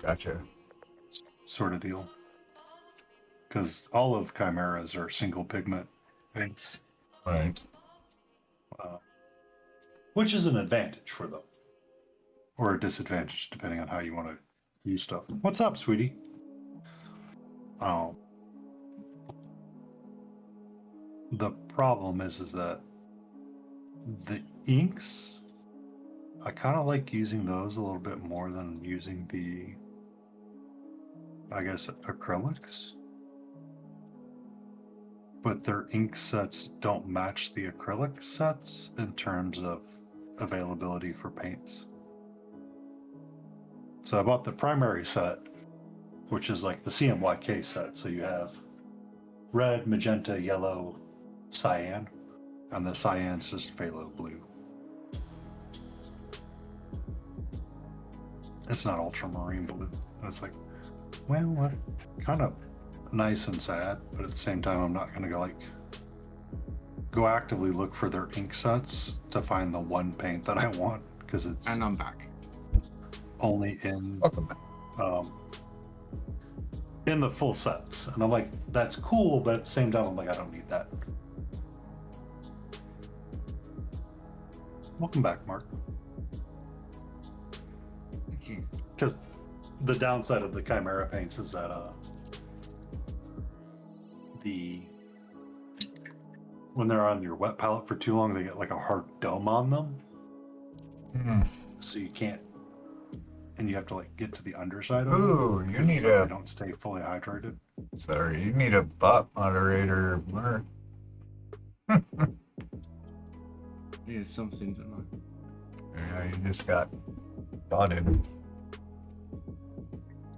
Gotcha. Sort of deal. Because all of Chimeras are single pigment paints, Right. which is an advantage for them, or a disadvantage depending on how you want to use stuff. What's up, sweetie? The problem is that the inks, I kind of like using those a little bit more than using the, I guess, acrylics. But their ink sets don't match the acrylic sets in terms of availability for paints. So I bought the primary set, which is like the CMYK set. So you have red, magenta, yellow, cyan, and the cyan's just phthalo blue. It's not ultramarine blue. It's like, well, what? Kind of nice and sad, but at the same time, I'm not going to go actively look for their ink sets to find the one paint that I want, because it's And I'm back. only in Welcome back. in the full sets. And I'm like, that's cool, but at the same time, I'm like, I don't need that. Welcome back, Mark. Thank you. Because the downside of the Chimera paints is that when they're on your wet palette for too long, they get like a hard dome on them. So you can't, and you have to like get to the underside of them. Ooh, you because need so a. they don't stay fully hydrated. Sorry, you need a bot moderator, Mark. Yeah, something, don't I? Yeah, you just got botted.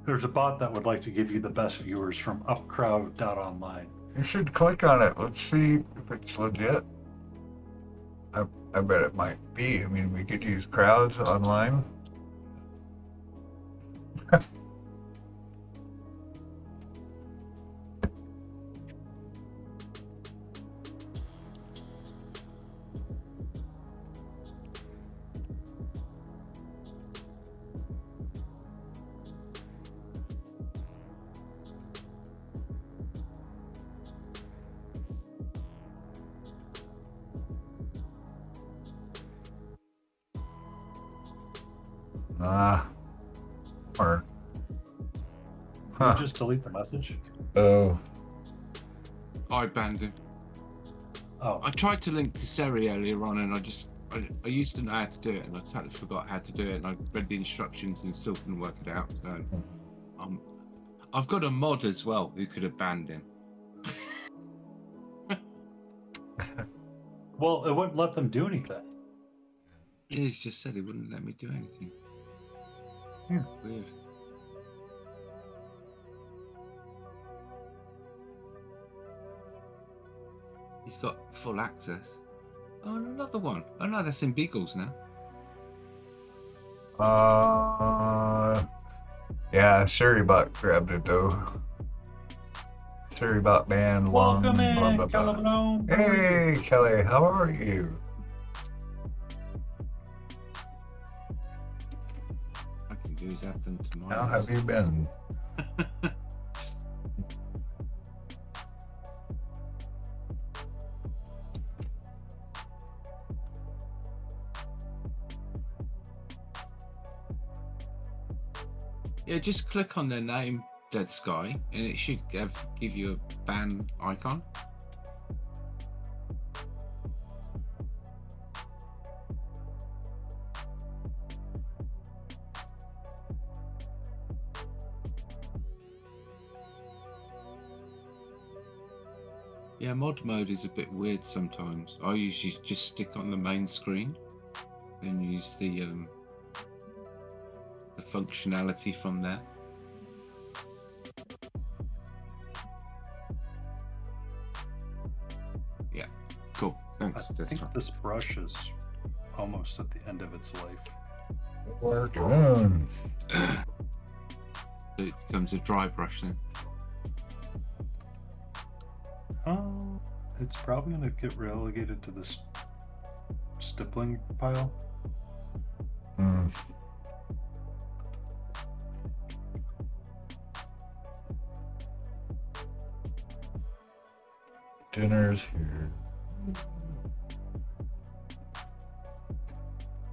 There's a bot that would like to give you the best viewers from upcrowd.online. You should click on it. Let's see if it's legit. I bet it might be. I mean, we could use crowds online. Or Can you just delete the message? oh, I banned him. Oh, I tried to link to Seri earlier on, and I used to know how to do it, and I totally forgot how to do it, and I read the instructions and still couldn't work it out. So, I've got a mod as well who could have banned him. well, it wouldn't let them do anything. Yeah, he's just said he wouldn't let me do anything. Yeah. Weird. He's got full access. Oh, and another one. Oh no, that's in Beagles now. yeah, Suribot grabbed it though. Suribot band long. Welcome in, blah, blah, blah. Calamone. Hey, Kelly, how are you? I can do his anthem tonight. How have you been? Yeah, just click on their name, Dead Sky, and it should give you a ban icon. Yeah, mod mode is a bit weird sometimes. I usually just stick on the main screen and use the functionality from there. Yeah, cool. Thanks. I think this brush is almost at the end of its life. We're done. So it becomes a dry brush then. It's probably gonna get relegated to this stippling pile. Mm. Dinner's here.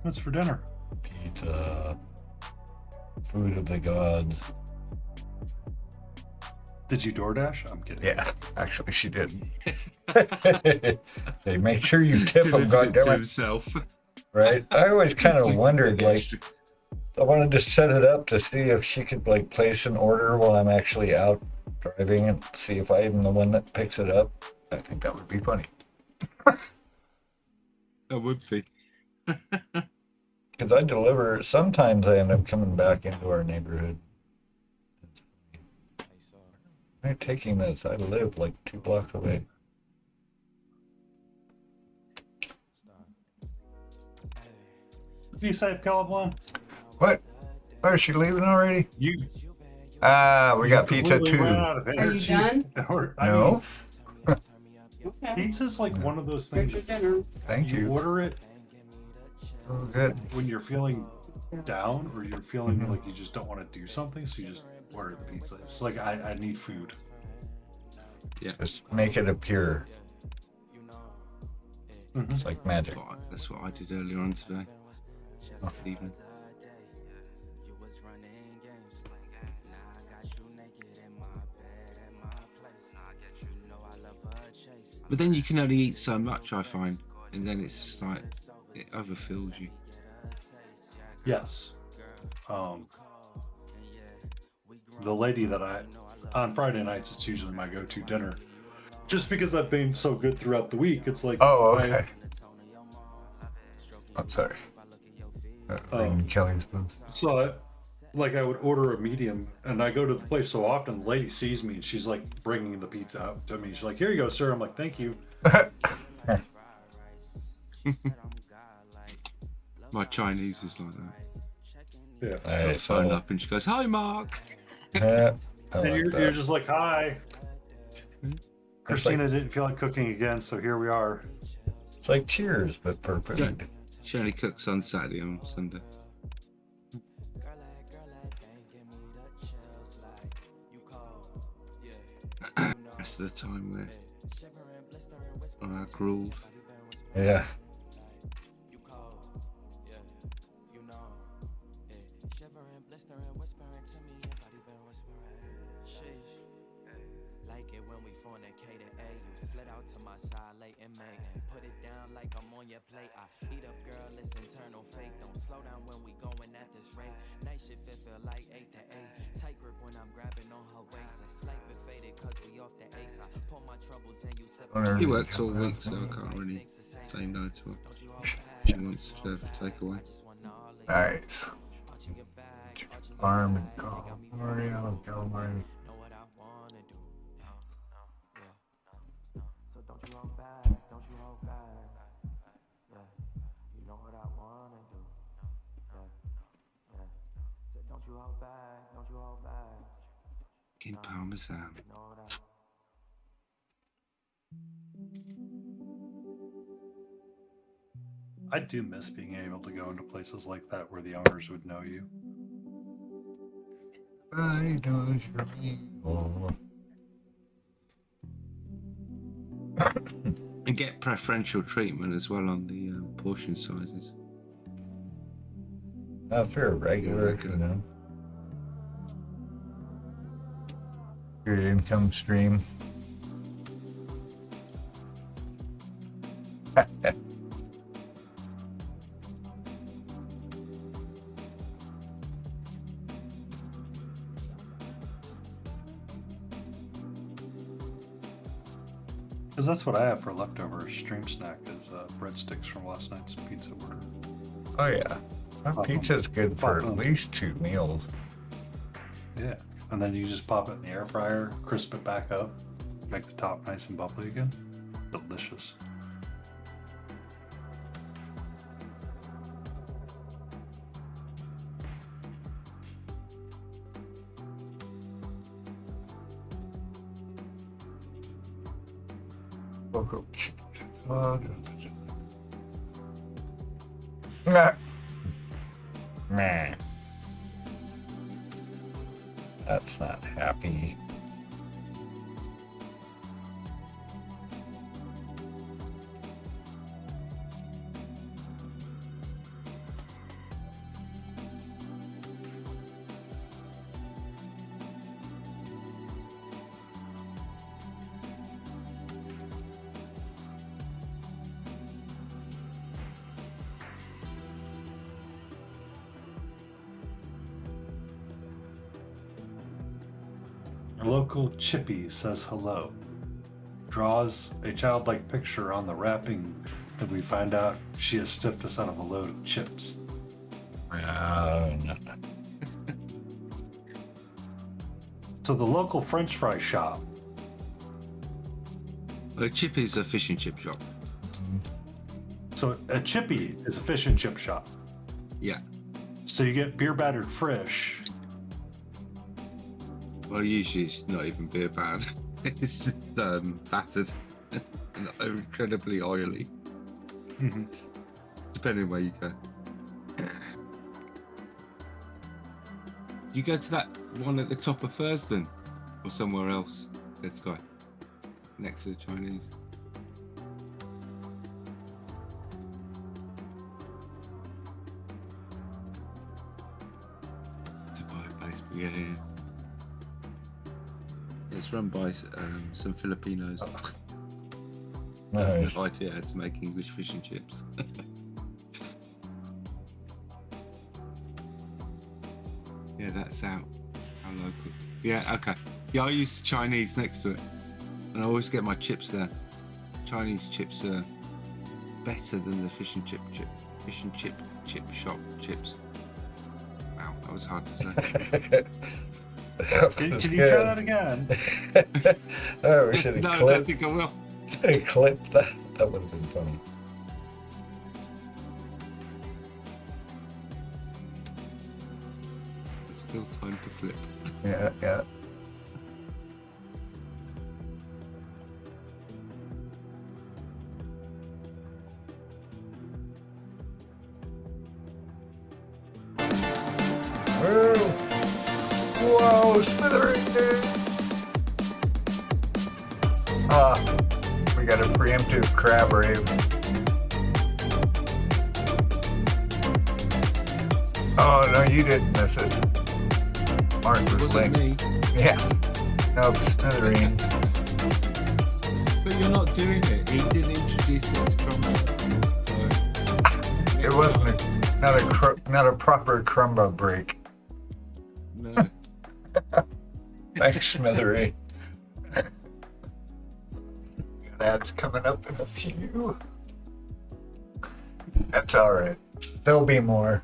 What's for dinner? Pizza. Food of the gods. Did you DoorDash? I'm kidding. Yeah, actually, she did. They make sure you tip them, Delivered it to goddammit. himself. Right? I always kind It's of like wondered, big like, extra. I wanted to set it up to see if she could, like, place an order while I'm actually out driving and see if I am the one that picks it up. I think that would be funny. That would be. Because I deliver, sometimes I end up coming back into our neighborhood. I'm taking this. I live like 2 blocks away. B-side colorblind. What? Oh, is she leaving already? You We got pizza completely too. ran out of Are you energy. done? Or, I No? Okay. mean, pizza's like one of those Here's things. your dinner. Thank You you. order it Oh, good. when you're feeling down or you're feeling like you just don't want to do something, so you just order the pizza. It's like I need food. Just make it appear. Mhm. It's like magic. That's what I did earlier on today. Last evening. But then you can only eat so much, I find, and then it's just like it overfills you. Yes. The lady that on Friday nights, it's usually my go-to dinner. Just because I've been so good throughout the week, it's like Oh, okay. I'm sorry. Kelly's booth. So I would order a medium, and I go to the place so often. The lady sees me, and she's like bringing the pizza out to me. She's like, "Here you go, sir." I'm like, "Thank you." My Chinese is like that. Yeah. I phone up and she goes, "Hi, Mark." Yeah, I And like you're that. just like, "Hi." Christina didn't feel like cooking again, so here we are. It's like Cheers, but for food. She only cooks on Saturday and Sunday. Rest of the time we're on our gruel. Yeah. He works all week, so I can't really say no to her. She wants to have a takeaway. Nice. Farm and California, California. In Parmesan. I do miss being able to go into places like that where the owners would know you. I knows your evil. And get preferential treatment as well on the portion sizes. Fair regular, you know. Your income stream. Because that's what I have for leftover stream snack is breadsticks from last night's pizza order. Oh yeah, that Pop 'em. pizza's good for Pop 'em. at least 2 meals. Yeah. And then you just pop it in the air fryer, crisp it back up, make the top nice and bubbly again. Delicious. Local. Nah. Meh. That's not happy. Our local Chippy says hello. Draws a childlike picture on the wrapping, and we find out she has stiffed us out of a load of chips. No. So the local French fry shop. The Chippy's a fish and chip shop. So a Chippy is a fish and chip shop. Yeah. So you get beer battered fish. Well, usually it's not even beer bad. It's just battered and incredibly oily, depending where you go. You go to that one at the top of Thurston or somewhere else? Let's go. Next to the Chinese. To buy a base, yeah. It's run by some Filipinos. Nice. The idea how to make English fish and chips. Yeah, that's out. How local. Yeah, okay. Yeah, I use the Chinese next to it. And I always get my chips there. Chinese chips are better than the fish and chip shop chips. Wow, that was hard to say. Can you try that again? Oh, we should have No, I don't clipped, think I will. clipped that. That would have been funny. There's still time to flip. Yeah, yeah. Whoa! Whoa, smithereens! We got a preemptive crab rave. Oh, no, you didn't miss it. Mark It was wasn't late. me, Yeah. No, smithereens. but you're not doing it. He didn't introduce it as crumble. So It wasn't not a proper crumba break. no. Thanks, Smithereen. Ads coming up in a few. That's all right. There'll be more.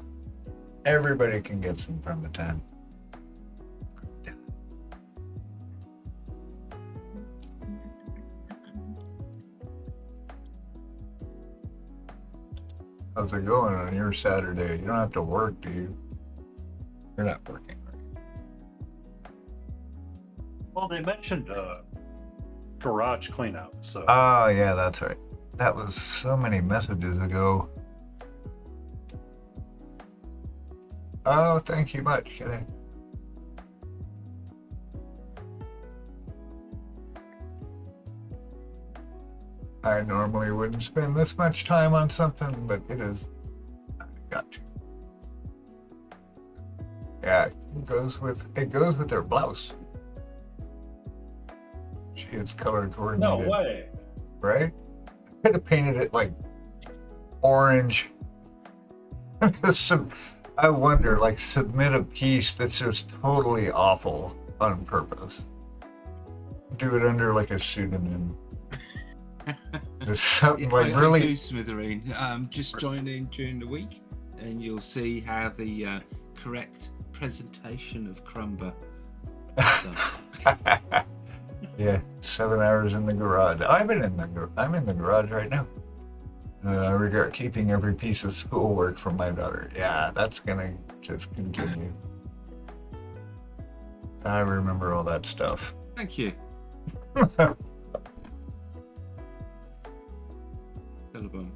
Everybody can get some from the time. How's it going on your Saturday? You don't have to work, do you? You're not working, right? Well, they mentioned garage cleanup, so Oh, yeah, that's right. That was so many messages ago. Oh, thank you much. Kidding. I normally wouldn't spend this much time on something, but it is. I got to. Yeah, it goes with their blouse. She is color no coordinated. way. Right? I could have painted it like orange. I wonder, like, submit a piece that's just totally awful on purpose. Do it under like a pseudonym. There's something like I really. do, Smithereen. Just join in during the week, and you'll see how the correct presentation of Crumber is done. Yeah, 7 hours in the garage. I'm in the garage right now. I regret keeping every piece of schoolwork from my daughter. Yeah, that's gonna just continue. I remember all that stuff. Thank you. Billabong.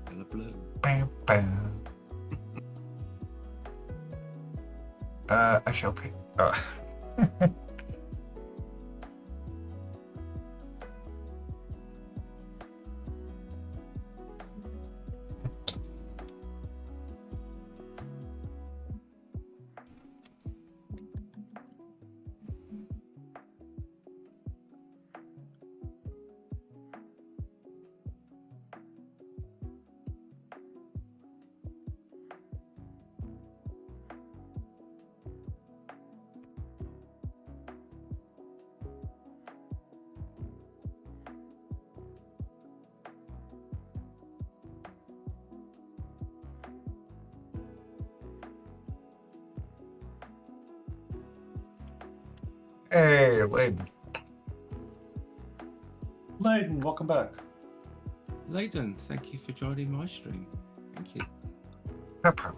Billabloom. Bam, bam. I shall pay. Hey, Laedria. Layden, welcome back. Layden, thank you for joining my stream. Thank you. Pepper.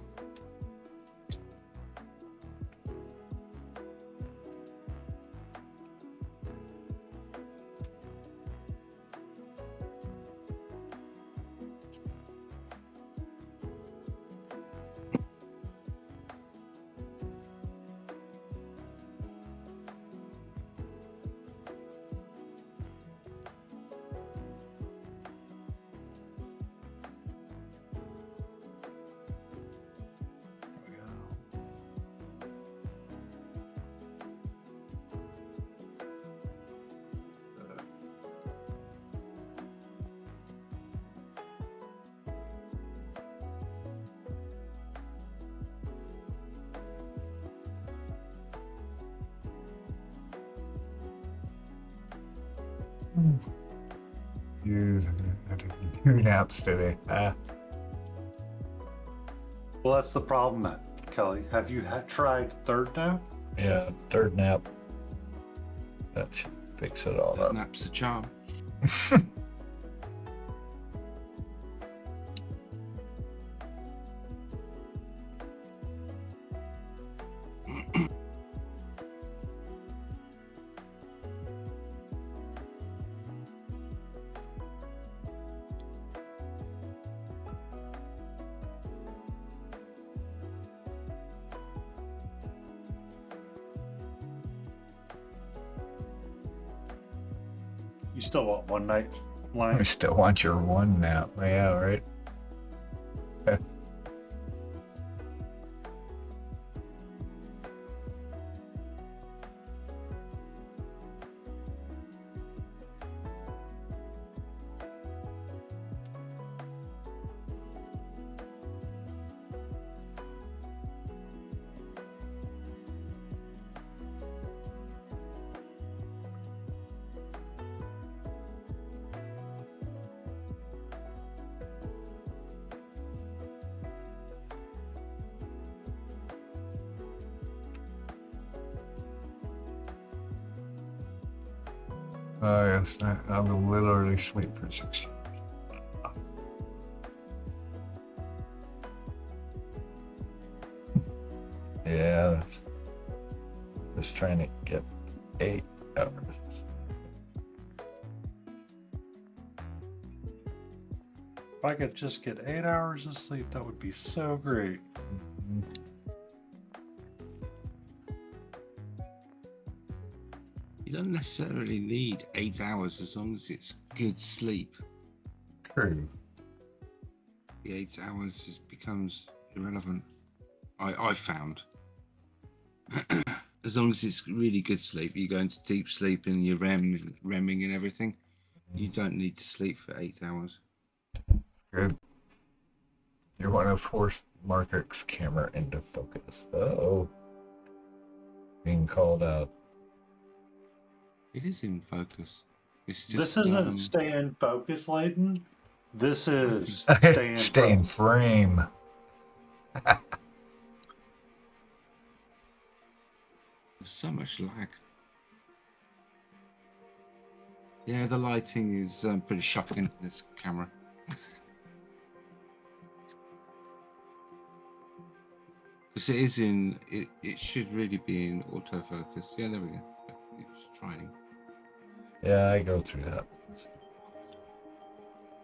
Use 2 naps today. Well, that's the problem, Kelly. Have you tried third now? Yeah, 3rd nap. That should fix it all That up. nap's a charm. You still want one night I line? still want your 1 nap. Yeah, right. Oh, yes. I will literally sleep for 6 years. Yeah, that's just trying to get 8 hours. If I could just get 8 hours of sleep, that would be so great. You don't necessarily need 8 hours as long as it's good sleep. True. The 8 hours just becomes irrelevant. I found. As long as it's really good sleep, you go into deep sleep and you're remming and everything. You don't need to sleep for 8 hours. Good. You want to force Mark's camera into focus. Uh-oh. Being called out. It is in focus. It's just, This isn't stay in focus, Layden. This is Stay in frame. There's so much lag. Yeah, the lighting is pretty shocking, this camera. Because it is in, it should really be in autofocus. Yeah, there we go. It's trying. Yeah, I go through that.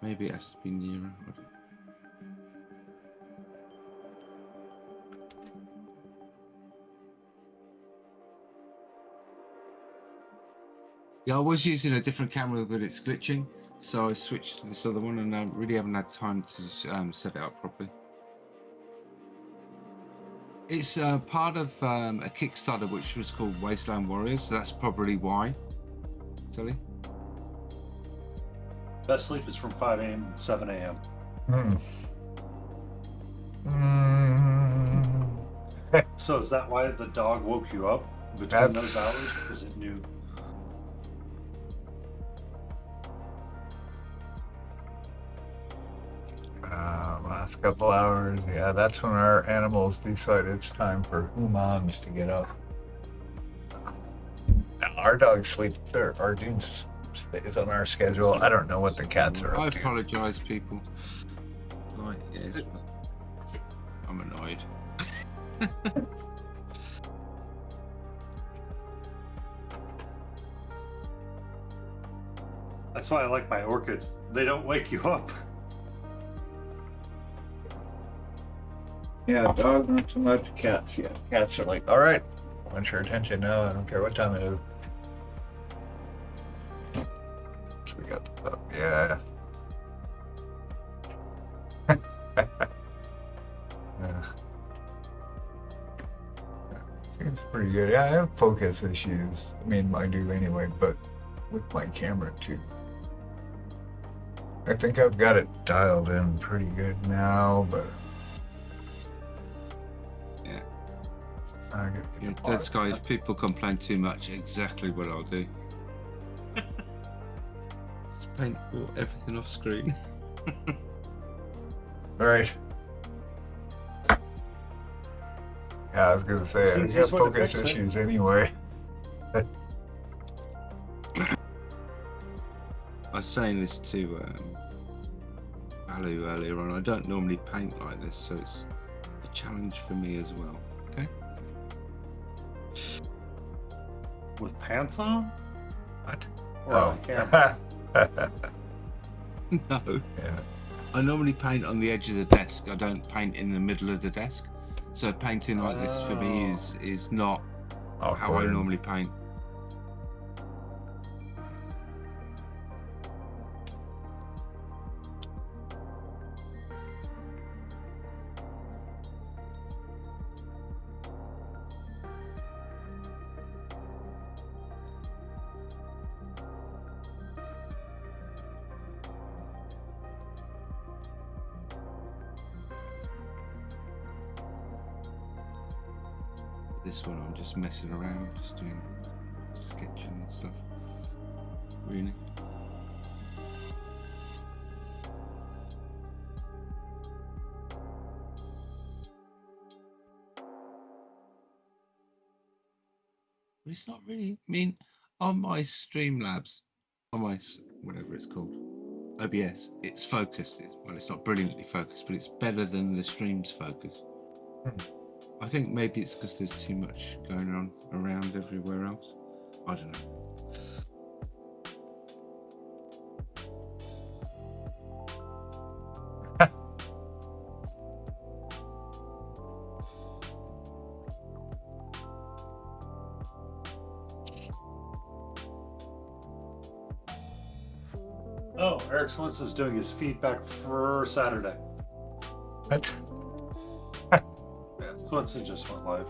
Maybe it has to be nearer. Yeah, I was using a different camera, but it's glitching. So I switched to this other one, and I really haven't had time to set it up properly. It's part of a Kickstarter which was called Wasteland Warriors, so that's probably why. Silly. Best sleep is from 5 a.m. to 7 a.m. So is that why the dog woke you up between those hours? Because it knew. Last couple hours, yeah, that's when our animals decide it's time for humans to get up. Now, our dogs sleep there. Our dude stays on our schedule. I don't know what the cats are I up to. apologize, people. Right, yes. I'm annoyed. That's why I like my orchids. They don't wake you up. Yeah, dogs not so much. Cats, yeah. Cats are like, all right, I want your attention now. I don't care what time it is. So we got the pup, yeah. Yeah. Seems pretty good. Yeah, I have focus issues. I mean, I do anyway, but with my camera too. I think I've got it dialed in pretty good now, but Yeah. I get Yeah, the that's guy, if people complain too much, exactly what I'll do. Just paint everything off screen. All right. Yeah, I was gonna say, I got Easiest way to focus fix it. issues anyway. I was saying this to Alu earlier on. I don't normally paint like this, so it's a challenge for me as well. Okay. With pants on? What? Or on camera? No. Yeah. I normally paint on the edge of the desk. I don't paint in the middle of the desk. So painting like this for me is not how I Awkward. normally paint. This one I'm just messing around, just doing sketching and stuff. Really. But it's not really. I mean, on my Streamlabs, on my whatever it's called, OBS, it's focused. Well, it's not brilliantly focused, but it's better than the stream's focus. I think maybe it's because there's too much going on around everywhere else. I don't know. Oh, Eric Swenson's doing his feedback for Saturday. What? Yeah, Swenson just went live.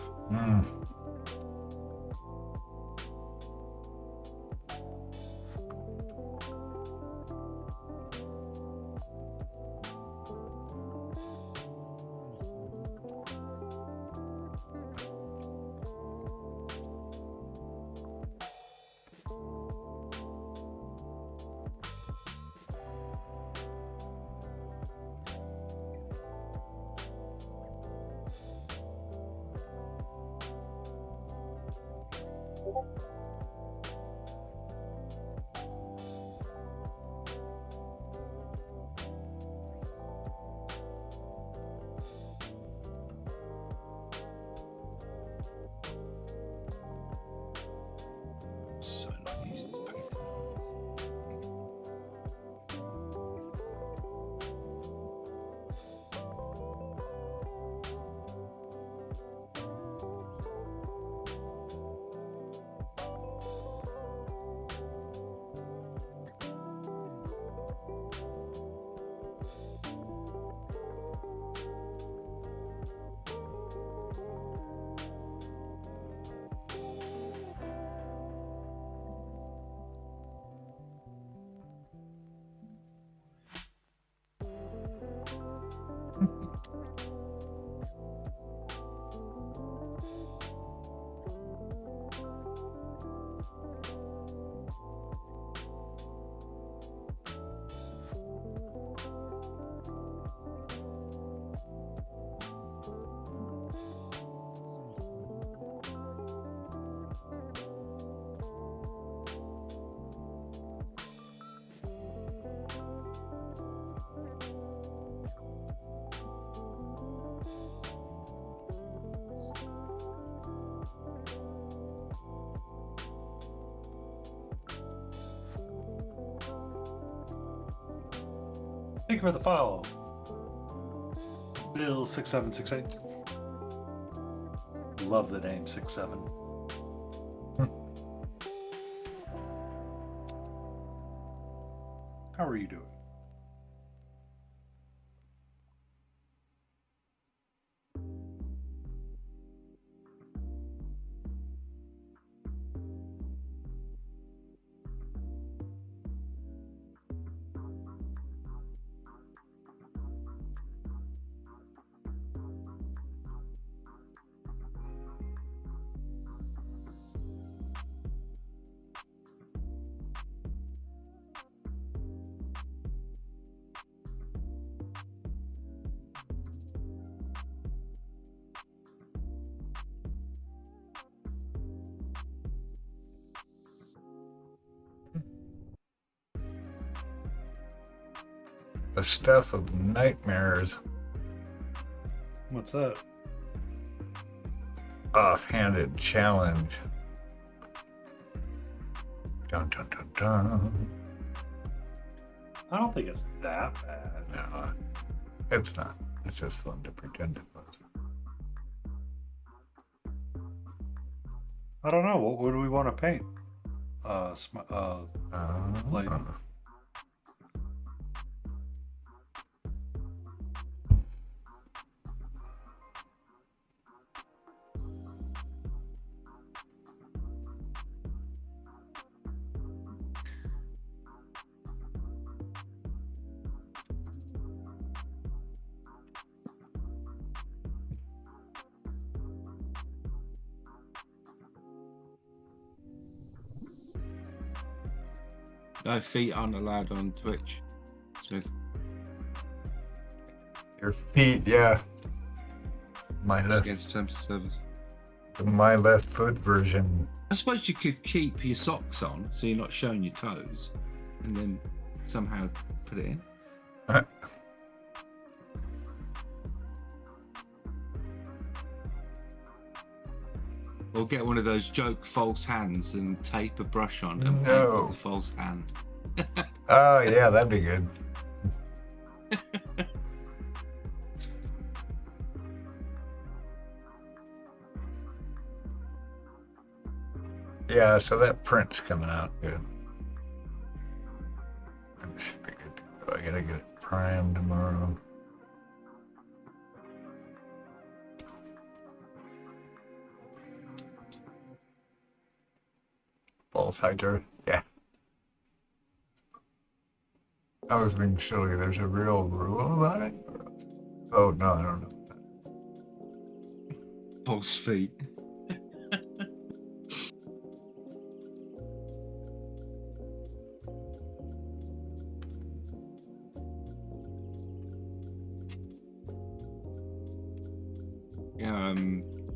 Thank you for the follow. Bill 6768. Love the name 67. How are you doing? The stuff of nightmares. What's that? Offhanded challenge. Dun dun dun dun. I don't think it's that bad. No, it's not. It's just fun to pretend it was. I don't know. What do we want to paint? Like- No feet aren't allowed on Twitch. Smith. Your feet, yeah. My It's against left, terms of service. my left foot version. I suppose you could keep your socks on so you're not showing your toes, and then somehow put it in. Or get one of those joke false hands and tape a brush on and paint No. the false hand. Oh yeah, that'd be good. Yeah, so that print's coming out good. That should be good to go. I gotta get it primed tomorrow. False hider, yeah. I was being silly. There's a real rule about it? Oh no, I don't know. False feet. Yeah,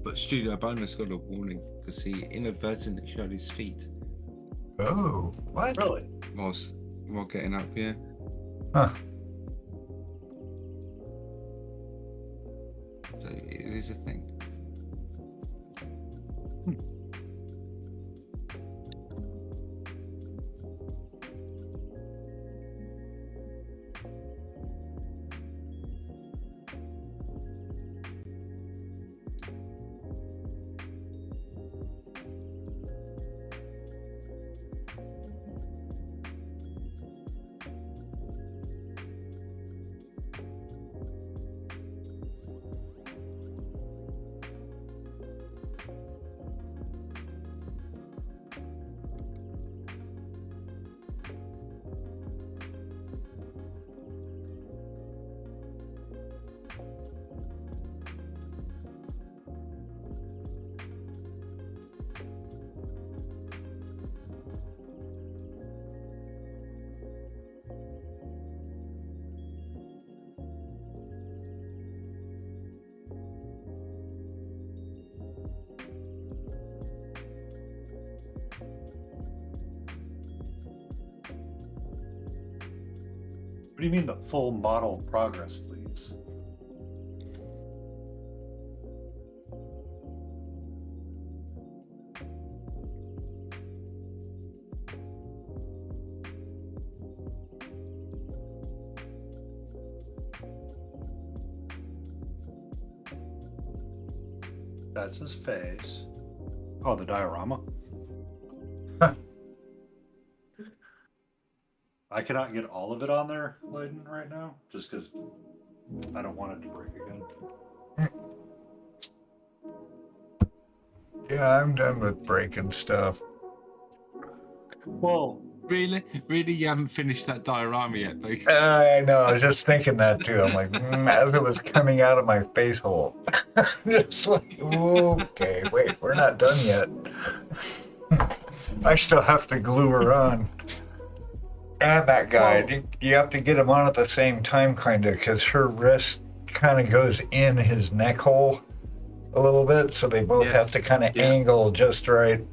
but Studio Bonus got a warning because he inadvertently showed his feet Oh, what? Really? while getting up. Yeah. Huh. So it is a thing. What do you mean the full model progress, please? That's his face. Oh, the diorama? Huh. I cannot get all of it on there, Layden, right now, just because I don't want it to break again. Yeah, I'm done with breaking stuff. Well, Really? Really? You haven't finished that diorama yet, Beagle? I know, I was just thinking that too. I'm like, as it was coming out of my face hole. Just like, okay, wait, we're not done yet. I still have to glue her on. And that guy, Well- you have to get him on at the same time, kind of, because her wrist kind of goes in his neck hole a little bit, so they both Yes, have to kind of yeah. angle just right.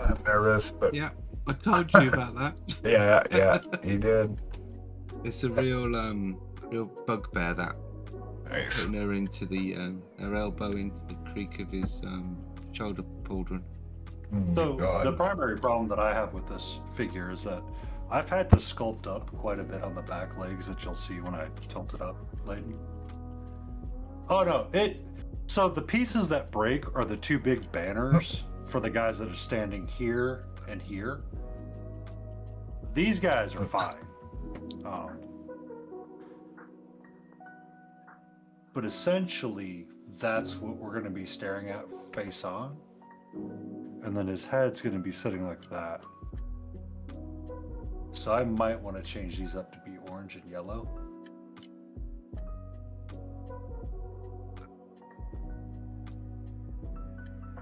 I'm nervous, but Yeah, I told you about that. yeah, he did. It's a real real bugbear, that. Nice. Putting her into the her elbow into the creak of his shoulder pauldron. Oh, So God. the primary problem that I have with this figure is that I've had to sculpt up quite a bit on the back legs that you'll see when I tilt it up, Layden. Oh no, so the pieces that break are the two big banners for the guys that are standing here and here. These guys are fine. But essentially, that's what we're going to be staring at face on. And then his head's going to be sitting like that. So I might want to change these up to be orange and yellow.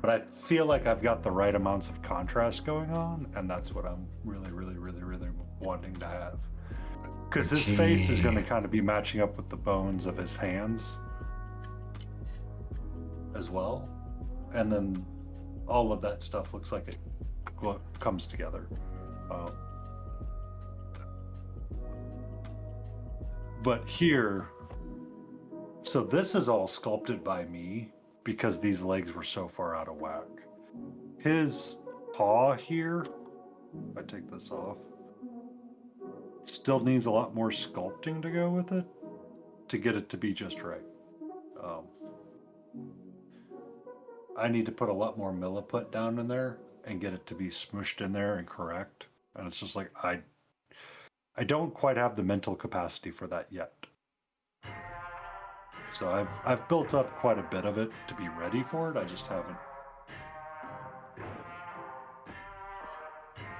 But I feel like I've got the right amounts of contrast going on, and that's what I'm really wanting to have. Because his face is going to kind of be matching up with the bones of his hands as well. And then all of that stuff looks like it comes together. But here, so this is all sculpted by me because these legs were so far out of whack. His paw here, if I take this off, still needs a lot more sculpting to go with it to get it to be just right. I need to put a lot more milliput down in there and get it to be smushed in there and correct. And it's just like, I don't quite have the mental capacity for that yet. So I've built up quite a bit of it to be ready for it. I just haven't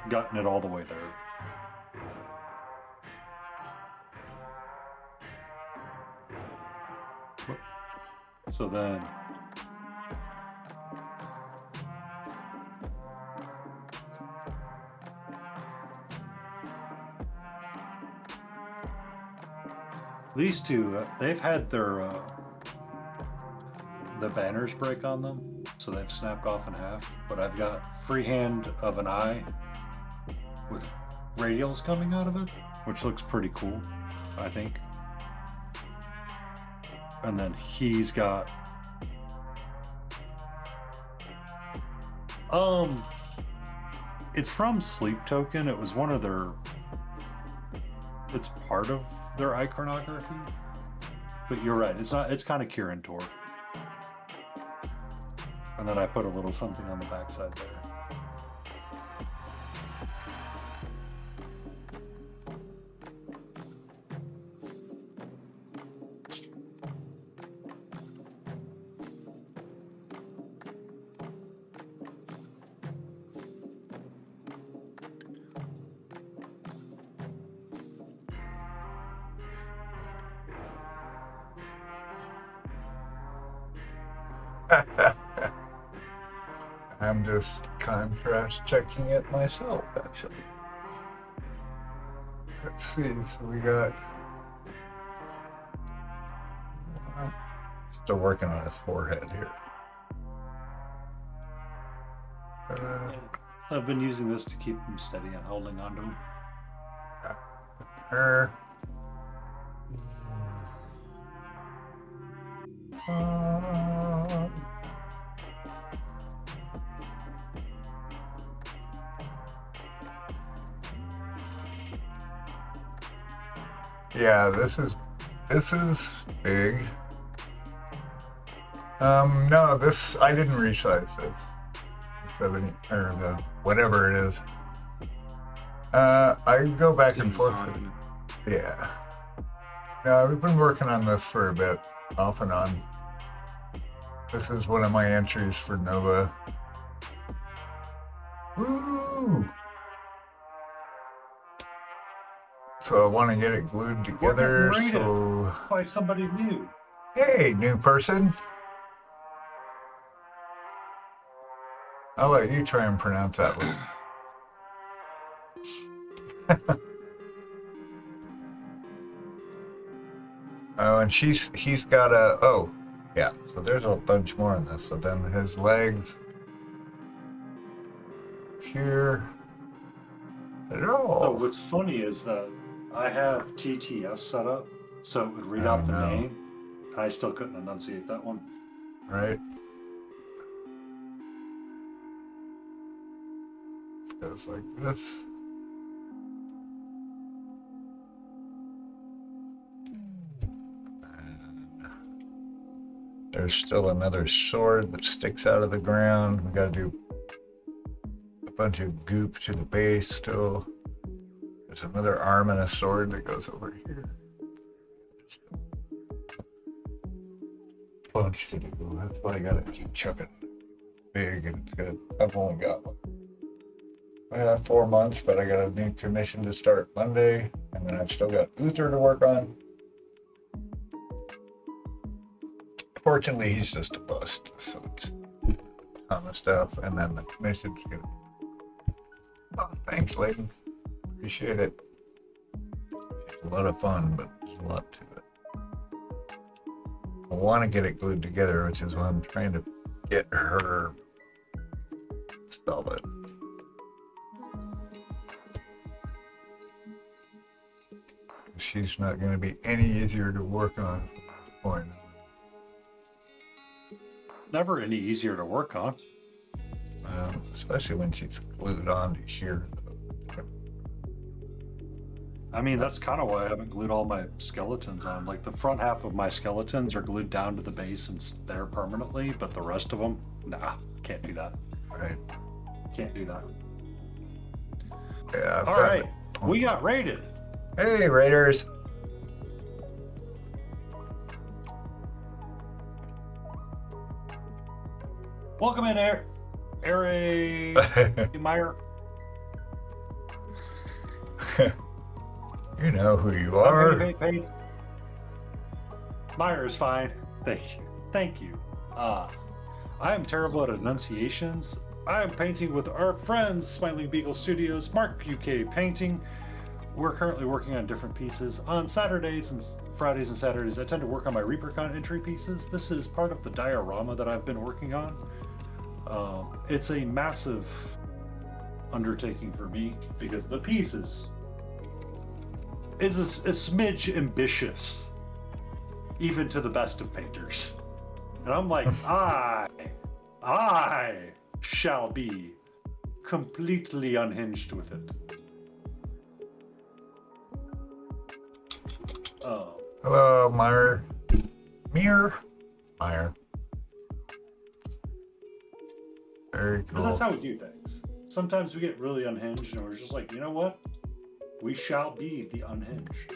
gotten it all the way there. So then these two, they've had their the banners break on them, so they've snapped off in half. But I've got freehand of an eye with radials coming out of it, which looks pretty cool, I think. And then he's got it's from Sleep Token. It was one of their, it's part of their iconography. But you're right, it's kind of Kirin Tor. And then I put a little something on the backside there. I'm just contrast checking it myself, actually. Let's see, so we got... Still working on his forehead here. I've been using this to keep him steady and holding on to him. Her. Yeah, this is big. No, this I didn't resize this. 70 or the whatever it is. I go back and forth. 75, isn't it? Yeah. No, we've been working on this for a bit, off and on. This is one of my entries for Nova. Woo! So I want to get it glued together. We're getting So, by somebody new. hey, new person. I'll let you try and pronounce that one. Oh, and he's got a, oh, yeah, so there's a bunch more in this. So then his legs here. Oh, Oh, what's funny is that I have TTS set up, so it would read Oh, out the no. name. I still couldn't enunciate that one. right. It goes like this. There's still another sword that sticks out of the ground. We gotta do a bunch of goop to the base still. There's another arm and a sword that goes over here. Just a bunch to do. That's why I gotta keep chucking big and it's good. I've only got 4 months, but I got a new commission to start Monday, and then I've still got Uther to work on. Fortunately, he's just a bust, so it's a ton of stuff, and then the commission's gonna. Oh, thanks, Layden. Appreciate it. It's a lot of fun, but there's a lot to it. I want to get it glued together, which is why I'm trying to get her install it. She's not going to be any easier to work on at this point. Never any easier to work on. Especially when she's glued on to here. I mean, that's kind of why I haven't glued all my skeletons on. Like, the front half of my skeletons are glued down to the base and there permanently, but the rest of them, nah, can't do that. Right. Can't do that. Yeah. I've All got right, it. we got raided. Hey, Raiders. Welcome in, Ari Meyer. You know who you are. Meyer is fine. Thank you. Thank you. I am terrible at enunciations. I am painting with our friends, Smiling Beagle Studios, Mark UK Painting. We're currently working on different pieces. On Saturdays and Fridays and Saturdays, I tend to work on my ReaperCon entry pieces. This is part of the diorama that I've been working on. It's a massive undertaking for me because the piece is a smidge ambitious, even to the best of painters. And I'm like, I shall be completely unhinged with it. Hello, Meyer. Meyer. Very Because cool. that's how we do things. Sometimes we get really unhinged and we're just like, you know what? We shall be the unhinged.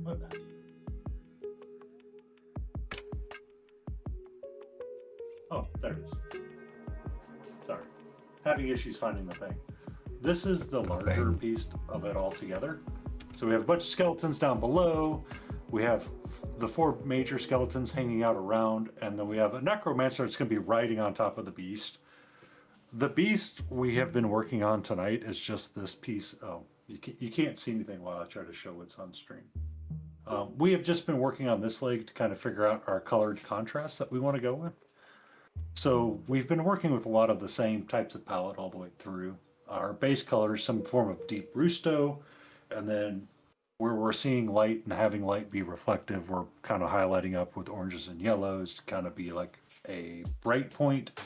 What? Oh, there it is. Sorry. Having issues finding the thing. This is the larger piece of it all together. So we have a bunch of skeletons down below. We have the 4 major skeletons hanging out around, and then we have a necromancer that's going to be riding on top of the beast. The beast we have been working on tonight is just this piece. Oh, you can't see anything while I try to show what's on screen. We have just been working on this leg to kind of figure out our colored contrast that we want to go with. So we've been working with a lot of the same types of palette all the way through. Our base color is some form of deep rusto, and then where we're seeing light and having light be reflective, we're kind of highlighting up with oranges and yellows to kind of be like a bright point,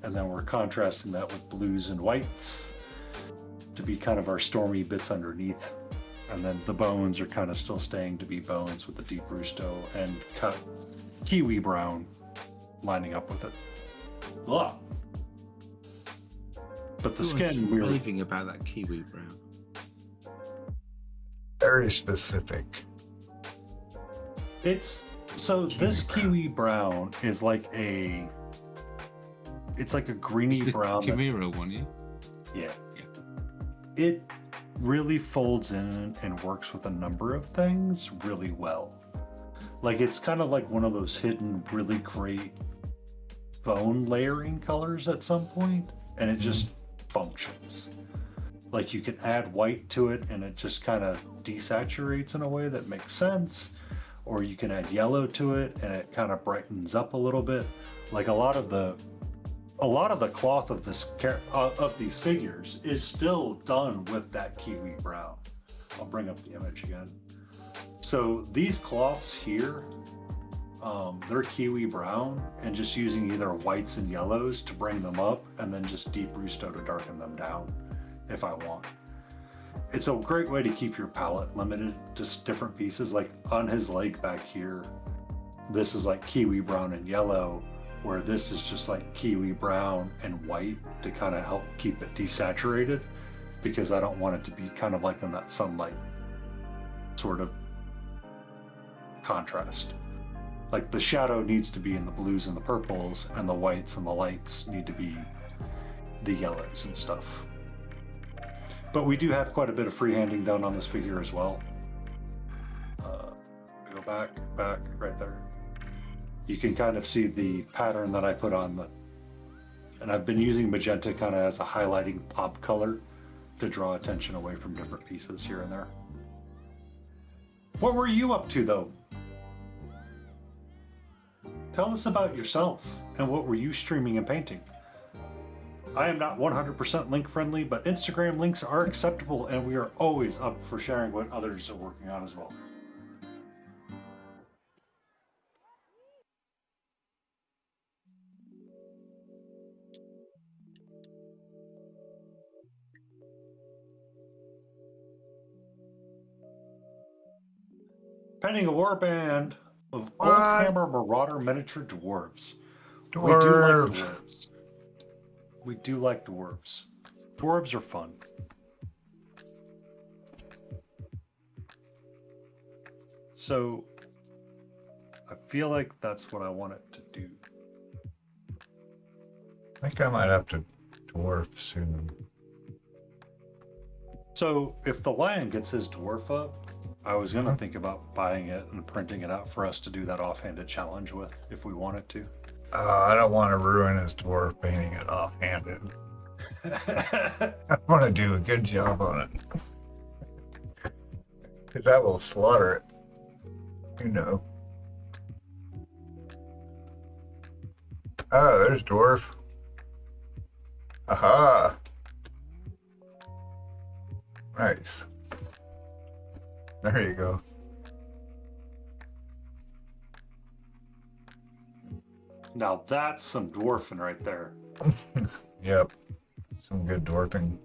and then we're contrasting that with blues and whites to be kind of our stormy bits underneath. And then the bones are kind of still staying to be bones with the deep rusto and cut kiwi brown lining up with it. Ugh. But the skin, we're raving about that kiwi brown. Very specific. It's so this kiwi brown is like a, it's like a greeny It's the brown. Chimera one, yeah? Yeah. Yeah. It really folds in and works with a number of things really well. Like it's kind of like one of those hidden really great bone layering colors at some point, and it just functions. Like you can add white to it and it just kind of desaturates in a way that makes sense, or you can add yellow to it and it kind of brightens up a little bit. Like a lot of the cloth of this of these figures is still done with that kiwi brown. I'll bring up the image again. So these cloths here, they're kiwi brown, and just using either whites and yellows to bring them up, and then just deep rusto to darken them down if I want. It's a great way to keep your palette limited to different pieces. Like on his leg back here, this is like kiwi brown and yellow, where this is just like kiwi brown and white to kind of help keep it desaturated, because I don't want it to be kind of like in that sunlight sort of contrast. Like the shadow needs to be in the blues and the purples, and the whites and the lights need to be the yellows and stuff. But we do have quite a bit of freehanding done on this figure as well. Go back, right there. You can kind of see the pattern that I put on and I've been using magenta kind of as a highlighting pop color to draw attention away from different pieces here and there. What were you up to though? Tell us about yourself and what were you streaming and painting? I am not 100% link friendly, but Instagram links are acceptable and we are always up for sharing what others are working on as well. Painting a warband of old hammer marauder miniature dwarves. Dwarves. We do like dwarves. Dwarves are fun. So I feel like that's what I want it to do. I think I might have to dwarf soon. So if the lion gets his dwarf up, I was going to think about buying it and printing it out for us to do that offhanded challenge with if we wanted to. I don't want to ruin his dwarf painting it offhanded. I want to do a good job on it. Because I will slaughter it. You know. Oh, there's dwarf. Aha. Nice. There you go. Now that's some dwarfing right there. Yep. Some good dwarfing.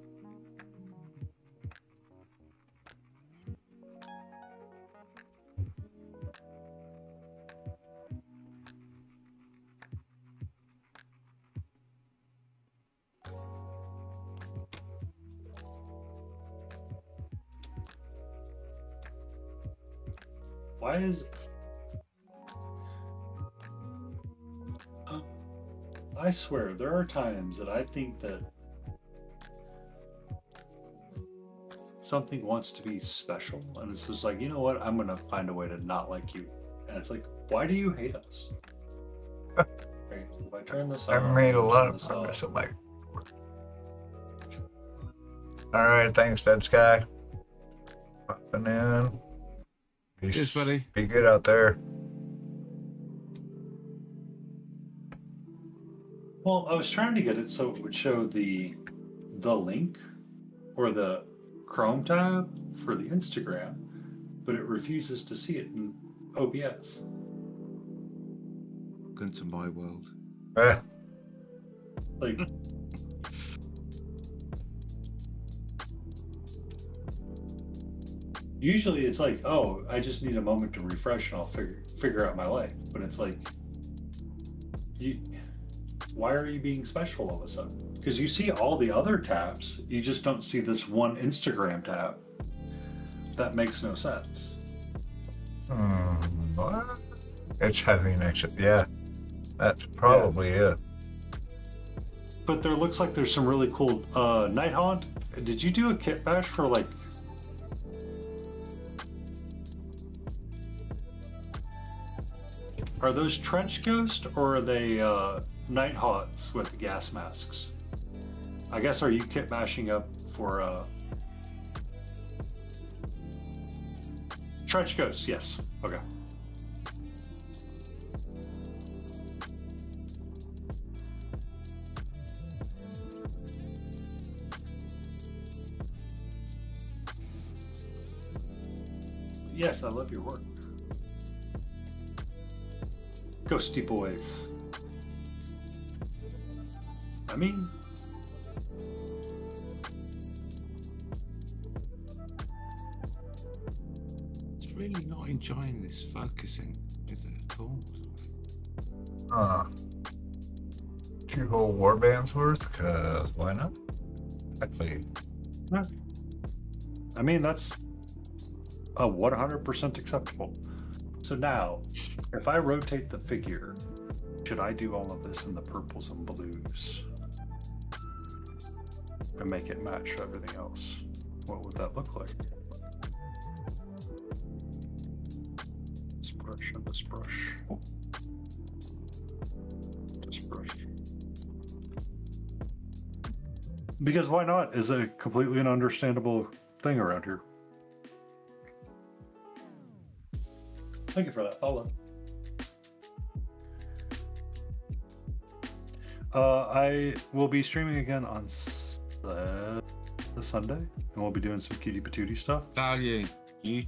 Why is... I swear, there are times that I think that something wants to be special, and it's just like, you know what, I'm going to find a way to not like you. And it's like, why do you hate us? Okay, if I turn this on... I've made a lot of progress on my work. Alright, thanks, Dead Sky. Popping in. Cheers, buddy. Be good out there. Well, I was trying to get it so it would show the link or the Chrome tab for the Instagram, but it refuses to see it in OBS. Welcome to my world. Like, Usually it's like, oh, I just need a moment to refresh and I'll figure out my life. But it's like, why are you being special all of a sudden? Because you see all the other tabs, you just don't see this one Instagram tab. That makes no sense. What? It's having extra. Yeah, that's probably it. But there looks like there's some really cool Night Haunt. Did you do a kit bash for like? Are those trench ghosts or are they Night Haunts with gas masks? I guess are you kit bashing up for trench ghosts? Yes. Okay. Yes, I love your work. Ghosty boys. I mean, It's really not enjoying this focusing, is it at all? Two whole warbands worth, cause why not? Actually, I mean that's 100% acceptable. So now, if I rotate the figure, should I do all of this in the purples and blues and make it match everything else? What would that look like? This brush and this brush. This brush. Because why not is a completely understandable thing around here. Thank you for that follow. I will be streaming again on the Sunday, and we'll be doing some cutie patootie stuff. Value, you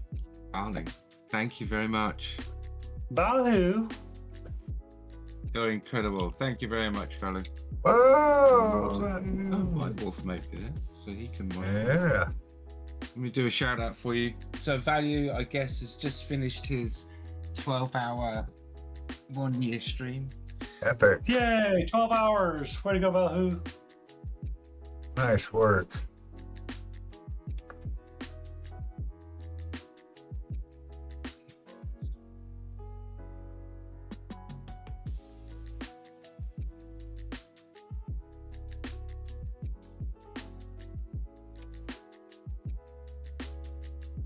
darling. Thank you very much. Baloo! You're incredible. Thank you very much, Value. whoa! White Wolf may be there, so he can. Yeah. Let me do a shout out for you. So Value, I guess, has just finished his 12-hour 1-year stream. Epic. Yay! 12 hours! Way to go, Baloo! Nice work.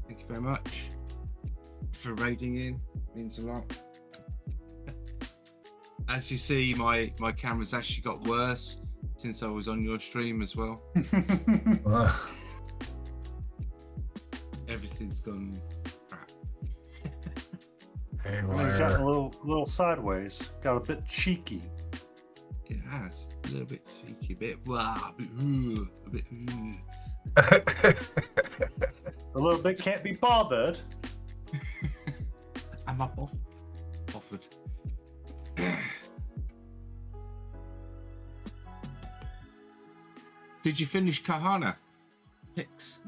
Thank you very much for raiding in. Means a lot. As you see, my camera's actually got worse since I was on your stream as well. Everything's gone crap. It's Haywire. gotten a little sideways. Got a bit cheeky. It has a little bit cheeky, a bit blah, a bit. A little bit can't be bothered. I'm up offered. Did you finish Kahana picks,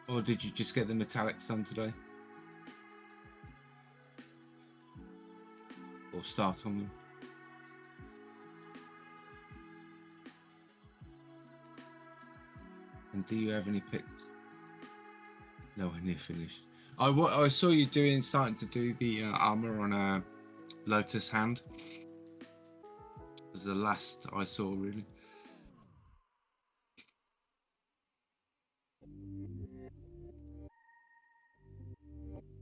or did you just get the metallics done today, or start on them? And do you have any picks? No, I near finished. I saw you starting to do the armor on a Lotus hand. It was the last I saw, really.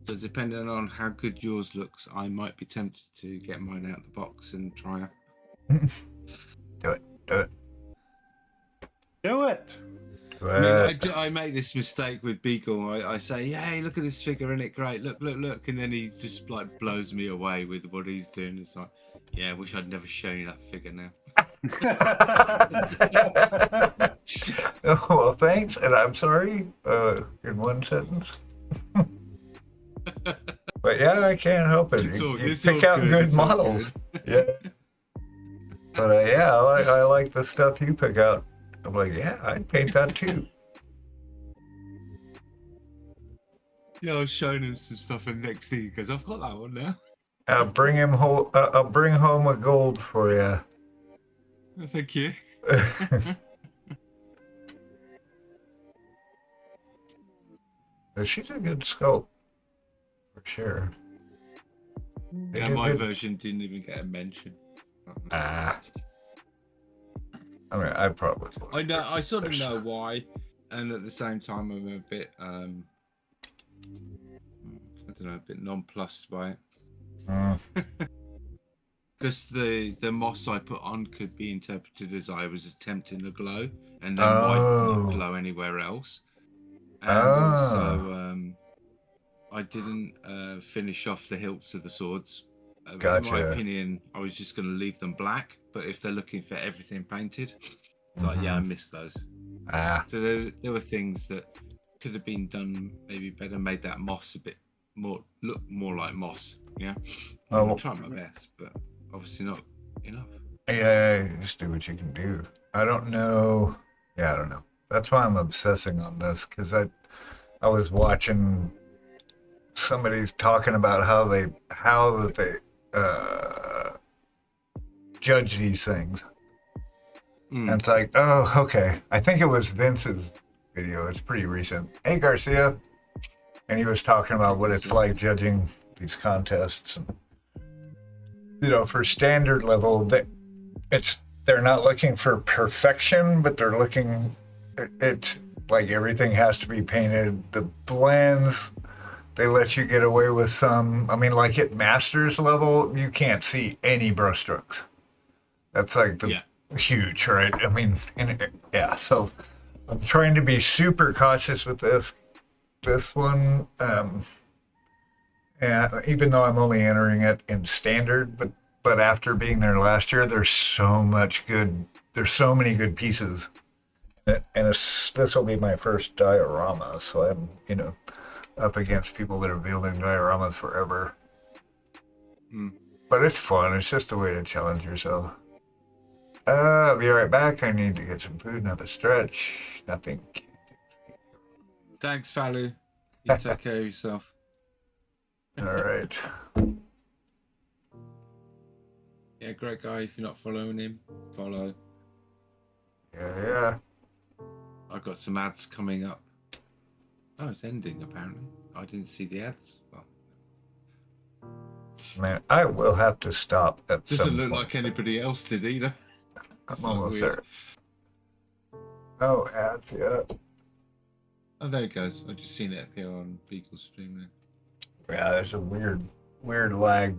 So depending on how good yours looks, I might be tempted to get mine out of the box and try it. Do it. Do it. Do it! Do I mean, it. I make this mistake with Beagle. I say, "Hey, look at this figure, isn't it great? Look, look, look!" And then he just like blows me away with what he's doing. It's like, yeah, I wish I'd never shown you that figure now. Oh, well, thanks, and I'm sorry. In one sentence. But yeah, I can't help it. It's You all pick out good, good it's all models. Yeah. But yeah, I like the stuff you pick out. I'm like, yeah, I'd paint that too. Yeah, I was showing him some stuff, and next thing he goes, "I've got that one now." I'll bring home a gold for you. Oh, thank you. She's a good sculpt, for sure. They Yeah, do my good- version didn't even get a mention. Ah. I mean, I probably. I know. I sort of know why, and at the same time, I'm a bit I don't know, a bit nonplussed by it. Because the moss I put on could be interpreted as I was attempting a glow, and then might not glow anywhere else. And also, I didn't finish off the hilts of the swords. In my opinion, I was just going to leave them black. But if they're looking for everything painted, it's like, yeah, I missed those. So there were things that could have been done maybe better, made that moss a bit look more like moss. Yeah, I'm trying my best, but obviously not enough. Yeah, just do what you can do. I don't know. Yeah, I don't know. That's why I'm obsessing on this, because I was watching somebody's talking about how they judge these things. And it's like, oh, okay. I think it was Vince's video. It's pretty recent. Hey, Garcia. And he was talking about what it's like judging these contests. And, you know, for standard level, they're not looking for perfection, but they're looking. It's like everything has to be painted. The blends, they let you get away with some. I mean, like at master's level, you can't see any brushstrokes. That's like huge, right? I mean, yeah. So I'm trying to be super cautious with this one. And even though I'm only entering it in standard, but after being there last year, there's so many good pieces. And this will be my first diorama, so I'm, up against people that have building dioramas forever. But it's fun. It's just a way to challenge yourself. I'll be right back. I need to get some food, another stretch. Nothing. Thanks, Falu. You take care of yourself. All right. Yeah, great guy. If you're not following him, follow. Yeah. I've got some ads coming up. Oh, it's ending apparently. I didn't see the ads. Well, man, I will have to stop at some doesn't look point. like anybody else did either. I'm almost there. Oh, ads, yeah. Oh, there it goes. I've just seen it appear on Beagle stream there. Yeah, there's a weird lag,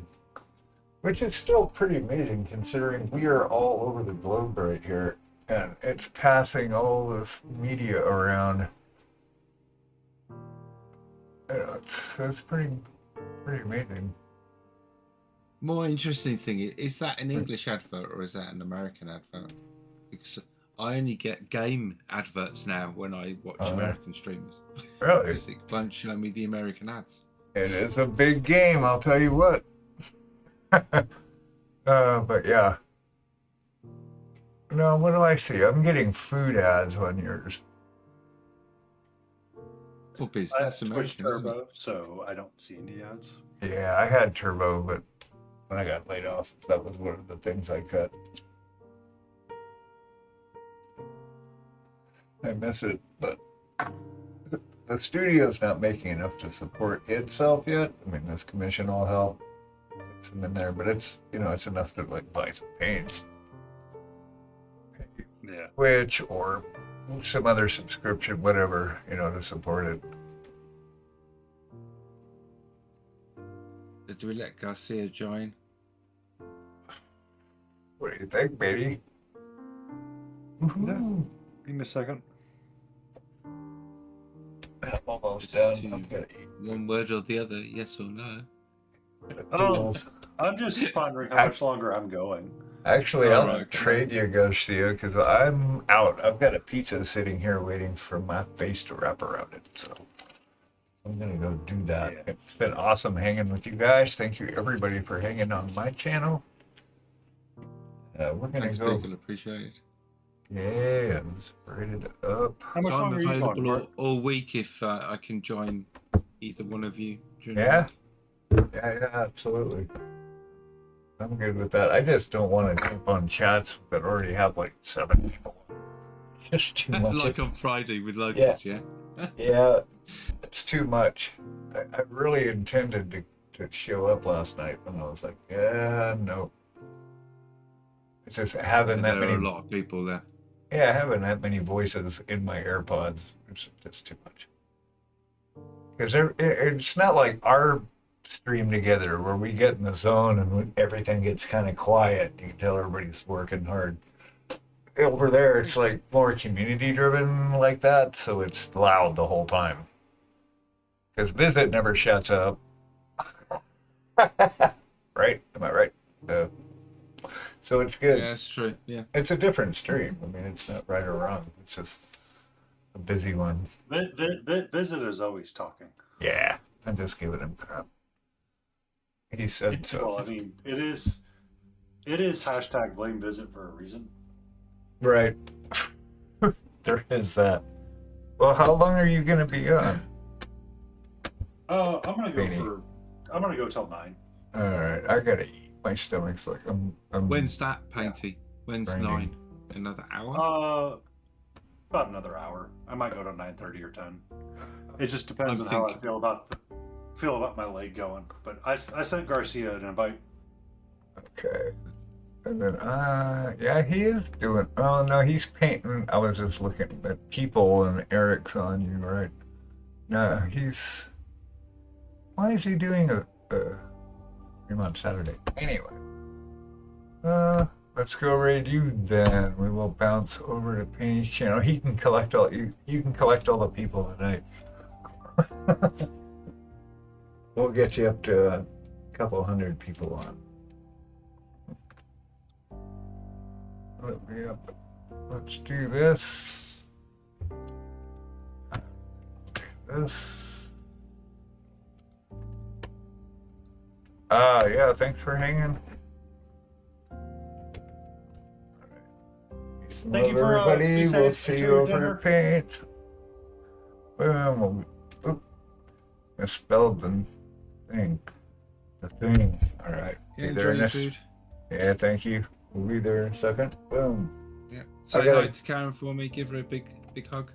which is still pretty amazing considering we are all over the globe right here, and it's passing all this media around. It's pretty amazing. More interesting thing is that an English advert or is that an American advert? Because I only get game adverts now when I watch American streamers. Really? Because it won't show me the American ads. It is a big game, I'll tell you what. But yeah. No, what do I see? I'm getting food ads on yours. Oh, biz, I that's switched American, isn't it? Turbo, so I don't see any ads. Yeah, I had Turbo, but when I got laid off, that was one of the things I cut. I miss it, but the studio's not making enough to support itself yet. I mean, this commission will help. It's in there, but it's it's enough to like buy some paints. Yeah. Twitch or some other subscription, whatever, to support it. Did we let Garcia join? What do you think, baby? Woohoo. Give me a second. I'm almost done. To I'm gonna eat. one word or the other, yes or no? I'm just pondering how much longer I'm going. Actually, Oh, I'll right, okay. trade you, Garcia, because I'm out. I've got a pizza sitting here waiting for my face to wrap around it. So I'm going to go do that. Yeah. It's been awesome hanging with you guys. Thank you, everybody, for hanging on my channel. We're going Thanks, to go. Beagle, appreciate it. Yeah, let's spread it up. How much So I'm longer are you going? available Mark? all week if I can join either one of you. during Yeah. the Yeah, absolutely. I'm good with that. I just don't want to jump on chats that already have like 7 people. It's just too week? much. Like on Friday with Lotus, yeah. Yeah, it's too much. I really intended to show up last night, and I was like, yeah, no. It's just having that There many. are a lot of people there. Yeah, having that many voices in my AirPods, it's just too much. Because it's not like our stream together where we get in the zone and everything gets kind of quiet. You can tell everybody's working hard. Over there, it's like more community driven like that, so it's loud the whole time. Because Visit never shuts up. Right? Am I right? So it's good. Yeah, that's true. Yeah. It's a different stream. I mean, it's not right or wrong. It's just a busy one. Visit is always talking. Yeah, I'm just giving him crap. He said so. Well, I mean, it is hashtag blame Visit for a reason. Right. There is that. Well, how long are you going to be on? I'm gonna go Really? I'm gonna go till 9. All right, I got to eat. My stomach's like, I'm When's that, Painty? When's Grinding. 9? Another hour? About another hour. I might go to 9:30 or 10. It just depends I'm on how I thinking- feel about my leg going. But I sent Garcia an invite. okay. And then, yeah, he is doing. Oh no, he's painting. I was just looking at people, and Eric's on you, right? No, he's. Why is he doing a stream on Saturday? Anyway, let's go raid you then. We will bounce over to Penny's channel. He can collect all you. You can collect all the people tonight. We'll get you up to a couple hundred people on. Let's do this. This. Yeah, thanks for hanging. Thank you for, everybody. be safe. We'll see Enjoy you your over dinner. at Paint. Boom. Oop. Misspelled the thing. The thing. All right. Yeah, Be there enjoy in your this- food. Yeah, thank you. We'll be there in a second. Boom. Yeah. Say Okay. hi to Karen for me. Give her a big hug.